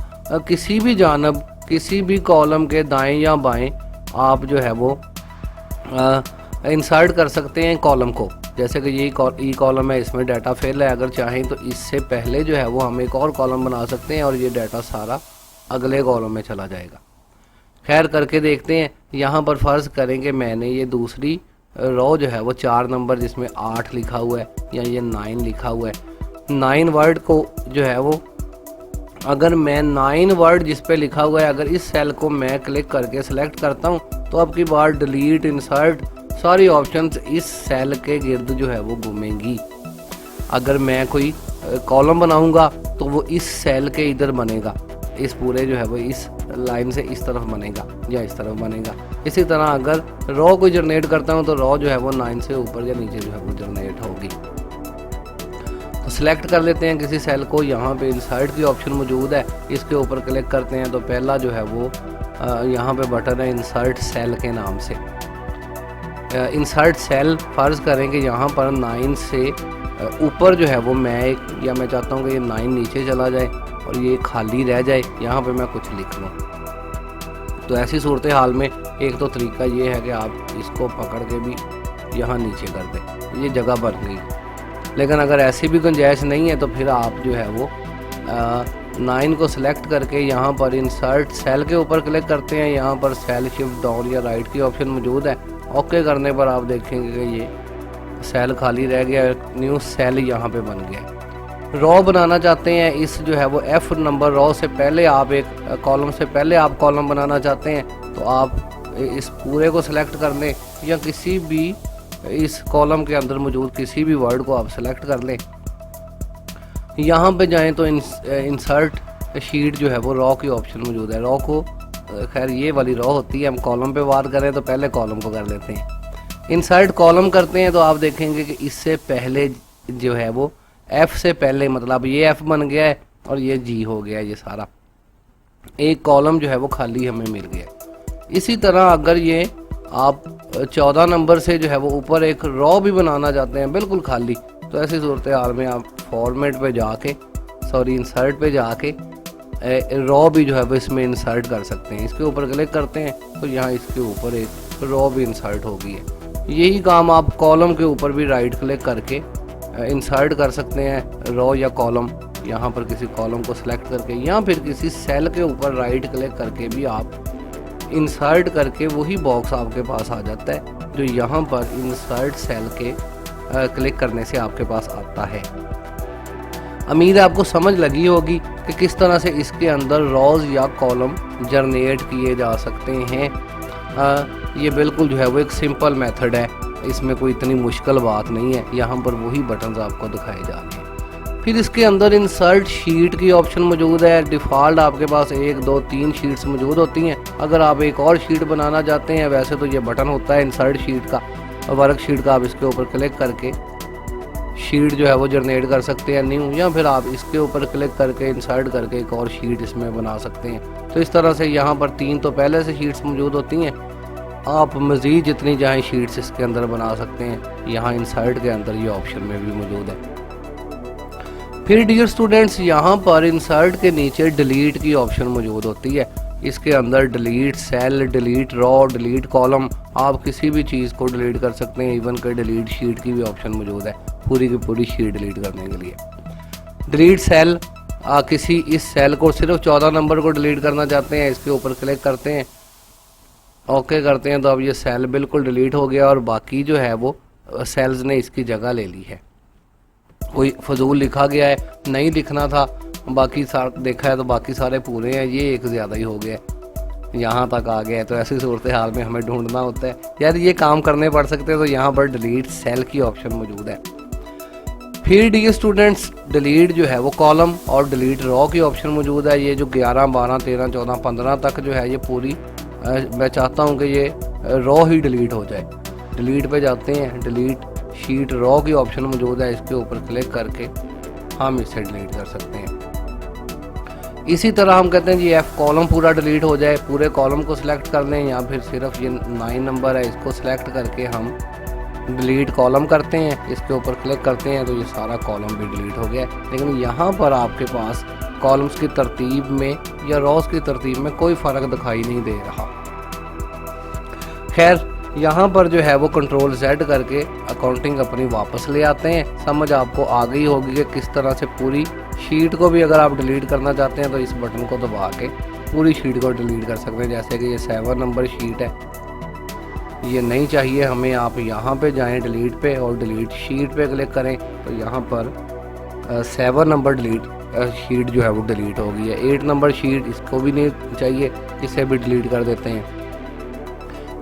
A: किसी भी जानब, किसी भी कॉलम के दाएं या बाएं आप जो है वो इंसर्ट कर सकते हैं कॉलम को। जैसे कि ये ई कॉलम है, इसमें डाटा फिल है, अगर चाहें तो इससे पहले जो है वो हम एक और कॉलम बना सकते हैं और ये डाटा सारा अगले कॉलम में चला जाएगा। खैर, करके देखते हैं। यहाँ पर फ़र्ज़ करेंगे मैंने ये दूसरी रो जो है वो 4 नंबर जिसमें 8 लिखा हुआ है या ये 9 लिखा हुआ है। 9 वर्ड को जो है वो, अगर मैं 9 वर्ड जिस पे लिखा हुआ है, अगर इस सेल को मैं क्लिक करके सिलेक्ट करता हूँ तो अब की बार डिलीट, इंसर्ट सारी ऑप्शंस इस सेल के गिर्द जो है वो घूमेंगी। अगर मैं कोई कॉलम बनाऊंगा तो वो इस सेल के इधर बनेगा, इस पूरे जो है वो इस लाइन से इस तरफ बनेगा या इस तरफ बनेगा। इसी तरह अगर रो को जनरेट करता हूँ तो रो जो है वो 9 से ऊपर या नीचे जो है वो जनरेट होगी। तो सिलेक्ट कर लेते हैं किसी सेल को। यहाँ पे इंसर्ट की ऑप्शन मौजूद है, इसके ऊपर क्लिक करते हैं तो पहला जो है वो यहाँ पे बटन है इंसर्ट सेल के नाम से। इंसर्ट सेल फ़र्ज़ करें कि यहाँ पर 9 से ऊपर जो है वो मैं चाहता हूँ कि ये 9 नीचे चला जाए और ये खाली रह जाए, यहाँ पे मैं कुछ लिख लूँ। तो ऐसी सूरत हाल में एक तो तरीका ये है कि आप इसको पकड़ के भी यहाँ नीचे कर दें, ये जगह बन गई। लेकिन अगर ऐसी भी गुंजाइश नहीं है तो फिर आप जो है वो 9 को सिलेक्ट करके यहाँ पर इंसर्ट सेल के ऊपर क्लिक करते हैं। यहाँ पर सेल शिफ्ट डाउन या राइट की ऑप्शन मौजूद है। ओके करने पर आप देखेंगे कि ये सेल खाली रह गया, न्यू सेल यहाँ पे बन गया। रो बनाना चाहते हैं, इस जो है वो F नंबर रो से पहले आप एक कॉलम से पहले आप कॉलम बनाना चाहते हैं तो आप इस पूरे को सिलेक्ट कर लें या किसी भी इस कॉलम के अंदर मौजूद किसी भी वर्ड को आप सेलेक्ट कर लें। यहाँ पे जाएं तो इंसर्ट शीट जो है वो रो की ऑप्शन मौजूद है। रो को, खैर ये वाली रो होती है, हम कॉलम पे बात करें तो पहले कॉलम को कर लेते हैं। इंसर्ट कॉलम करते हैं तो आप देखेंगे कि इससे पहले जो है वो F से पहले, मतलब ये F बन गया है और ये G हो गया है, ये सारा एक कॉलम जो है वो खाली हमें मिल गया। इसी तरह अगर ये आप 14 नंबर से जो है वो ऊपर एक रो भी बनाना चाहते हैं बिल्कुल खाली, तो ऐसी सूरत हाल में आप फॉर्मेट पे जाके, इंसर्ट पे जाके रो भी जो है वो इसमें इंसर्ट कर सकते हैं। इसके ऊपर क्लिक करते हैं तो यहाँ इसके ऊपर एक रो भी इंसर्ट हो गई है। यही काम आप कॉलम के ऊपर भी राइट क्लिक करके इंसर्ट कर सकते हैं, रो या कॉलम। यहाँ पर किसी कॉलम को सिलेक्ट करके या फिर किसी सेल के ऊपर राइट क्लिक करके भी आप इंसर्ट करके वही बॉक्स आपके पास आ जाता है जो यहाँ पर इंसर्ट सेल के क्लिक करने से आपके पास आता है। उम्मीद है आपको समझ लगी होगी कि किस तरह से इसके अंदर रोज़ या कॉलम जनरेट किए जा सकते हैं। ये बिल्कुल जो है वो एक सिंपल मेथड है, इसमें कोई इतनी मुश्किल बात नहीं है। यहाँ पर वही बटन्स आपको दिखाए जा रहे हैं। फिर इसके अंदर इंसर्ट शीट की ऑप्शन मौजूद है। डिफ़ॉल्ट आपके पास 1, 2, 3 शीट्स मौजूद होती हैं। अगर आप एक और शीट बनाना चाहते हैं, वैसे तो ये बटन होता है इंसर्ट शीट का, वर्कशीट का, आप इसके ऊपर क्लिक करके शीट जो है वो जनरेट कर सकते हैं न्यू, या फिर आप इसके ऊपर क्लिक करके इंसर्ट करके एक और शीट इसमें बना सकते हैं। तो इस तरह से यहाँ पर 3 तो पहले से शीट्स मौजूद होती हैं, आप मज़ीद जितनी चाहें शीट्स इसके अंदर बना सकते हैं। यहाँ इंसर्ट के अंदर ये ऑप्शन में भी मौजूद है। फिर डियर स्टूडेंट्स यहाँ पर इंसर्ट के नीचे डिलीट की ऑप्शन मौजूद होती है। इसके अंदर delete cell, delete row, delete column, आप किसी भी चीज़ को डिलीट कर सकते हैं। इवन कि डिलीट शीट की भी ऑप्शन मौजूद है, पूरी की पूरी शीट डिलीट करने के लिए। डिलीट सेल, किसी इस सेल को सिर्फ 14 नंबर को डिलीट करना चाहते हैं, इसके ऊपर क्लिक करते हैं, ओके करते हैं, तो अब ये सेल बिल्कुल डिलीट हो गया और बाकी जो है वो सेल्स ने इसकी जगह ले ली है। कोई फजूल लिखा गया है, नहीं लिखना था, बाकी देखा है तो बाकी सारे पूरे हैं, ये एक ज़्यादा ही हो गया, यहाँ तक आ गया है। तो ऐसी सूरत हाल में हमें ढूंढना होता है, यार ये काम करने पड़ सकते हैं, तो यहाँ पर डिलीट सेल की ऑप्शन मौजूद है। फिर डियर स्टूडेंट्स डिलीट जो है वो कॉलम और डिलीट रॉ की ऑप्शन मौजूद है। ये जो 11, 12, 13, 14, 15 तक जो है ये पूरी मैं चाहता हूँ कि ये रॉ ही डिलीट हो जाए। डिलीट पे जाते हैं, डिलीट शीट रॉ की ऑप्शन मौजूद है, इसके ऊपर क्लिक करके हम इसे डिलीट कर सकते हैं। इसी तरह हम कहते हैं जी एफ कॉलम पूरा डिलीट हो जाए, पूरे कॉलम को सिलेक्ट कर लें, या फिर सिर्फ ये 9 नंबर है इसको सिलेक्ट करके हम डिलीट कॉलम करते हैं, इसके ऊपर क्लिक करते हैं, तो ये सारा कॉलम भी डिलीट हो गया। लेकिन यहाँ पर आपके पास कॉलम्स की तरतीब में या रॉस की तरतीब में कोई फ़र्क दिखाई नहीं दे रहा। खैर यहाँ पर जो है वो कंट्रोल Z करके अकाउंटिंग अपनी वापस ले आते हैं। समझ आपको आ गई होगी कि किस तरह से पूरी शीट को भी अगर आप डिलीट करना चाहते हैं तो इस बटन को दबा के पूरी शीट को डिलीट कर सकते हैं। जैसे कि ये 7 नंबर शीट है, ये नहीं चाहिए हमें, आप यहाँ पे जाएं डिलीट पे और डिलीट शीट पे क्लिक करें, तो यहाँ पर 7 नंबर डिलीट शीट जो है वो डिलीट हो गई है। 8 नंबर शीट इसको भी नहीं चाहिए, इसे भी डिलीट कर देते हैं।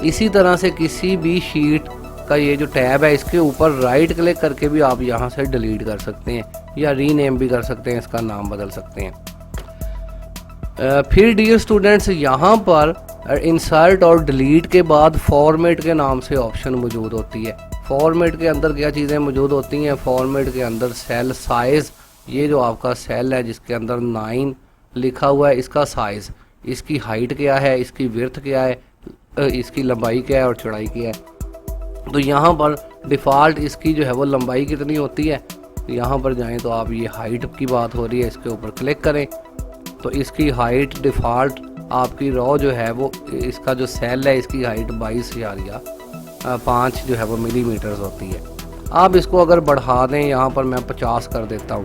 A: इसी तरह से किसी भी शीट का ये जो टैब है इसके ऊपर राइट क्लिक करके भी आप यहाँ से डिलीट कर सकते हैं या रीनेम भी कर सकते हैं, इसका नाम बदल सकते हैं। फिर डियर स्टूडेंट्स यहाँ पर इंसर्ट और डिलीट के बाद फॉर्मेट के नाम से ऑप्शन मौजूद होती है। फॉर्मेट के अंदर क्या चीज़ें मौजूद होती हैं? फॉर्मेट के अंदर सेल साइज़, ये जो आपका सेल है जिसके अंदर 9 लिखा हुआ है, इसका साइज़, इसकी हाइट क्या है, इसकी विड्थ क्या है, इसकी लंबाई क्या है और चौड़ाई क्या है। तो यहाँ पर डिफ़ॉल्ट इसकी जो है वो लंबाई कितनी होती है, यहाँ पर जाएं तो आप ये हाइट की बात हो रही है, इसके ऊपर क्लिक करें तो इसकी हाइट डिफ़ॉल्ट आपकी रॉ जो है वो, इसका जो सेल है इसकी हाइट 22,000 या 5 जो है वो मिलीमीटर्स होती है। आप इसको अगर बढ़ा दें, यहाँ पर मैं 50 कर देता हूँ,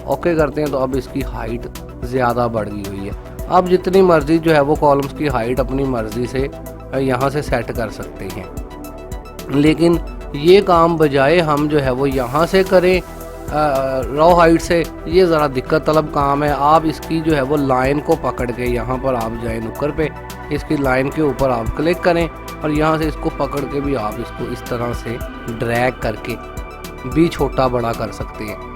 A: ओके करते हैं, तो अब इसकी हाइट ज़्यादा बढ़ गई हुई है। आप जितनी मर्ज़ी जो है वो कॉलम्स की हाइट अपनी मर्ज़ी से यहाँ से सेट कर सकते हैं। लेकिन ये काम बजाय हम जो है वो यहाँ से करें रॉ हाइट से, ये ज़रा दिक्कत तलब काम है। आप इसकी जो है वो लाइन को पकड़ के यहाँ पर आप जाएं नुक्कर पे, इसकी लाइन के ऊपर आप क्लिक करें और यहाँ से इसको पकड़ के भी आप इसको इस तरह से ड्रैग करके भी छोटा बड़ा कर सकते हैं।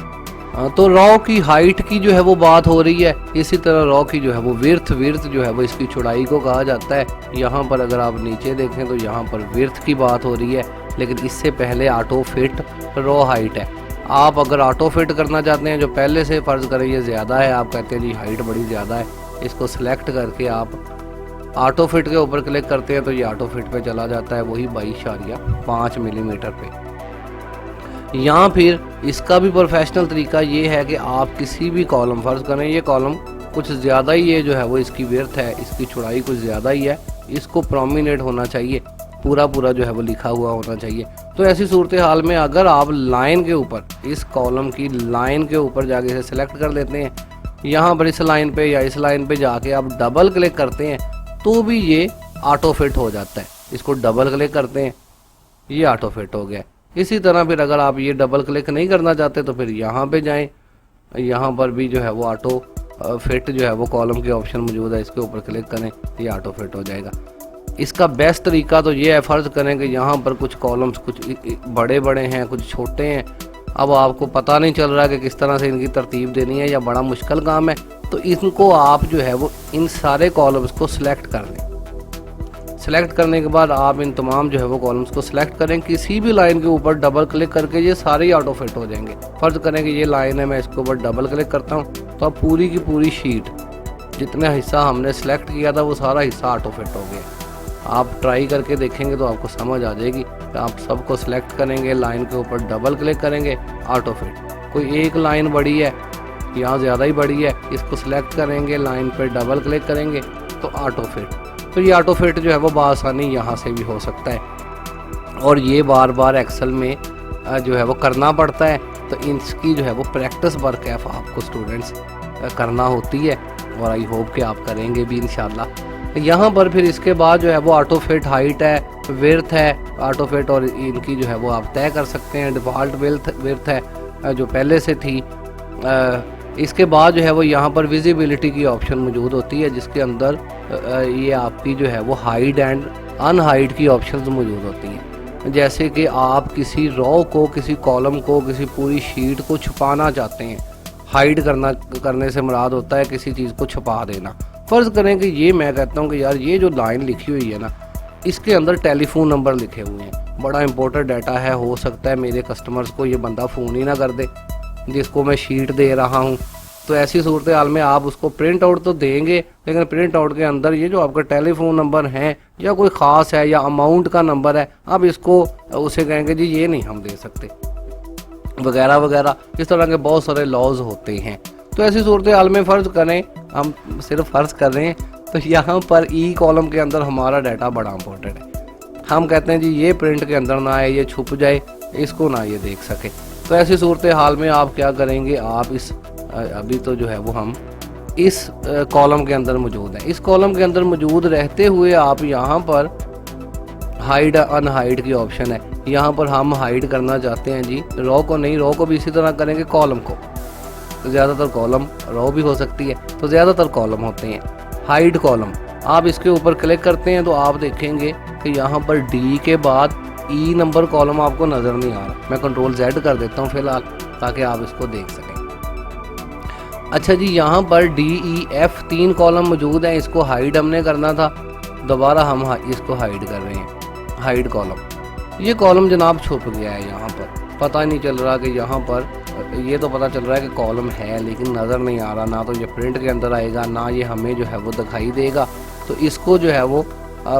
A: तो रॉ की हाइट की जो है वो बात हो रही है। इसी तरह रॉ की जो है वो विड्थ जो है वो इसकी चौड़ाई को कहा जाता है। यहाँ पर अगर आप नीचे देखें तो यहाँ पर विड्थ की बात हो रही है, लेकिन इससे पहले ऑटो फिट रॉ हाइट है। आप अगर ऑटो फिट करना चाहते हैं, जो पहले से फ़र्ज़ करें ये ज़्यादा है, आप कहते हैं जी हाइट बड़ी ज़्यादा है, इसको सिलेक्ट करके आप ऑटो फिट के ऊपर क्लिक करते हैं तो ये ऑटो फिट पे चला जाता है, वही 22.5 मिलीमीटर पे। यहाँ फिर इसका भी प्रोफेशनल तरीका ये है कि आप किसी भी कॉलम, फ़र्ज़ करें ये कॉलम कुछ ज़्यादा ही है, जो है वो इसकी विड्थ है, इसकी चौड़ाई कुछ ज़्यादा ही है, इसको प्रोमिनेंट होना चाहिए, पूरा जो है वो लिखा हुआ होना चाहिए। तो ऐसी सूरत हाल में अगर आप लाइन के ऊपर, इस कॉलम की लाइन के ऊपर जाके इसे सिलेक्ट कर लेते हैं, यहाँ पर इस लाइन पे या इस लाइन पे जाके आप डबल क्लिक करते हैं तो भी ये ऑटो फिट हो जाता है। इसको डबल क्लिक करते हैं, ये ऑटो फिट हो गया। इसी तरह फिर अगर आप ये डबल क्लिक नहीं करना चाहते तो फिर यहाँ पे जाएं, यहाँ पर भी जो है वो ऑटो फिट जो है वो कॉलम के ऑप्शन मौजूद है, इसके ऊपर क्लिक करें, ये ऑटो फिट हो जाएगा। इसका बेस्ट तरीका तो ये है, फ़र्ज़ करें कि यहाँ पर कुछ कॉलम्स कुछ बड़े हैं, कुछ छोटे हैं, अब आपको पता नहीं चल रहा कि किस तरह से इनकी तरतीब देनी है या बड़ा मुश्किल काम है, तो इनको आप जो है वो इन सारे कॉलम्स को सिलेक्ट कर लें। सेलेक्ट करने के बाद आप इन तमाम जो है वो कॉलम्स को सिलेक्ट करें, किसी भी लाइन के ऊपर डबल क्लिक करके ये सारे ही ऑटो फिट हो जाएंगे। फ़र्ज़ करें कि ये लाइन है, मैं इसके ऊपर डबल क्लिक करता हूँ तो अब पूरी की पूरी शीट, जितना हिस्सा हमने सेलेक्ट किया था वो सारा हिस्सा ऑटो फिट हो गया। आप ट्राई करके देखेंगे तो आपको समझ आ जाएगी। आप सबको सिलेक्ट करेंगे, लाइन के ऊपर डबल क्लिक करेंगे, ऑटो फिट। कोई एक लाइन बड़ी है यहाँ ज़्यादा ही बड़ी है, इसको सिलेक्ट करेंगे, लाइन पे डबल क्लिक करेंगे तो ऑटो फिट। तो ये ऑटो फिट जो है वो बआसानी यहाँ से भी हो सकता है और ये बार बार एक्सेल में जो है वो करना पड़ता है। तो इसकी जो है वो प्रैक्टिस वर्क है आपको स्टूडेंट्स करना होती है और आई होप कि आप करेंगे भी इंशाल्लाह। यहाँ पर फिर इसके बाद जो है वो ऑटो फिट हाइट है, विड्थ है ऑटो फिट, और इनकी जो है वो आप तय कर सकते हैं। डिफ़ॉल्ट विड्थ है जो पहले से थी। इसके बाद जो है वो यहाँ पर विजिबिलिटी की ऑप्शन मौजूद होती है, जिसके अंदर ये आपकी जो है वो हाइड एंड अनहाइड की ऑप्शंस मौजूद होती हैं। जैसे कि आप किसी रो को, किसी कॉलम को, किसी पूरी शीट को छुपाना चाहते हैं। हाइड करने से मुराद होता है किसी चीज़ को छुपा देना। फ़र्ज़ करें कि ये मैं कहता हूँ कि यार ये जो लाइन लिखी हुई है ना, इसके अंदर टेलीफोन नंबर लिखे हुए हैं, बड़ा इंपॉर्टेंट डाटा है, हो सकता है मेरे कस्टमर्स को ये बंदा फ़ोन ही ना कर दे जिसको मैं शीट दे रहा हूँ। तो ऐसी सूरत हाल में आप उसको प्रिंट आउट तो देंगे, लेकिन प्रिंट आउट के अंदर ये जो आपका टेलीफोन नंबर है या कोई ख़ास है या अमाउंट का नंबर है, आप इसको उसे कहेंगे जी ये नहीं हम दे सकते, वगैरह वगैरह। इस तरह के बहुत सारे लॉज होते हैं। तो ऐसी सूरत हाल में फ़र्ज़ करें, हम सिर्फ फ़र्ज़ कर रहे हैं, तो यहाँ पर ई कॉलम के अंदर हमारा डाटा बड़ा इंपॉर्टेंट है। हम कहते हैं जी ये प्रिंट के अंदर ना आए, ये छुप जाए, इसको ना ये देख सके। तो ऐसी सूरत हाल में आप क्या करेंगे, आप इस अभी तो जो है वो हम इस कॉलम के अंदर मौजूद हैं। इस कॉलम के अंदर मौजूद रहते हुए आप यहाँ पर हाइड अनहाइड की ऑप्शन है, यहाँ पर हम हाइड करना चाहते हैं जी रो को नहीं, रो को भी इसी तरह करेंगे कॉलम को। तो ज़्यादातर कॉलम, रो भी हो सकती है, तो ज़्यादातर कॉलम होते हैं। हाइड कॉलम आप इसके ऊपर क्लिक करते हैं तो आप देखेंगे कि यहाँ पर डी के बाद ई नंबर कॉलम आपको नज़र नहीं आ रहा। मैं कंट्रोल Z कर देता हूँ फ़िलहाल ताकि आप इसको देख सकें। अच्छा जी, यहाँ पर DEF 3 कॉलम मौजूद हैं, इसको हाइड हमने करना था, दोबारा हम इसको हाइड कर रहे हैं। हाइड कॉलम, ये कॉलम जनाब छुप गया है, यहाँ पर पता नहीं चल रहा कि यहाँ पर, ये तो पता चल रहा है कि कॉलम है लेकिन नज़र नहीं आ रहा, ना तो ये प्रिंट के अंदर आएगा ना ये हमें जो है वो दिखाई देगा। तो इसको जो है वो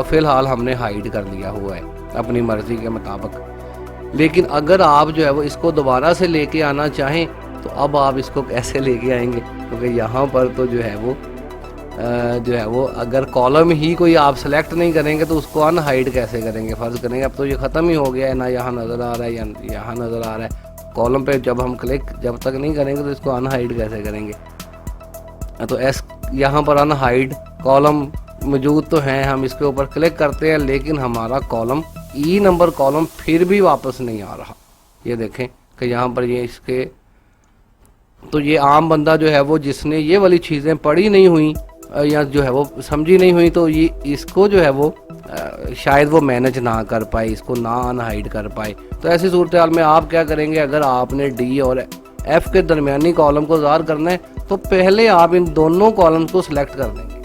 A: फ़िलहाल हमने हाइड कर लिया हुआ है अपनी मर्ज़ी के मुताबिक। लेकिन अगर आप जो है वो इसको दोबारा से लेके आना चाहें तो अब आप इसको कैसे लेके आएंगे, क्योंकि यहाँ पर तो जो है वो अगर कॉलम ही कोई आप सेलेक्ट नहीं करेंगे तो उसको अनहाइड कैसे करेंगे। फ़र्ज़ करेंगे अब तो ये ख़त्म ही हो गया है, ना यहाँ नज़र आ रहा है या यहाँ नज़र आ रहा है। कॉलम पे जब हम क्लिक जब तक नहीं करेंगे तो इसको अनहाइड कैसे करेंगे। तो यहाँ पर अनहाइड कॉलम मौजूद तो हैं, हम इसके ऊपर क्लिक करते हैं लेकिन हमारा कॉलम ई नंबर कॉलम फिर भी वापस नहीं आ रहा। ये देखें कि यहाँ पर ये इसके, तो ये आम बंदा जो है वो जिसने ये वाली चीज़ें पढ़ी नहीं हुई या जो है वो समझी नहीं हुई, तो ये इसको जो है वो शायद वो मैनेज ना कर पाए, इसको ना अनहाइड कर पाए। तो ऐसी सूरत हाल में आप क्या करेंगे, अगर आपने डी और एफ के दरमियानी कॉलम को ज़ाहिर करना है तो पहले आप इन दोनों कॉलम्स को सिलेक्ट कर देंगे।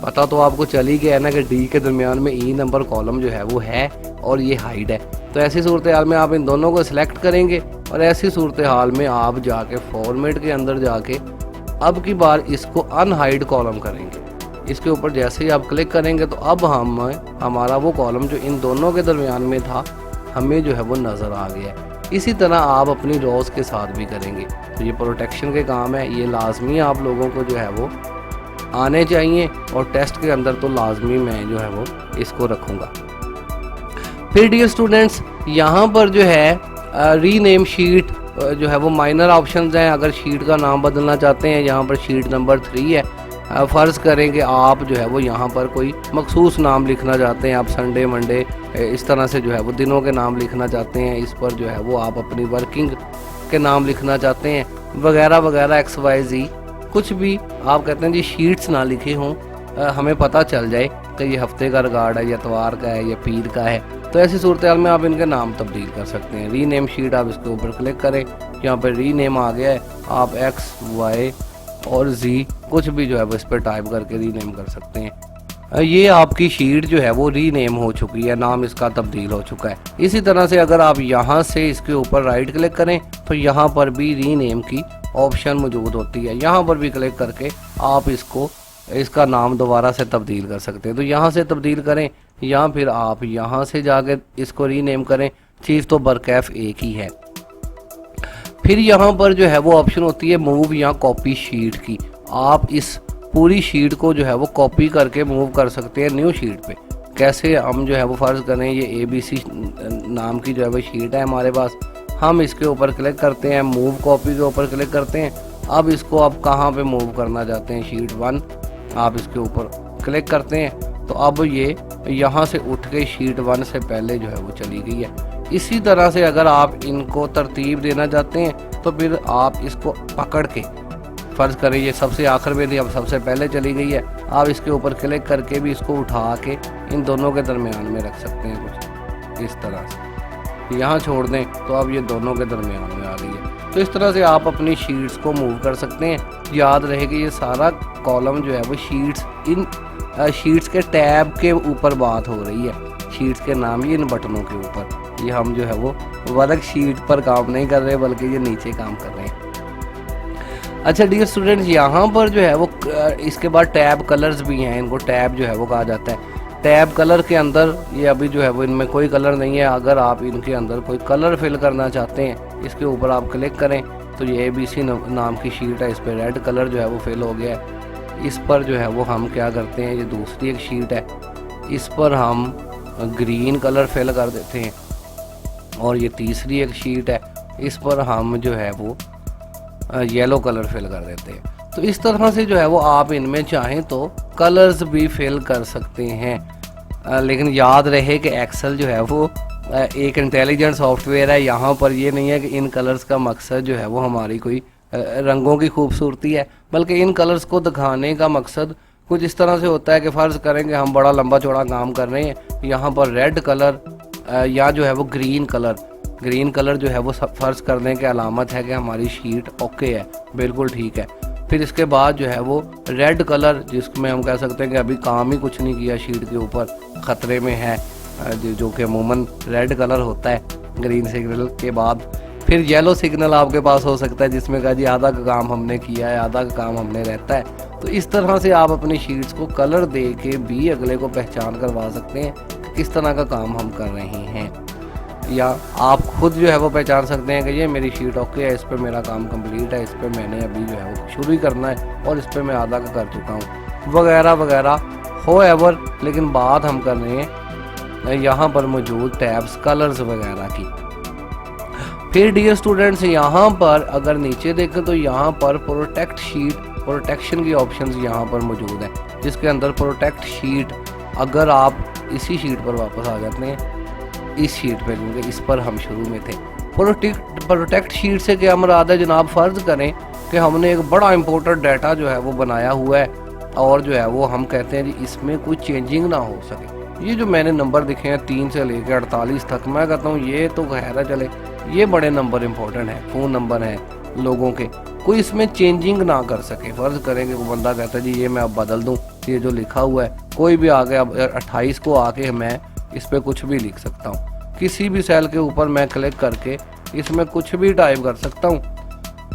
A: पता तो आपको चल ही गया है ना कि डी के दरमियान में ई नंबर कॉलम जो है वो है और ये हाइड है। तो ऐसी सूरत हाल में आप इन दोनों को सिलेक्ट करेंगे और ऐसी सूरत हाल में आप जाके फॉर्मेट के अंदर जाके अब की बार इसको अनहाइड कॉलम करेंगे। इसके ऊपर जैसे ही आप क्लिक करेंगे तो अब हमारा वो कॉलम जो इन दोनों के दरमियान में था हमें जो है वो नज़र आ गया है। इसी तरह आप अपनी रोज़ के साथ भी करेंगे। तो ये प्रोटेक्शन के काम है, ये लाजमी आप लोगों को जो है वो आने चाहिए और टेस्ट के अंदर तो लाजमी मैं जो है वो इसको रखूँगा। फिर डियर स्टूडेंट्स, यहाँ पर जो है रीनेम शीट जो है वो माइनर ऑप्शंस हैं। अगर शीट का नाम बदलना चाहते हैं, यहाँ पर शीट नंबर 3 है। फ़र्ज़ करें कि आप जो है वो यहाँ पर कोई मखसूस नाम लिखना चाहते हैं, आप संडे मंडे इस तरह से जो है वो दिनों के नाम लिखना चाहते हैं, इस पर जो है वो आप अपनी वर्किंग के नाम लिखना चाहते हैं, वगैरह वगैरह XYZ कुछ भी आप कहते हैं जी शीट्स ना लिखे हों, हमें पता चल जाए कि ये हफ्ते का रिकॉर्ड है, या इतवार का है, या पीर का है। तो ऐसी सूरत हाल में आप इनके नाम तब्दील कर सकते हैं। रीनेम शीट आप इसके ऊपर क्लिक करें, यहाँ पर रीनेम आ गया है, आप X, Y और Z कुछ भी जो है वो इस पर टाइप करके रीनेम कर सकते हैं। ये आपकी शीट जो है वो रीनेम हो चुकी है, नाम इसका तब्दील हो चुका है। इसी तरह से अगर आप यहाँ से इसके ऊपर राइट क्लिक करें तो यहाँ पर भी रीनेम की ऑप्शन मौजूद होती है, यहाँ पर भी क्लिक करके आप इसका नाम दोबारा से तब्दील कर सकते हैं। तो यहाँ से तब्दील करें या फिर आप यहाँ से जाकर इसको रीनेम करें, चीज़ तो बरकैफ एक ही है। फिर यहाँ पर जो है वो ऑप्शन होती है मूव या कॉपी शीट की। आप इस पूरी शीट को जो है वो कॉपी करके मूव कर सकते हैं न्यू शीट पे। कैसे, हम जो है वो फ़र्ज़ करें ये ABC नाम की जो है वो शीट है हमारे पास, हम इसके ऊपर क्लिक करते हैं, मूव कॉपी के ऊपर क्लिक करते हैं। अब इसको आप कहाँ पे मूव करना चाहते हैं, शीट 1 आप इसके ऊपर क्लिक करते हैं तो अब ये यहाँ से उठ के शीट 1 से पहले जो है वो चली गई है। इसी तरह से अगर आप इनको तरतीब देना चाहते हैं तो फिर आप इसको पकड़ के, फ़र्ज़ करें ये सबसे आखिर में थी अब सबसे पहले चली गई है, आप इसके ऊपर क्लिक करके भी इसको उठा के इन दोनों के दरमियान में रख सकते हैं कुछ इस तरह से। यहाँ छोड़ दें तो अब ये दोनों के दरमियान में आ गई है। तो इस तरह से आप अपनी शीट्स को मूव कर सकते हैं। याद रहे कि ये सारा कॉलम जो है वो शीट्स के टैब के ऊपर बात हो रही है, शीट्स के नाम ही इन बटनों के ऊपर। ये हम जो है वो वर्क शीट पर काम नहीं कर रहे बल्कि ये नीचे काम कर रहे हैं। अच्छा डियर स्टूडेंट्स, यहाँ पर जो है वो इसके बाद टैब कलर्स भी हैं, इनको टैब जो है वो कहा जाता है। टैब कलर के अंदर ये अभी जो है वो इनमें कोई कलर नहीं है। अगर आप इनके अंदर कोई कलर फिल करना चाहते हैं, इसके ऊपर आप क्लिक करें तो ये ABC नाम की शीट है, इस पर रेड कलर जो है वो फिल हो गया है। इस पर जो है वो हम क्या करते हैं, ये दूसरी एक शीट है, इस पर हम ग्रीन कलर फिल कर देते हैं। और ये तीसरी एक शीट है, इस पर हम जो है वो येलो कलर फिल कर देते हैं। तो इस तरह से जो है वो आप इनमें चाहें तो कलर्स भी फिल कर सकते हैं। लेकिन याद रहे कि एक्सेल जो है वो एक इंटेलिजेंट सॉफ्टवेयर है। यहाँ पर ये नहीं है कि इन कलर्स का मकसद जो है वो हमारी कोई रंगों की खूबसूरती है, बल्कि इन कलर्स को दिखाने का मकसद कुछ इस तरह से होता है कि फ़र्ज़ करेंगे हम बड़ा लंबा चौड़ा काम कर रहे हैं, यहाँ पर रेड कलर या जो है वो ग्रीन कलर जो है वो फ़र्ज़ करने की अलामत है कि हमारी शीट ओके है, बिल्कुल ठीक है। फिर इसके बाद जो है वो रेड कलर, जिसमें हम कह सकते हैं कि अभी काम ही कुछ नहीं किया, शीट के ऊपर ख़तरे में है, जो कि अमूमन रेड कलर होता है ग्रीन सिग्नल के बाद। फिर येलो सिग्नल आपके पास हो सकता है जिसमें कहा जी आधा का काम हमने किया है, आधा का काम हमने रहता है। तो इस तरह से आप अपनी शीट्स को कलर दे के भी अगले को पहचान करवा सकते हैं कि किस तरह का काम हम कर रहे हैं, या आप खुद जो है वो पहचान सकते हैं कि ये मेरी शीट ओके है, इस पर मेरा काम कंप्लीट है, इस पर मैंने अभी जो है वो शुरू ही करना है और इस पर मैं आधा का कर चुका हूँ, वगैरह वगैरह। होएवर, लेकिन बात हम कर रहे हैं यहाँ पर मौजूद टैब्स कलर्स वगैरह की। फिर डियर स्टूडेंट्स, यहाँ पर अगर नीचे देखें तो यहाँ पर प्रोटेक्ट शीट, प्रोटेक्शन की ऑप्शंस यहाँ पर मौजूद है, जिसके अंदर प्रोटेक्ट शीट, अगर आप इसी शीट पर वापस आ जाते हैं, इस शीट पे, क्योंकि इस पर हम शुरू में थे। प्रोटेक्ट शीट से क्या मुराद है जनाब, फ़र्ज़ करें कि हमने एक बड़ा इंपॉर्टेंट डाटा जो है वो बनाया हुआ है और जो है वो हम कहते हैं जी इसमें कोई चेंजिंग ना हो सके। ये जो मैंने नंबर दिखे हैं 3 से लेकर 48 तक, मैं कहता हूँ ये तो खैर चले, ये बड़े नंबर इंपॉर्टेंट है, फ़ोन नंबर हैं लोगों के, कोई इसमें चेंजिंग ना कर सके। फ़र्ज़ करें कि वो बंदा कहता है जी ये मैं अब बदल दूँ, ये जो लिखा हुआ है, कोई भी आगे अब 28 को आके मैं इस पर कुछ भी लिख सकता हूँ, किसी भी सेल के ऊपर मैं क्लिक करके इसमें कुछ भी टाइप कर सकता हूँ।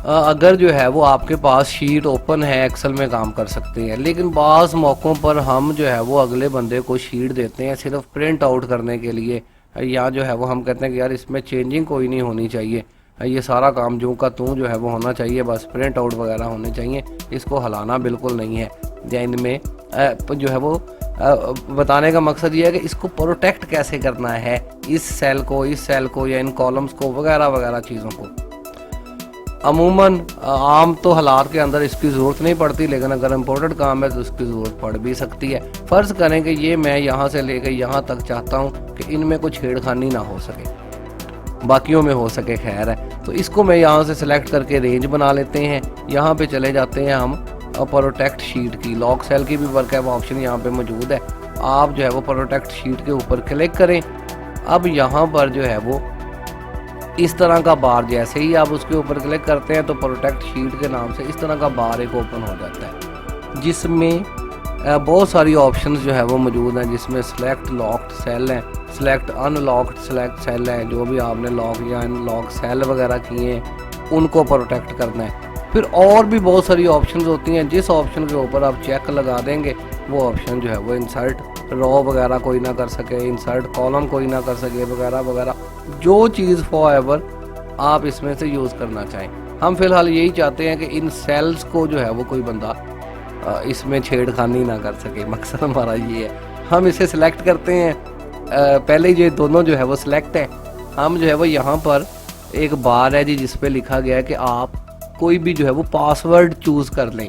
A: अगर जो है वो आपके पास शीट ओपन है, एक्सेल में काम कर सकते हैं। लेकिन बाज़ मौक़ों पर हम जो है वो अगले बंदे को शीट देते हैं सिर्फ प्रिंट आउट करने के लिए, या जो है वो हम कहते हैं कि यार इसमें चेंजिंग कोई नहीं होनी चाहिए, ये सारा काम जो का तू जो है वो होना चाहिए, बस प्रिंट आउट वगैरह होने चाहिए, इसको हलाना बिल्कुल नहीं है। या इनमें जो है वो बताने का मकसद ये है कि इसको प्रोटेक्ट कैसे करना है, इस सेल को या इन कॉलम्स को वगैरह वगैरह चीज़ों को। अमूमन आम तो हालात के अंदर इसकी ज़रूरत नहीं पड़ती, लेकिन अगर इम्पोर्टेंट काम है तो इसकी ज़रूरत पड़ भी सकती है। फ़र्ज़ करें कि ये मैं यहाँ से लेकर यहाँ तक चाहता हूँ कि इनमें कुछ छेड़खानी ना हो सके, बाकियों में हो सके, खैर है। तो इसको मैं यहाँ से सिलेक्ट करके रेंज बना लेते हैं, यहाँ पे चले जाते हैं हम प्रोटेक्ट शीट की, लॉक सेल की भी वर्क है वो ऑप्शन यहाँ पे मौजूद है। आप जो है वो प्रोटेक्ट शीट के ऊपर क्लिक करें। अब यहाँ पर जो है वो इस तरह का बार, जैसे ही आप उसके ऊपर क्लिक करते हैं तो प्रोटेक्ट शीट के नाम से इस तरह का बार एक ओपन हो जाता है, जिसमें बहुत सारी ऑप्शंस जो है वो मौजूद हैं, जिसमें सिलेक्ट लॉक्ड सेल है, सिलेक्ट अनलॉक्ड सेलेक्ट सेल है, जो भी आपने लॉक या अनलॉक सेल वगैरह किए हैं उनको प्रोटेक्ट करना है। फिर और भी बहुत सारी ऑप्शंस होती हैं, जिस ऑप्शन के ऊपर आप चेक लगा देंगे वो ऑप्शन जो है वो इंसर्ट रो वगैरह कोई ना कर सके, इंसर्ट कॉलम कोई ना कर सके, वगैरह वगैरह, जो चीज़ फॉरएवर आप इसमें से यूज़ करना चाहें। हम फिलहाल यही चाहते हैं कि इन सेल्स को जो है वो कोई बंदा इसमें छेड़खानी ना कर सके, मकसद हमारा ये है। हम इसे सिलेक्ट करते हैं, पहले ये दोनों जो है वो सिलेक्ट है। हम जो है वो यहाँ पर एक बार है जी जिस पे लिखा गया है कि आप कोई भी जो है वो पासवर्ड चूज़ कर लें,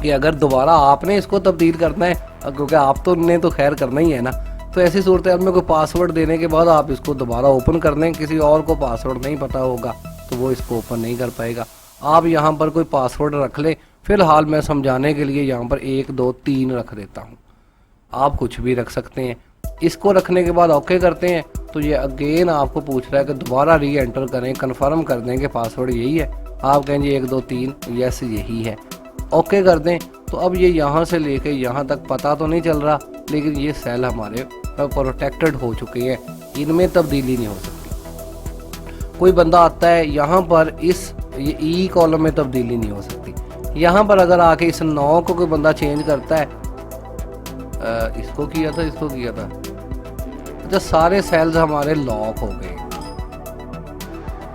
A: कि अगर दोबारा आपने इसको तब्दील करना है, क्योंकि आप तो ने तो खैर करना ही है ना, तो ऐसी सूरत में कोई पासवर्ड देने के बाद आप इसको दोबारा ओपन कर लें, किसी और को पासवर्ड नहीं पता होगा तो वो इसको ओपन नहीं कर पाएगा। आप यहाँ पर कोई पासवर्ड रख लें। फिलहाल मैं समझाने के लिए यहाँ पर 1 2 3 रख देता हूँ, आप कुछ भी रख सकते हैं। इसको रखने के बाद ओके करते हैं तो ये अगेन आपको पूछ रहा है कि दोबारा री एंटर करें, कन्फर्म कर दें कि पासवर्ड यही है। आप कहेंगे 1 2 3 यस यही है, ओके कर दें। तो अब ये यहाँ से लेके यहाँ तक पता तो नहीं चल रहा, लेकिन ये सेल हमारे प्रोटेक्टेड हो चुके हैं, इनमें तब्दीली नहीं हो सकती। कोई बंदा आता है यहाँ पर ये ई कॉलम में तब्दीली नहीं हो सकती। यहाँ पर अगर आके इस 9 को कोई बंदा चेंज करता है, इसको किया था, अच्छा सारे सेल्स हमारे लॉक हो गए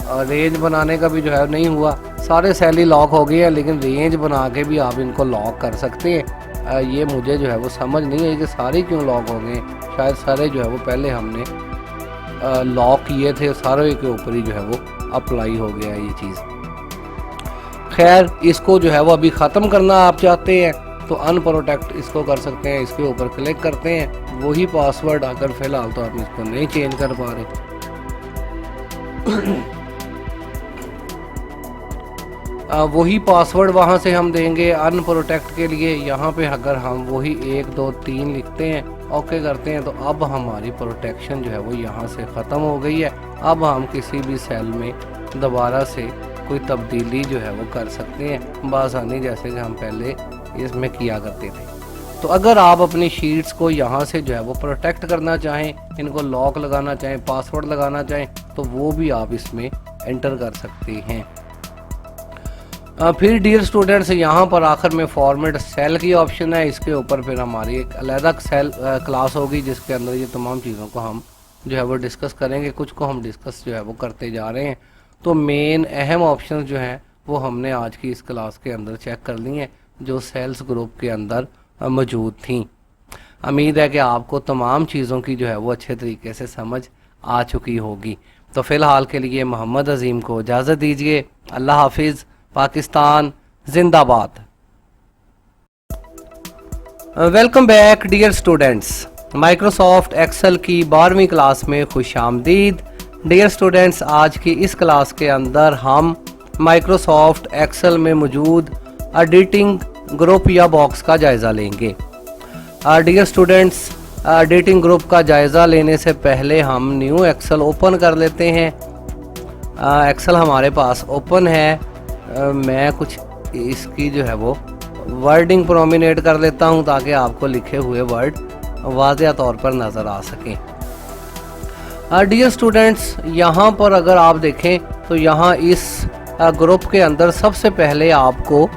A: और रेंज बनाने का भी जो है नहीं हुआ, सारे सेल ही लॉक हो गए हैं। लेकिन रेंज बना के भी आप इनको लॉक कर सकते हैं। ये मुझे जो है वो समझ नहीं है कि सारे क्यों लॉक हो गए, शायद सारे जो है वो पहले हमने लॉक किए थे, सारे के ऊपर ही जो है वो अप्लाई हो गया ये चीज़। खैर इसको जो है वो अभी ख़त्म करना आप चाहते हैं तो अनप्रोटेक्ट इसको कर सकते हैं, इसके ऊपर क्लिक करते हैं, वही पासवर्ड अगर फिलहाल तो हम इसको नहीं चेंज कर पा रहे वही पासवर्ड वहाँ से हम देंगे अनप्रोटेक्ट के लिए। यहाँ पे अगर हम वही 1 2 3 लिखते हैं, ओके करते हैं, तो अब हमारी प्रोटेक्शन जो है वो यहाँ से ख़त्म हो गई है। अब हम किसी भी सेल में दोबारा से कोई तब्दीली जो है वो कर सकते हैं बआसानी, जैसे कि हम पहले इसमें किया करते थे। तो अगर आप अपनी शीट्स को यहाँ से जो है वो प्रोटेक्ट करना चाहें, इनको लॉक लगाना चाहें, पासवर्ड लगाना चाहें, तो वो भी आप इसमें एंटर कर सकते हैं। फिर डियर स्टूडेंट्स यहाँ पर आखिर में फॉर्मेट सेल की ऑप्शन है, इसके ऊपर फिर हमारी एक अलग सेल क्लास होगी जिसके अंदर ये तमाम चीज़ों को हम जो है वो डिस्कस करेंगे। कुछ को हम डिस्कस जो है वो करते जा रहे हैं। तो मेन अहम ऑप्शन जो हैं वो हमने आज की इस क्लास के अंदर चेक कर ली हैं, जो सेल्स ग्रुप के अंदर मौजूद थी। उम्मीद है कि आपको तमाम चीज़ों की जो है वो अच्छे तरीके से समझ आ चुकी होगी। तो फ़िलहाल के लिए मोहम्मद अजीम को इजाज़त दीजिए। अल्लाह हाफिज़। पाकिस्तान जिंदाबाद। Welcome back dear students, Microsoft Excel की 12वीं क्लास में खुश आमदीद। डियर स्टूडेंट्स, आज की इस क्लास के अंदर हम माइक्रोसॉफ्ट एक्सेल में मौजूद एडिटिंग ग्रुप या बॉक्स का जायज़ा लेंगे। डियर स्टूडेंट्स, एडिटिंग ग्रुप का जायज़ा लेने से पहले हम न्यू एक्सेल ओपन कर लेते हैं। एक्सेल हमारे पास ओपन है। मैं कुछ इसकी जो है वो वर्डिंग प्रोमिनेट कर लेता हूं ताकि आपको लिखे हुए वर्ड वाज़ेह तौर पर नज़र आ सकें। डियर स्टूडेंट्स, यहाँ पर अगर आप देखें तो यहाँ इस ग्रुप के अंदर सबसे पहले आपको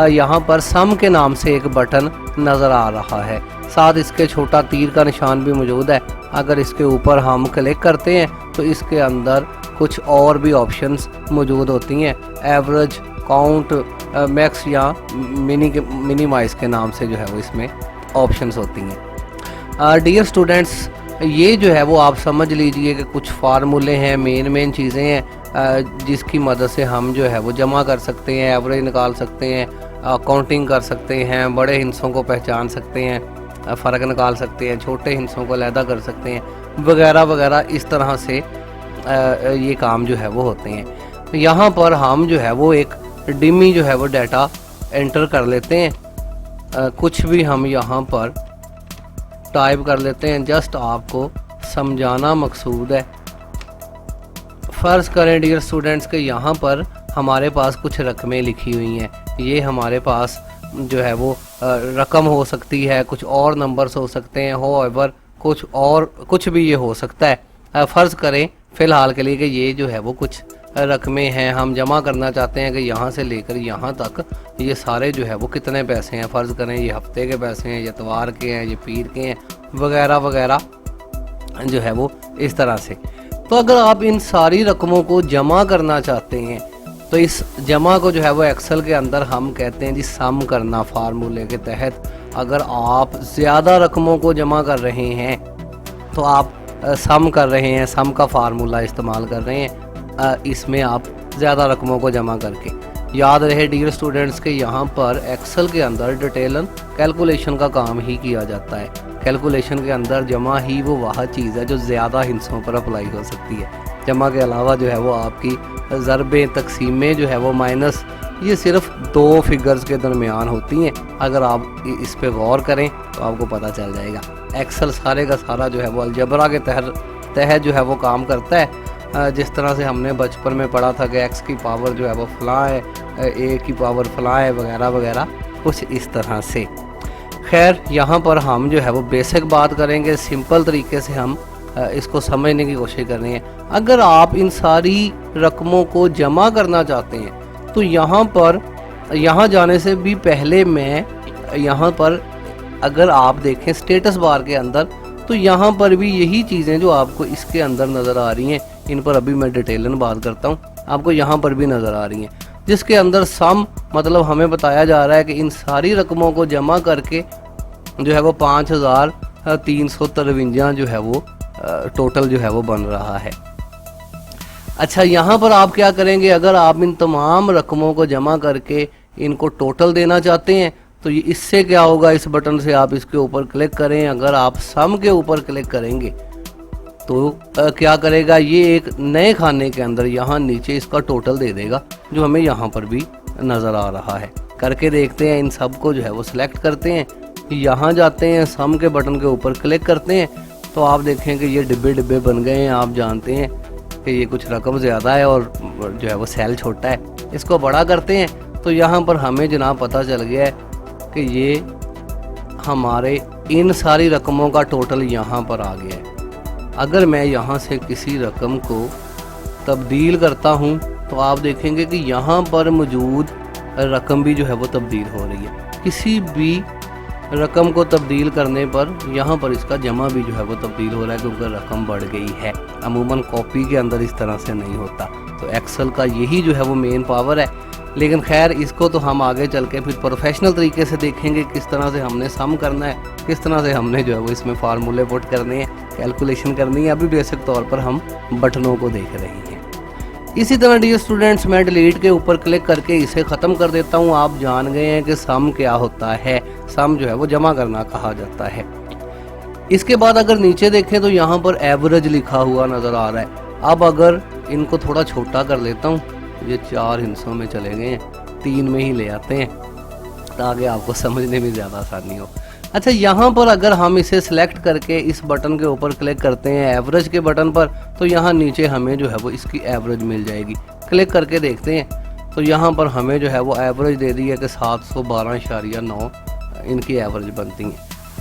A: यहाँ पर सम के नाम से एक बटन नज़र आ रहा है, साथ इसके छोटा तीर का निशान भी मौजूद है। अगर इसके ऊपर हम क्लिक करते हैं तो इसके अंदर कुछ और भी ऑप्शंस मौजूद होती हैं, एवरेज, काउंट, मैक्स या मिनिमाइज के नाम से जो है वो इसमें ऑप्शंस होती हैं। डियर स्टूडेंट्स, ये जो है वो आप समझ लीजिए कि कुछ फार्मूले हैं, मेन चीज़ें हैं जिसकी मदद से हम जो है वो जमा कर सकते हैं, एवरेज निकाल सकते हैं, काउंटिंग कर सकते हैं, बड़े हिस्सों को पहचान सकते हैं, फ़र्क निकाल सकते हैं, छोटे हिस्सों को अलहदा कर सकते हैं, वगैरह वगैरह। इस तरह से ये काम जो है वो होते हैं। तो यहाँ पर हम जो है वो एक डिमी जो है वो डाटा एंटर कर लेते हैं। कुछ भी हम यहाँ पर टाइप कर लेते हैं, जस्ट आपको समझाना मकसूद है। फ़र्ज़ करें डियर स्टूडेंट्स के यहाँ पर हमारे पास कुछ रकमें लिखी हुई हैं। ये हमारे पास जो है वो रकम हो सकती है, कुछ और नंबर्स हो सकते हैं, होएवर कुछ भी ये हो सकता है। फ़र्ज़ करें फ़िलहाल के लिए कि ये जो है वो कुछ रकमें हैं, हम जमा करना चाहते हैं कि यहाँ से लेकर यहाँ तक ये सारे जो है वो कितने पैसे हैं। फ़र्ज़ करें ये हफ्ते के पैसे हैं, ये इतवार के हैं, ये पीर के हैं, वगैरह वगैरह जो है वो इस तरह से। तो अगर आप इन सारी रकमों को जमा करना चाहते हैं तो इस जमा को जो है वो एक्सेल के अंदर हम कहते हैं जी सम करना। फार्मूले के तहत अगर आप ज़्यादा रकमों को जमा कर रहे हैं तो आप सम कर रहे हैं, सम का फार्मूला इस्तेमाल कर रहे हैं इसमें आप ज़्यादा रकमों को जमा करके। याद रहे डियर स्टूडेंट्स के यहाँ पर एक्सेल के अंदर डिटेलन कैलकुलेशन का काम ही किया जाता है। कैलकुलेशन के अंदर जमा ही वो वह चीज़ है जो ज़्यादा हिस्सों पर अप्लाई हो सकती है। जमा के अलावा जो है वो आपकी ज़रबें, तकसीमें जो है वो माइनस, ये सिर्फ दो फिगर्स के दरमियान होती हैं। अगर आप इस पे गौर करें तो आपको पता चल जाएगा। एक्सेल सारे का सारा जो है वो अलजबरा के तहत जो है वो काम करता है। जिस तरह से हमने बचपन में पढ़ा था कि एक्स की पावर जो है वो फलां है, ए की पावर फलां है, वगैरह वगैरह, कुछ इस तरह से। खैर यहाँ पर हम जो है वो बेसिक बात करेंगे, सिंपल तरीके से हम इसको समझने की कोशिश कर रहे हैं। अगर आप इन सारी रकमों को जमा करना चाहते हैं तो यहाँ जाने से भी पहले मैं यहाँ पर अगर आप देखें स्टेटस बार के अंदर तो यहाँ पर भी यही चीज़ें जो आपको इसके अंदर नज़र आ रही हैं, इन पर अभी मैं डिटेलन बात करता हूँ, आपको यहाँ पर भी नज़र आ रही हैं, जिसके अंदर सम मतलब हमें बताया जा रहा है कि इन सारी रकमों को जमा करके जो है वो 5353 जो है वो टोटल जो है वो बन रहा है। अच्छा, यहाँ पर आप क्या करेंगे, अगर आप इन तमाम रकमों को जमा करके इनको टोटल देना चाहते हैं तो ये इससे क्या होगा, इस बटन से आप इसके ऊपर क्लिक करें। अगर आप सम के ऊपर क्लिक करेंगे तो क्या करेगा, ये एक नए खाने के अंदर यहाँ नीचे इसका टोटल दे देगा जो हमें यहाँ पर भी नज़र आ रहा है। करके देखते हैं, इन सब को जो है वो सिलेक्ट करते हैं, यहाँ जाते हैं, सम के बटन के ऊपर क्लिक करते हैं तो आप देखें कि ये डिब्बे डिब्बे बन गए हैं। आप जानते हैं कि ये कुछ रकम ज़्यादा है और जो है वो सेल छोटा है। इसको बड़ा करते हैं तो यहाँ पर हमें जनाब पता चल गया है कि ये हमारे इन सारी रकमों का टोटल यहाँ पर आ गया है। अगर मैं यहाँ से किसी रकम को तब्दील करता हूँ तो आप देखेंगे कि यहाँ पर मौजूद रकम भी जो है वो तब्दील हो रही है। किसी भी रकम को तब्दील करने पर यहाँ पर इसका जमा भी जो है वो तब्दील हो रहा है क्योंकि रकम बढ़ गई है। अमूमन कॉपी के अंदर इस तरह से नहीं होता। तो एक्सेल का यही जो है वो मेन पावर है। लेकिन खैर इसको तो हम आगे चल के फिर प्रोफेशनल तरीके से देखेंगे किस तरह से हमने सम करना है, किस तरह से हमने जो है वो इसमें फार्मूले पुट करने हैं, कैलकुलेशन करनी है। अभी बेसिक तौर पर हम बटनों को देख रहे हैं। इसी तरह डियर स्टूडेंट्स, मैं डिलीट के ऊपर क्लिक करके इसे ख़त्म कर देता हूँ। आप जान गए हैं कि सम क्या होता है। सम जो है वो जमा करना कहा जाता है। इसके बाद अगर नीचे देखें तो यहाँ पर एवरेज लिखा हुआ नज़र आ रहा है। अब अगर इनको थोड़ा छोटा कर लेता हूँ, ये 4 हिस्सों में चले गए हैं, 3 में ही ले आते हैं ताकि आपको समझने में ज़्यादा आसानी हो। अच्छा, यहाँ पर अगर हम इसे सिलेक्ट करके इस बटन के ऊपर क्लिक करते हैं एवरेज के बटन पर तो यहाँ नीचे हमें जो है वो इसकी एवरेज मिल जाएगी। क्लिक करके देखते हैं तो यहाँ पर हमें जो है वो एवरेज दे दी है कि 712.9 इनकी एवरेज बनती है।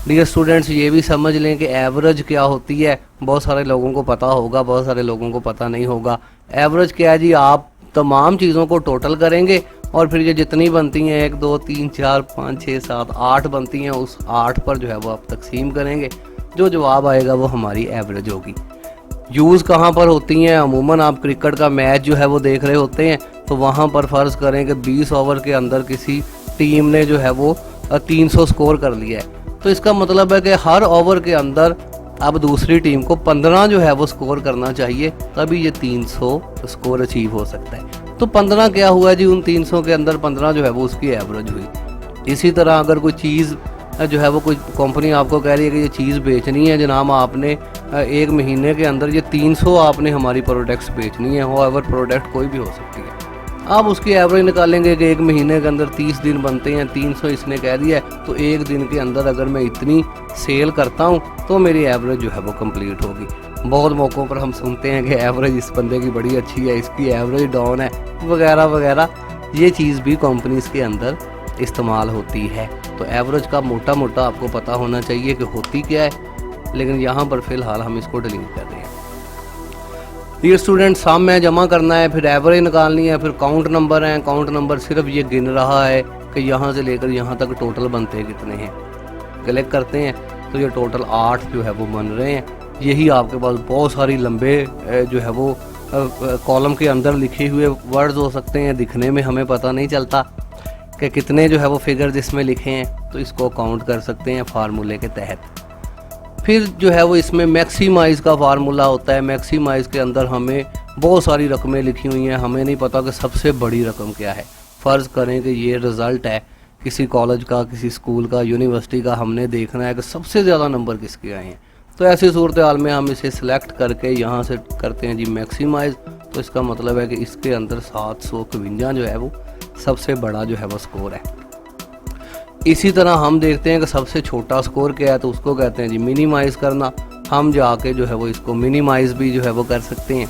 A: डियर स्टूडेंट्स, ये भी समझ लें कि एवरेज क्या होती है। बहुत सारे लोगों को पता होगा, बहुत सारे लोगों को पता नहीं होगा। एवरेज क्या है जी, आप तमाम चीज़ों को टोटल करेंगे और फिर ये जितनी बनती हैं 1 2 3 4 5 6 7 8 बनती हैं, उस 8 पर जो है वो आप तकसीम करेंगे, जो जवाब आएगा वो हमारी एवरेज होगी। यूज़ कहाँ पर होती हैं, अमूमन आप क्रिकेट का मैच जो है वो देख रहे होते हैं तो वहाँ पर फ़र्ज़ करें कि 20 ओवर के अंदर किसी टीम ने जो है वो 300 स्कोर कर लिया है, तो इसका मतलब है कि हर ओवर के अंदर अब दूसरी टीम को 15 जो है वो स्कोर करना चाहिए, तभी ये 300 स्कोर अचीव हो सकता है। तो 15 क्या हुआ जी, उन 300 के अंदर 15 जो है वो उसकी एवरेज हुई। इसी तरह अगर कोई चीज़ जो है वो कोई कंपनी आपको कह रही है कि ये चीज़ बेचनी है जनाब, आपने 1 महीने के अंदर ये 300 आपने हमारी प्रोडक्ट्स बेचनी है, होएवर प्रोडक्ट कोई भी हो सकती है। आप उसकी एवरेज निकालेंगे कि 1 महीने के अंदर 30 दिन बनते हैं, 300 इसने कह दिया है, तो 1 दिन के अंदर अगर मैं इतनी सेल करता हूँ तो मेरी एवरेज जो है वो कंप्लीट होगी। बहुत मौक़ों पर हम सुनते हैं कि एवरेज इस बंदे की बड़ी अच्छी है, इसकी एवरेज डाउन है, वगैरह वगैरह। ये चीज़ भी कंपनीज़ के अंदर इस्तेमाल होती है। तो एवरेज का मोटा मोटा आपको पता होना चाहिए कि होती क्या है, लेकिन यहाँ पर फ़िलहाल हम इसको डिलीट कर रहे हैं। डियर स्टूडेंट, सम में जमा करना है, फिर एवरेज निकालनी है, फिर काउंट नंबर है। काउंट नंबर सिर्फ ये गिन रहा है कि यहाँ से लेकर यहाँ तक टोटल बनते कितने हैं। क्लिक करते हैं तो ये टोटल 8 जो है वो बन रहे हैं। यही आपके पास बहुत सारी लंबे जो है वो कॉलम के अंदर लिखे हुए वर्ड्स हो सकते हैं। दिखने में हमें पता नहीं चलता कि कितने जो है वो फिगर्स इसमें लिखे हैं, तो इसको काउंट कर सकते हैं फार्मूले के तहत। फिर जो है वो इसमें मैक्सिमाइज़ का फार्मूला होता है। मैक्सिमाइज़ के अंदर हमें बहुत सारी रकमें लिखी हुई हैं, हमें नहीं पता कि सबसे बड़ी रकम क्या है। फ़र्ज़ करें कि ये रिज़ल्ट है किसी कॉलेज का, किसी स्कूल का, यूनिवर्सिटी का, हमने देखना है कि सबसे ज़्यादा नंबर किसके आए हैं। तो ऐसी सूरत हाल में हम इसे सिलेक्ट करके यहाँ से करते हैं जी मैक्सिमाइज़। तो इसका मतलब है कि इसके अंदर 751 जो है वो सबसे बड़ा जो है वो स्कोर है। इसी तरह हम देखते हैं कि सबसे छोटा स्कोर क्या है, तो उसको कहते हैं जी मिनिमाइज़ करना। हम जाके जो है वो इसको मिनिमाइज़ भी जो है वो कर सकते हैं।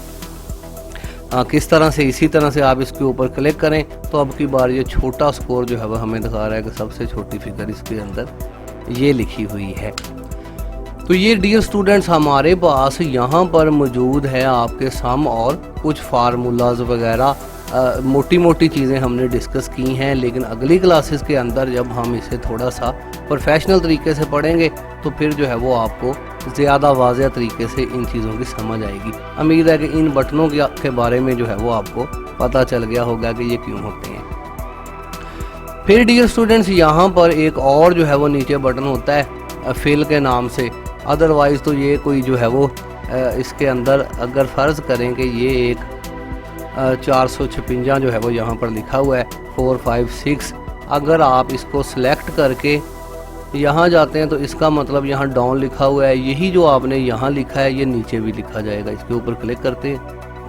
A: किस तरह से, इसी तरह से आप इसके ऊपर क्लिक करें तो अब की बार ये छोटा स्कोर जो है वो हमें दिखा रहा है कि सबसे छोटी फिगर इसके अंदर ये लिखी हुई है। तो ये डियर स्टूडेंट्स हमारे पास यहाँ पर मौजूद है आपके सम और कुछ फार्मूलाज वगैरह, मोटी मोटी चीज़ें हमने डिस्कस की हैं। लेकिन अगली क्लासेस के अंदर जब हम इसे थोड़ा सा प्रोफेशनल तरीके से पढ़ेंगे तो फिर जो है वो आपको ज़्यादा वाज़ेह तरीके से इन चीज़ों की समझ आएगी। उम्मीद है कि इन बटनों के बारे में जो है वो आपको पता चल गया होगा कि ये क्यों होते हैं। फिर डियर स्टूडेंट्स यहाँ पर एक और जो है वो नीचे बटन होता है फिल के नाम से। अदरवाइज़ तो ये कोई जो है वो इसके अंदर अगर फ़र्ज़ करें कि ये एक 456 जो है वो यहाँ पर लिखा हुआ है 4 5 6, अगर आप इसको सिलेक्ट करके यहाँ जाते हैं तो इसका मतलब यहाँ डाउन लिखा हुआ है। यही जो आपने यहाँ लिखा है ये नीचे भी लिखा जाएगा। इसके ऊपर क्लिक करते हैं,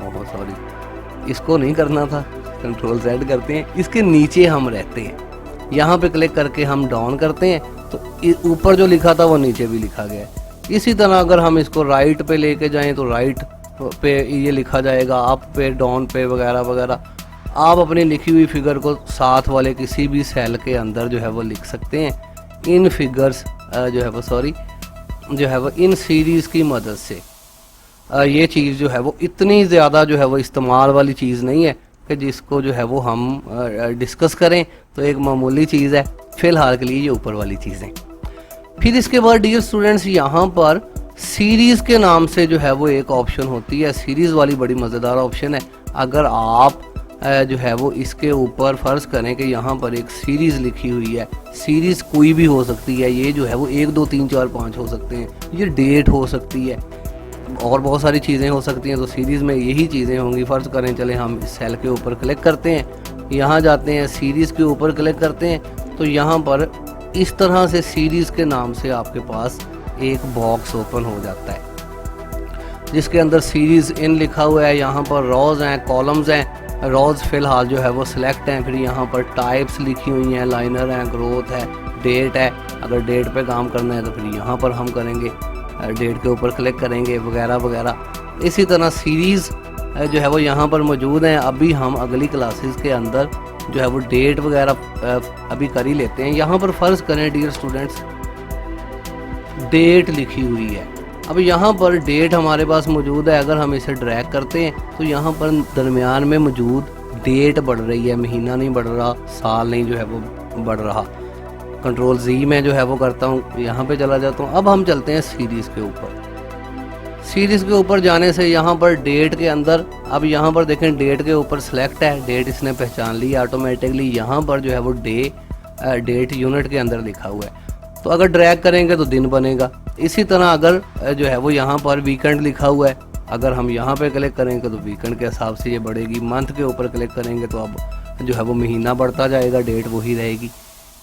A: ओह सॉरी इसको नहीं करना था, कंट्रोल Z करते हैं, इसके नीचे हम रहते हैं। यहाँ पे क्लिक करके हम डाउन करते हैं तो ऊपर जो लिखा था वो नीचे भी लिखा गया है। इसी तरह अगर हम इसको राइट पे लेके जाएं तो राइट पे ये लिखा जाएगा, अप पे, डाउन पे वगैरह वगैरह। आप अपनी लिखी हुई फिगर को साथ वाले किसी भी सेल के अंदर जो है वो लिख सकते हैं। इन फिगर्स जो है वो इन सीरीज़ की मदद से ये चीज़ जो है वो इतनी ज़्यादा जो है वो इस्तेमाल वाली चीज़ नहीं है कि जिसको जो है वो हम डिस्कस करें। तो एक मामूली चीज़ है फ़िलहाल के लिए ये ऊपर वाली चीज़ें। फिर इसके बाद डियर स्टूडेंट्स यहाँ पर सीरीज़ के नाम से जो है वो एक ऑप्शन होती है। सीरीज़ वाली बड़ी मज़ेदार ऑप्शन है। अगर आप जो है वो इसके ऊपर फ़र्ज़ करें कि यहाँ पर एक सीरीज़ लिखी हुई है, सीरीज़ कोई भी हो सकती है, ये जो है वो 1 2 3 4 5 हो सकते हैं, ये डेट हो सकती है और बहुत सारी चीज़ें हो सकती हैं। तो सीरीज़ में यही चीज़ें होंगी। फ़र्ज़ करें चले हम इस सेल के ऊपर क्लिक करते हैं, यहाँ जाते हैं, सीरीज़ के ऊपर क्लिक करते हैं तो यहाँ पर इस तरह से सीरीज़ के नाम से आपके पास एक बॉक्स ओपन हो जाता है जिसके अंदर सीरीज़ इन लिखा हुआ है। यहाँ पर रोज़ हैं, कॉलम्स हैं। रोज़ फ़िलहाल जो है वो सिलेक्ट हैं। फिर यहाँ पर टाइप्स लिखी हुई हैं, लाइनर हैं, ग्रोथ है, डेट है। अगर डेट पे काम करना है तो फिर यहाँ पर हम करेंगे, डेट के ऊपर क्लिक करेंगे वगैरह वगैरह। इसी तरह सीरीज़ जो है वो यहाँ पर मौजूद हैं। अभी हम अगली क्लासेस के अंदर जो है वो डेट वगैरह अभी कर ही लेते हैं। यहाँ पर फ़र्ज़ करें डियर स्टूडेंट्स डेट लिखी हुई है। अब यहाँ पर डेट हमारे पास मौजूद है। अगर हम इसे ड्रैग करते हैं तो यहाँ पर दरमियान में मौजूद डेट बढ़ रही है, महीना नहीं बढ़ रहा, साल नहीं जो है वो बढ़ रहा। कंट्रोल Z में जो है वो करता हूँ, यहाँ पे चला जाता हूँ। अब हम चलते हैं सीरीज़ के ऊपर। सीरीज़ के ऊपर जाने से यहाँ पर डेट के अंदर, अब यहाँ पर देखें डेट के ऊपर सिलेक्ट है, डेट इसने पहचान ली ऑटोमेटिकली। यहाँ पर जो है वो डेट यूनिट के अंदर लिखा हुआ है। तो अगर ड्रैग करेंगे तो दिन बनेगा। इसी तरह अगर जो है वो यहाँ पर वीकेंड लिखा हुआ है, अगर हम यहाँ पे क्लिक करेंगे तो वीकेंड के हिसाब से ये बढ़ेगी। मंथ के ऊपर क्लिक करेंगे तो अब जो है वो महीना बढ़ता जाएगा, डेट वही रहेगी।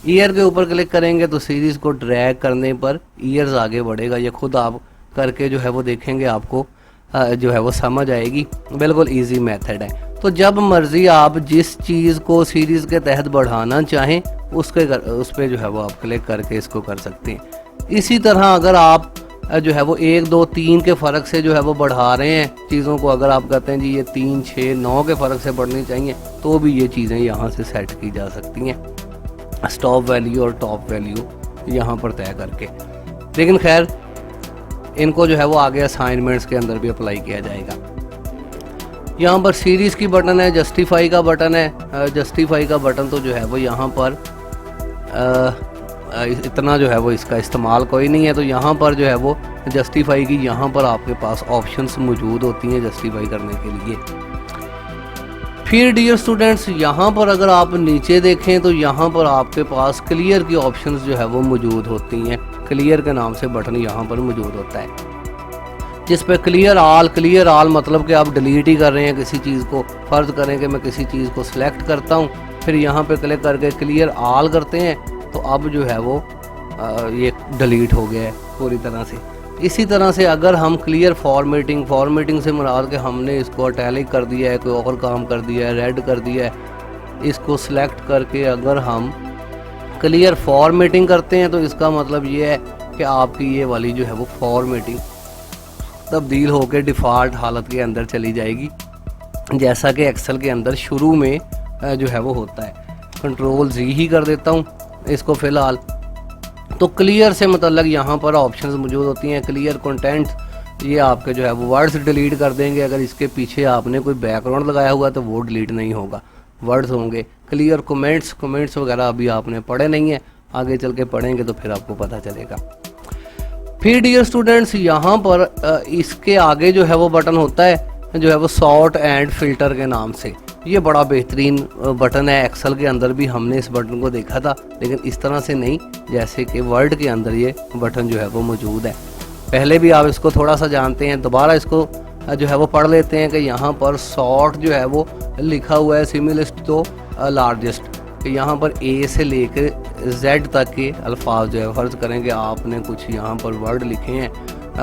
A: ईयर के ऊपर क्लिक करेंगे तो सीरीज़ को ड्रैग करने पर ईयर्स आगे बढ़ेगा। ये खुद आप करके जो है वो देखेंगे, आपको जो है वो समझ आएगी। बिल्कुल इजी मेथड है। तो जब मर्ज़ी आप जिस चीज़ को सीरीज़ के तहत बढ़ाना चाहें उस पर जो है वो आप क्लिक करके इसको कर सकते हैं। इसी तरह अगर आप जो है वो 1 2 3 के फ़र्क से जो है वो बढ़ा रहे हैं चीज़ों को, अगर आप कहते हैं जी ये 3 6 9 के फ़र्क से बढ़नी चाहिए तो भी ये चीज़ें यहाँ से सेट की जा सकती हैं, स्टॉप वैल्यू और टॉप वैल्यू यहाँ पर तय करके। लेकिन खैर इनको जो है वो आगे असाइनमेंट्स के अंदर भी अप्लाई किया जाएगा। यहाँ पर सीरीज़ की बटन है, जस्टिफाई का बटन है। जस्टिफाई का बटन तो जो है वो यहाँ पर इतना जो है वो इसका इस्तेमाल कोई नहीं है। तो यहाँ पर जो है वो जस्टिफाई की यहाँ पर आपके पास ऑप्शंस मौजूद होती हैं जस्टिफाई करने के लिए। फिर डियर स्टूडेंट्स, यहाँ पर अगर आप नीचे देखें तो यहाँ पर आपके पास क्लियर की ऑप्शंस जो है वो मौजूद होती हैं। क्लियर के नाम से बटन यहाँ पर मौजूद होता है, जिस पे क्लियर आल मतलब कि आप डिलीट ही कर रहे हैं किसी चीज़ को। फ़र्ज़ करें कि मैं किसी चीज़ को सिलेक्ट करता हूँ, फिर यहाँ पे क्लिक करके क्लियर आल करते हैं, तो अब जो है वो ये डिलीट हो गया है पूरी तरह से। इसी तरह से अगर हम क्लियर फॉर्मेटिंग से मुराद के हमने इसको इटैलिक कर दिया है, कोई और काम कर दिया है, रेड कर दिया है, इसको सिलेक्ट करके अगर हम क्लियर फॉर्मेटिंग करते हैं तो इसका मतलब ये है कि आपकी ये वाली जो है वो फॉर्मेटिंग तब्दील होकर डिफ़ॉल्ट हालत के अंदर चली जाएगी, जैसा कि एक्सेल के अंदर शुरू में जो है वो होता है। कंट्रोल Z ही कर देता हूँ इसको फ़िलहाल। तो क्लियर से मतलब यहाँ पर ऑप्शंस मौजूद होती हैं। क्लियर कंटेंट्स, ये आपके जो है वो वर्ड्स डिलीट कर देंगे। अगर इसके पीछे आपने कोई बैकग्राउंड लगाया हुआ तो वो डिलीट नहीं होगा, वर्ड्स होंगे। क्लियर कमेंट्स वगैरह अभी आपने पढ़े नहीं है, आगे चल के पढ़ेंगे तो फिर आपको पता चलेगा। फिर डियर स्टूडेंट्स, यहाँ पर इसके आगे जो है वो बटन होता है जो है वो सॉर्ट एंड फिल्टर के नाम से। ये बड़ा बेहतरीन बटन है। एक्सेल के अंदर भी हमने इस बटन को देखा था, लेकिन इस तरह से नहीं जैसे कि वर्ड के अंदर ये बटन जो है वो मौजूद है। पहले भी आप इसको थोड़ा सा जानते हैं, दोबारा इसको जो है वो पढ़ लेते हैं कि यहाँ पर सॉर्ट जो है वो लिखा हुआ है सिमिलिस्ट तो लार्जेस्ट, कि यहाँ पर ए से लेकर जेड तक के अल्फाज जो है, फ़र्ज़ करें कि आपने कुछ यहाँ पर वर्ड लिखे हैं,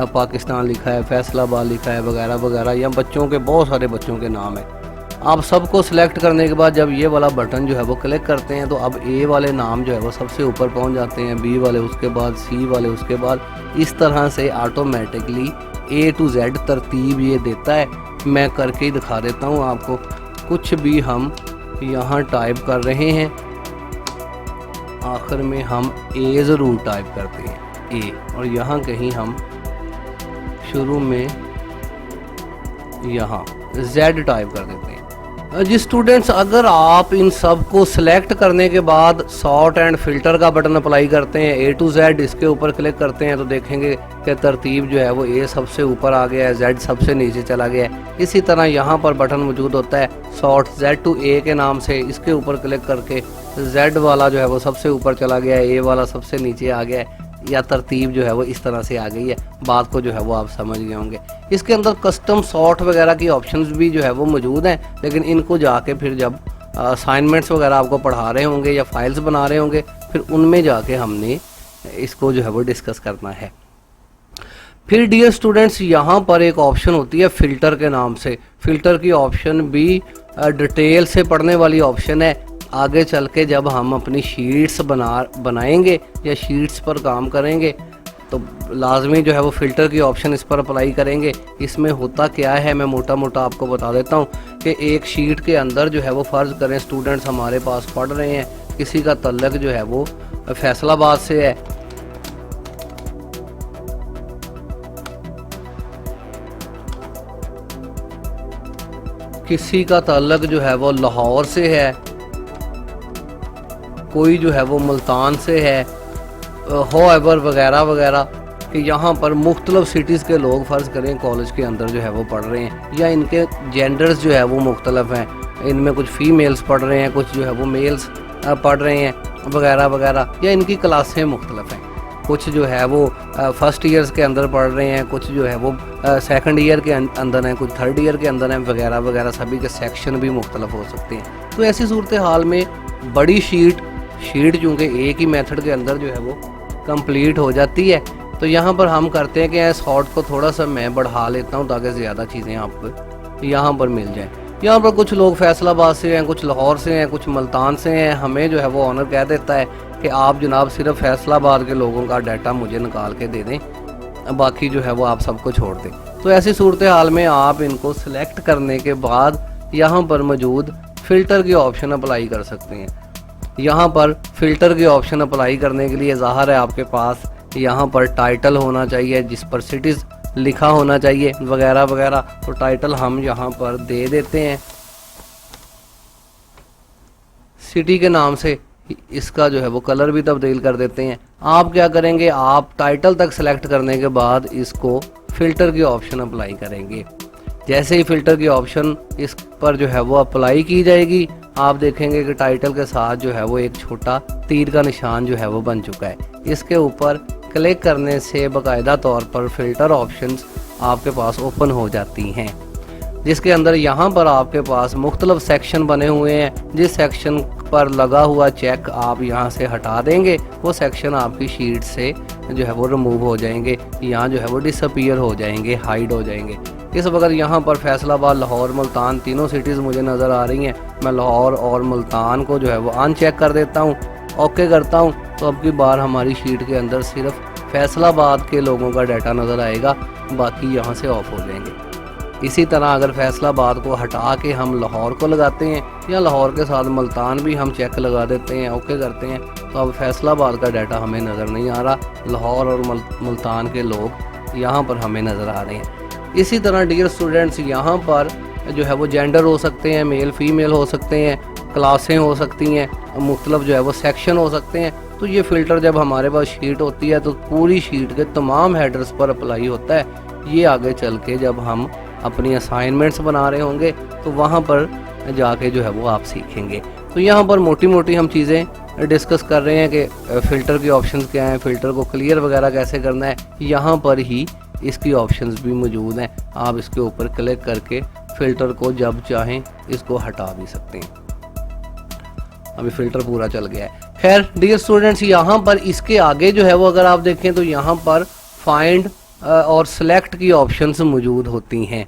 A: पाकिस्तान लिखा है, फैसलाबाद लिखा है वगैरह वगैरह, या बच्चों के बहुत सारे बच्चों के नाम है। आप सबको सिलेक्ट करने के बाद जब ये वाला बटन जो है वो क्लिक करते हैं तो अब ए वाले नाम जो है वो सबसे ऊपर पहुंच जाते हैं, बी वाले उसके बाद, सी वाले उसके बाद। इस तरह से ऑटोमेटिकली A to Z तरतीब ये देता है। मैं करके ही दिखा देता हूँ आपको। कुछ भी हम यहाँ टाइप कर रहे हैं, आखिर में हम A ज़रूर टाइप करते हैं, A, और यहाँ कहीं हम शुरू में यहाँ Z टाइप कर देते हैं। जी स्टूडेंट्स, अगर आप इन सब को सिलेक्ट करने के बाद सॉर्ट एंड फिल्टर का बटन अप्लाई करते हैं, A to Z इसके ऊपर क्लिक करते हैं तो देखेंगे कि तरतीब जो है वो A सबसे ऊपर आ गया है, Z सबसे नीचे चला गया है। इसी तरह यहाँ पर बटन मौजूद होता है सॉर्ट Z to A के नाम से। इसके ऊपर क्लिक करके Z वाला जो है वो सबसे ऊपर चला गया है, A वाला सबसे नीचे आ गया है, या तरतीब जो है वो इस तरह से आ गई है। बात को जो है वो आप समझ गए होंगे। इसके अंदर कस्टम सॉर्ट वगैरह की ऑप्शंस भी जो है वो मौजूद हैं, लेकिन इनको जाके फिर जब असाइनमेंट्स वगैरह आपको पढ़ा रहे होंगे या फाइल्स बना रहे होंगे, फिर उनमें जाके हमने इसको जो है वो डिस्कस करना है। फिर डियर स्टूडेंट्स, यहाँ पर एक ऑप्शन होती है फ़िल्टर के नाम से। फ़िल्टर की ऑप्शन भी डिटेल से पढ़ने वाली ऑप्शन है। आगे चल के जब हम अपनी शीट्स बनाएंगे या शीट्स पर काम करेंगे तो लाजमी जो है वो फ़िल्टर की ऑप्शन इस पर अप्लाई करेंगे। इसमें होता क्या है मैं मोटा मोटा आपको बता देता हूँ कि एक शीट के अंदर जो है वो फ़र्ज़ करें स्टूडेंट्स हमारे पास पढ़ रहे हैं, किसी का तल्लक जो है वो फैसलाबाद से है, किसी का ताल्लुक जो है वो लाहौर से है, कोई जो है वो मुल्तान से है, होएवर वगैरह वगैरह, कि यहाँ पर मुख्तलिफ सिटीज़ के लोग फ़र्ज़ करें कॉलेज के अंदर जो है वो पढ़ रहे हैं, या इनके जेंडर्स जो है वो मुख्तलिफ हैं, इनमें कुछ फ़ीमेल्स पढ़ रहे हैं, कुछ जो है वो मेल्स पढ़ रहे हैं वगैरह वगैरह, या इनकी क्लासें मुख्तलिफ हैं। कुछ जो है वो फर्स्ट ईयर्स के अंदर पढ़ रहे हैं, कुछ जो है वो सेकंड ईयर के अंदर हैं, कुछ थर्ड ईयर के अंदर हैं वगैरह वगैरह। सभी के सेक्शन भी मुख्तलिफ हो सकते हैं। तो ऐसी सूरत हाल में बड़ी शीट चूँकि एक ही मेथड के अंदर जो है वो कंप्लीट हो जाती है, तो यहाँ पर हम करते हैं कि शॉर्ट को थोड़ा सा मैं बढ़ा लेता हूँ ताकि ज़्यादा चीज़ें आपको यहाँ पर मिल जाएँ। यहाँ पर कुछ लोग फैसलाबाद से हैं, कुछ लाहौर से हैं, कुछ मुल्तान से हैं। हमें जो है वो ऑनर कह देता है कि आप जनाब सिर्फ फैसलाबाद के लोगों का डाटा मुझे निकाल के दे दें, बाकी जो है वो आप सबको छोड़ दें। तो ऐसी सूरत हाल में आप इनको सिलेक्ट करने के बाद यहाँ पर मौजूद फ़िल्टर की ऑप्शन अप्लाई कर सकते हैं। यहाँ पर फ़िल्टर की ऑप्शन अप्लाई करने के लिए ज़ाहिर है आपके पास यहाँ पर टाइटल होना चाहिए जिस पर सिटीज़ लिखा होना चाहिए वगैरह वगैरह। तो टाइटल हम यहाँ पर दे देते हैं सिटी के नाम से। इसका जो है वो कलर भी तब्दील कर देते हैं। आप क्या करेंगे, आप टाइटल तक सेलेक्ट करने के बाद इसको फ़िल्टर की ऑप्शन अप्लाई करेंगे। जैसे ही फ़िल्टर की ऑप्शन इस पर जो है वो अप्लाई की जाएगी, आप देखेंगे कि टाइटल के साथ जो है वो एक छोटा तीर का निशान जो है वो बन चुका है। इसके ऊपर क्लिक करने से बाकायदा तौर पर फ़िल्टर ऑप्शंस आपके पास ओपन हो जाती हैं, जिसके अंदर यहाँ पर आपके पास मुख्तलिफ सेक्शन बने हुए हैं। जिस सेक्शन पर लगा हुआ चेक आप यहाँ से हटा देंगे, वो सेक्शन आपकी शीट से जो है वो रिमूव हो जाएंगे, यहाँ जो है वो डिसअपीयर हो जाएंगे, हाइड हो जाएंगे। इस वक्त यहाँ पर फैसलाबाद, लाहौर, मुल्तान तीनों सिटीज़ मुझे नज़र आ रही हैं। मैं लाहौर और मुल्तान को जो है वो अनचेक कर देता हूँ, ओके करता हूँ, तो अब की बार हमारी शीट के अंदर सिर्फ फैसलाबाद के लोगों का डाटा नज़र आएगा, बाकी यहाँ से ऑफ हो जाएंगे। इसी तरह अगर फैसलाबाद को हटा के हम लाहौर को लगाते हैं या लाहौर के साथ मुल्तान भी हम चेक लगा देते हैं, ओके करते हैं, तो अब फैसलाबाद का डाटा हमें नज़र नहीं आ रहा, लाहौर और मुल्तान के लोग यहाँ पर हमें नज़र आ रहे हैं। इसी तरह डियर स्टूडेंट्स, यहाँ पर जो है वो जेंडर हो सकते हैं, मेल फीमेल हो सकते हैं, क्लासें हो सकती हैं, मुख्तलिफ जो है वो सेक्शन हो सकते हैं। तो ये फ़िल्टर जब हमारे पास शीट होती है तो पूरी शीट के तमाम हेडर्स पर अप्लाई होता है। ये आगे चल के जब हम अपनी असाइनमेंट्स बना रहे होंगे तो वहाँ पर जाके जो है वो आप सीखेंगे। तो यहाँ पर मोटी मोटी हम चीज़ें डिस्कस कर रहे हैं कि फ़िल्टर के ऑप्शंस क्या हैं, फ़िल्टर को क्लियर वगैरह कैसे करना है। यहाँ पर ही इसकी ऑप्शंस भी मौजूद हैं, आप इसके ऊपर क्लिक करके फ़िल्टर को जब चाहें इसको हटा भी सकते हैं। अभी फ़िल्टर पूरा चल गया है। खैर डियर स्टूडेंट्स, यहाँ पर इसके आगे जो है वो अगर आप देखें तो यहाँ पर फाइंड और सेलेक्ट की ऑप्शंस मौजूद होती हैं।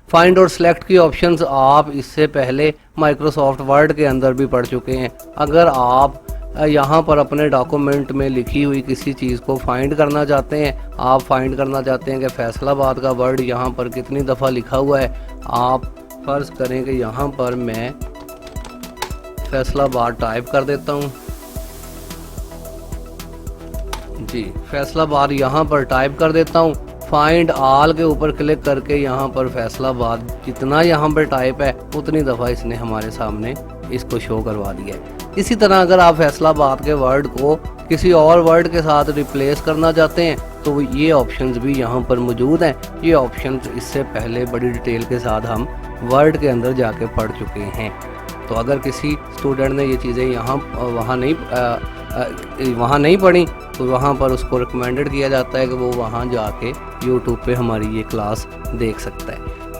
A: फाइंड और सेलेक्ट की ऑप्शंस आप इससे पहले माइक्रोसॉफ्ट वर्ड के अंदर भी पढ़ चुके हैं। अगर आप यहाँ पर अपने डॉक्यूमेंट में लिखी हुई किसी चीज़ को फाइंड करना चाहते हैं, आप फाइंड करना चाहते हैं कि फैसलाबाद का वर्ड यहाँ पर कितनी दफ़ा लिखा हुआ है, आप फ़र्ज़ करें कि यहाँ पर मैं फैसलाबाद टाइप कर देता हूँ जी, फैसलाबाद यहाँ पर टाइप कर देता हूँ। फाइंड ऑल के ऊपर क्लिक करके यहाँ पर फैसलाबाद जितना यहाँ पर टाइप है उतनी दफ़ा इसने हमारे सामने इसको शो करवा दिया है। इसी तरह अगर आप फैसलाबाद के वर्ड को किसी और वर्ड के साथ रिप्लेस करना चाहते हैं तो ये ऑप्शंस भी यहाँ पर मौजूद हैं। ये ऑप्शंस इससे पहले बड़ी डिटेल के साथ हम वर्ड के अंदर जाके पढ़ चुके हैं। तो अगर किसी स्टूडेंट ने ये चीज़ें वहाँ नहीं पढ़ी तो वहाँ पर उसको रिकमेंडेड किया जाता है कि वो वहाँ जाके यूट्यूब पे हमारी ये क्लास देख सकता है।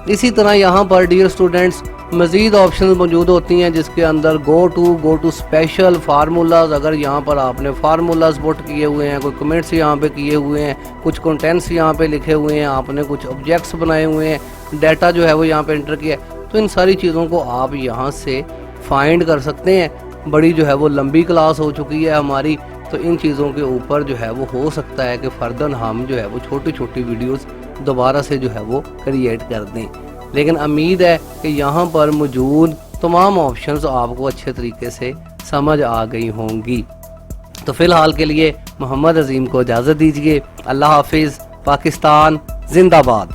A: इसी तरह यहाँ पर डियर स्टूडेंट्स मज़ीद ऑप्शंस मौजूद होती हैं, जिसके अंदर गो टू स्पेशल फार्मूलाज। अगर यहाँ पर आपने फार्मूलाज पुट किए हुए हैं, कोई कमेंट्स यहाँ पे किए हुए हैं, कुछ कंटेंट्स यहाँ पे लिखे हुए हैं, आपने कुछ ऑब्जेक्ट्स बनाए हुए हैं, डाटा जो है वो यहाँ पे एंटर किया है, तो इन सारी चीज़ों को आप यहाँ से फाइंड कर सकते हैं। बड़ी जो है वो लंबी क्लास हो चुकी है हमारी, तो इन चीज़ों के ऊपर जो है वो हो सकता है कि फ़र्दन हम जो है वो छोटी छोटी वीडियोस दोबारा से जो है वो क्रिएट कर दें। लेकिन उम्मीद है कि यहाँ पर मौजूद तमाम ऑप्शंस आपको अच्छे तरीके से समझ आ गई होंगी। तो फ़िलहाल के लिए मोहम्मद अजीम को इजाज़त दीजिए। अल्लाह हाफिज़। पाकिस्तान जिंदाबाद।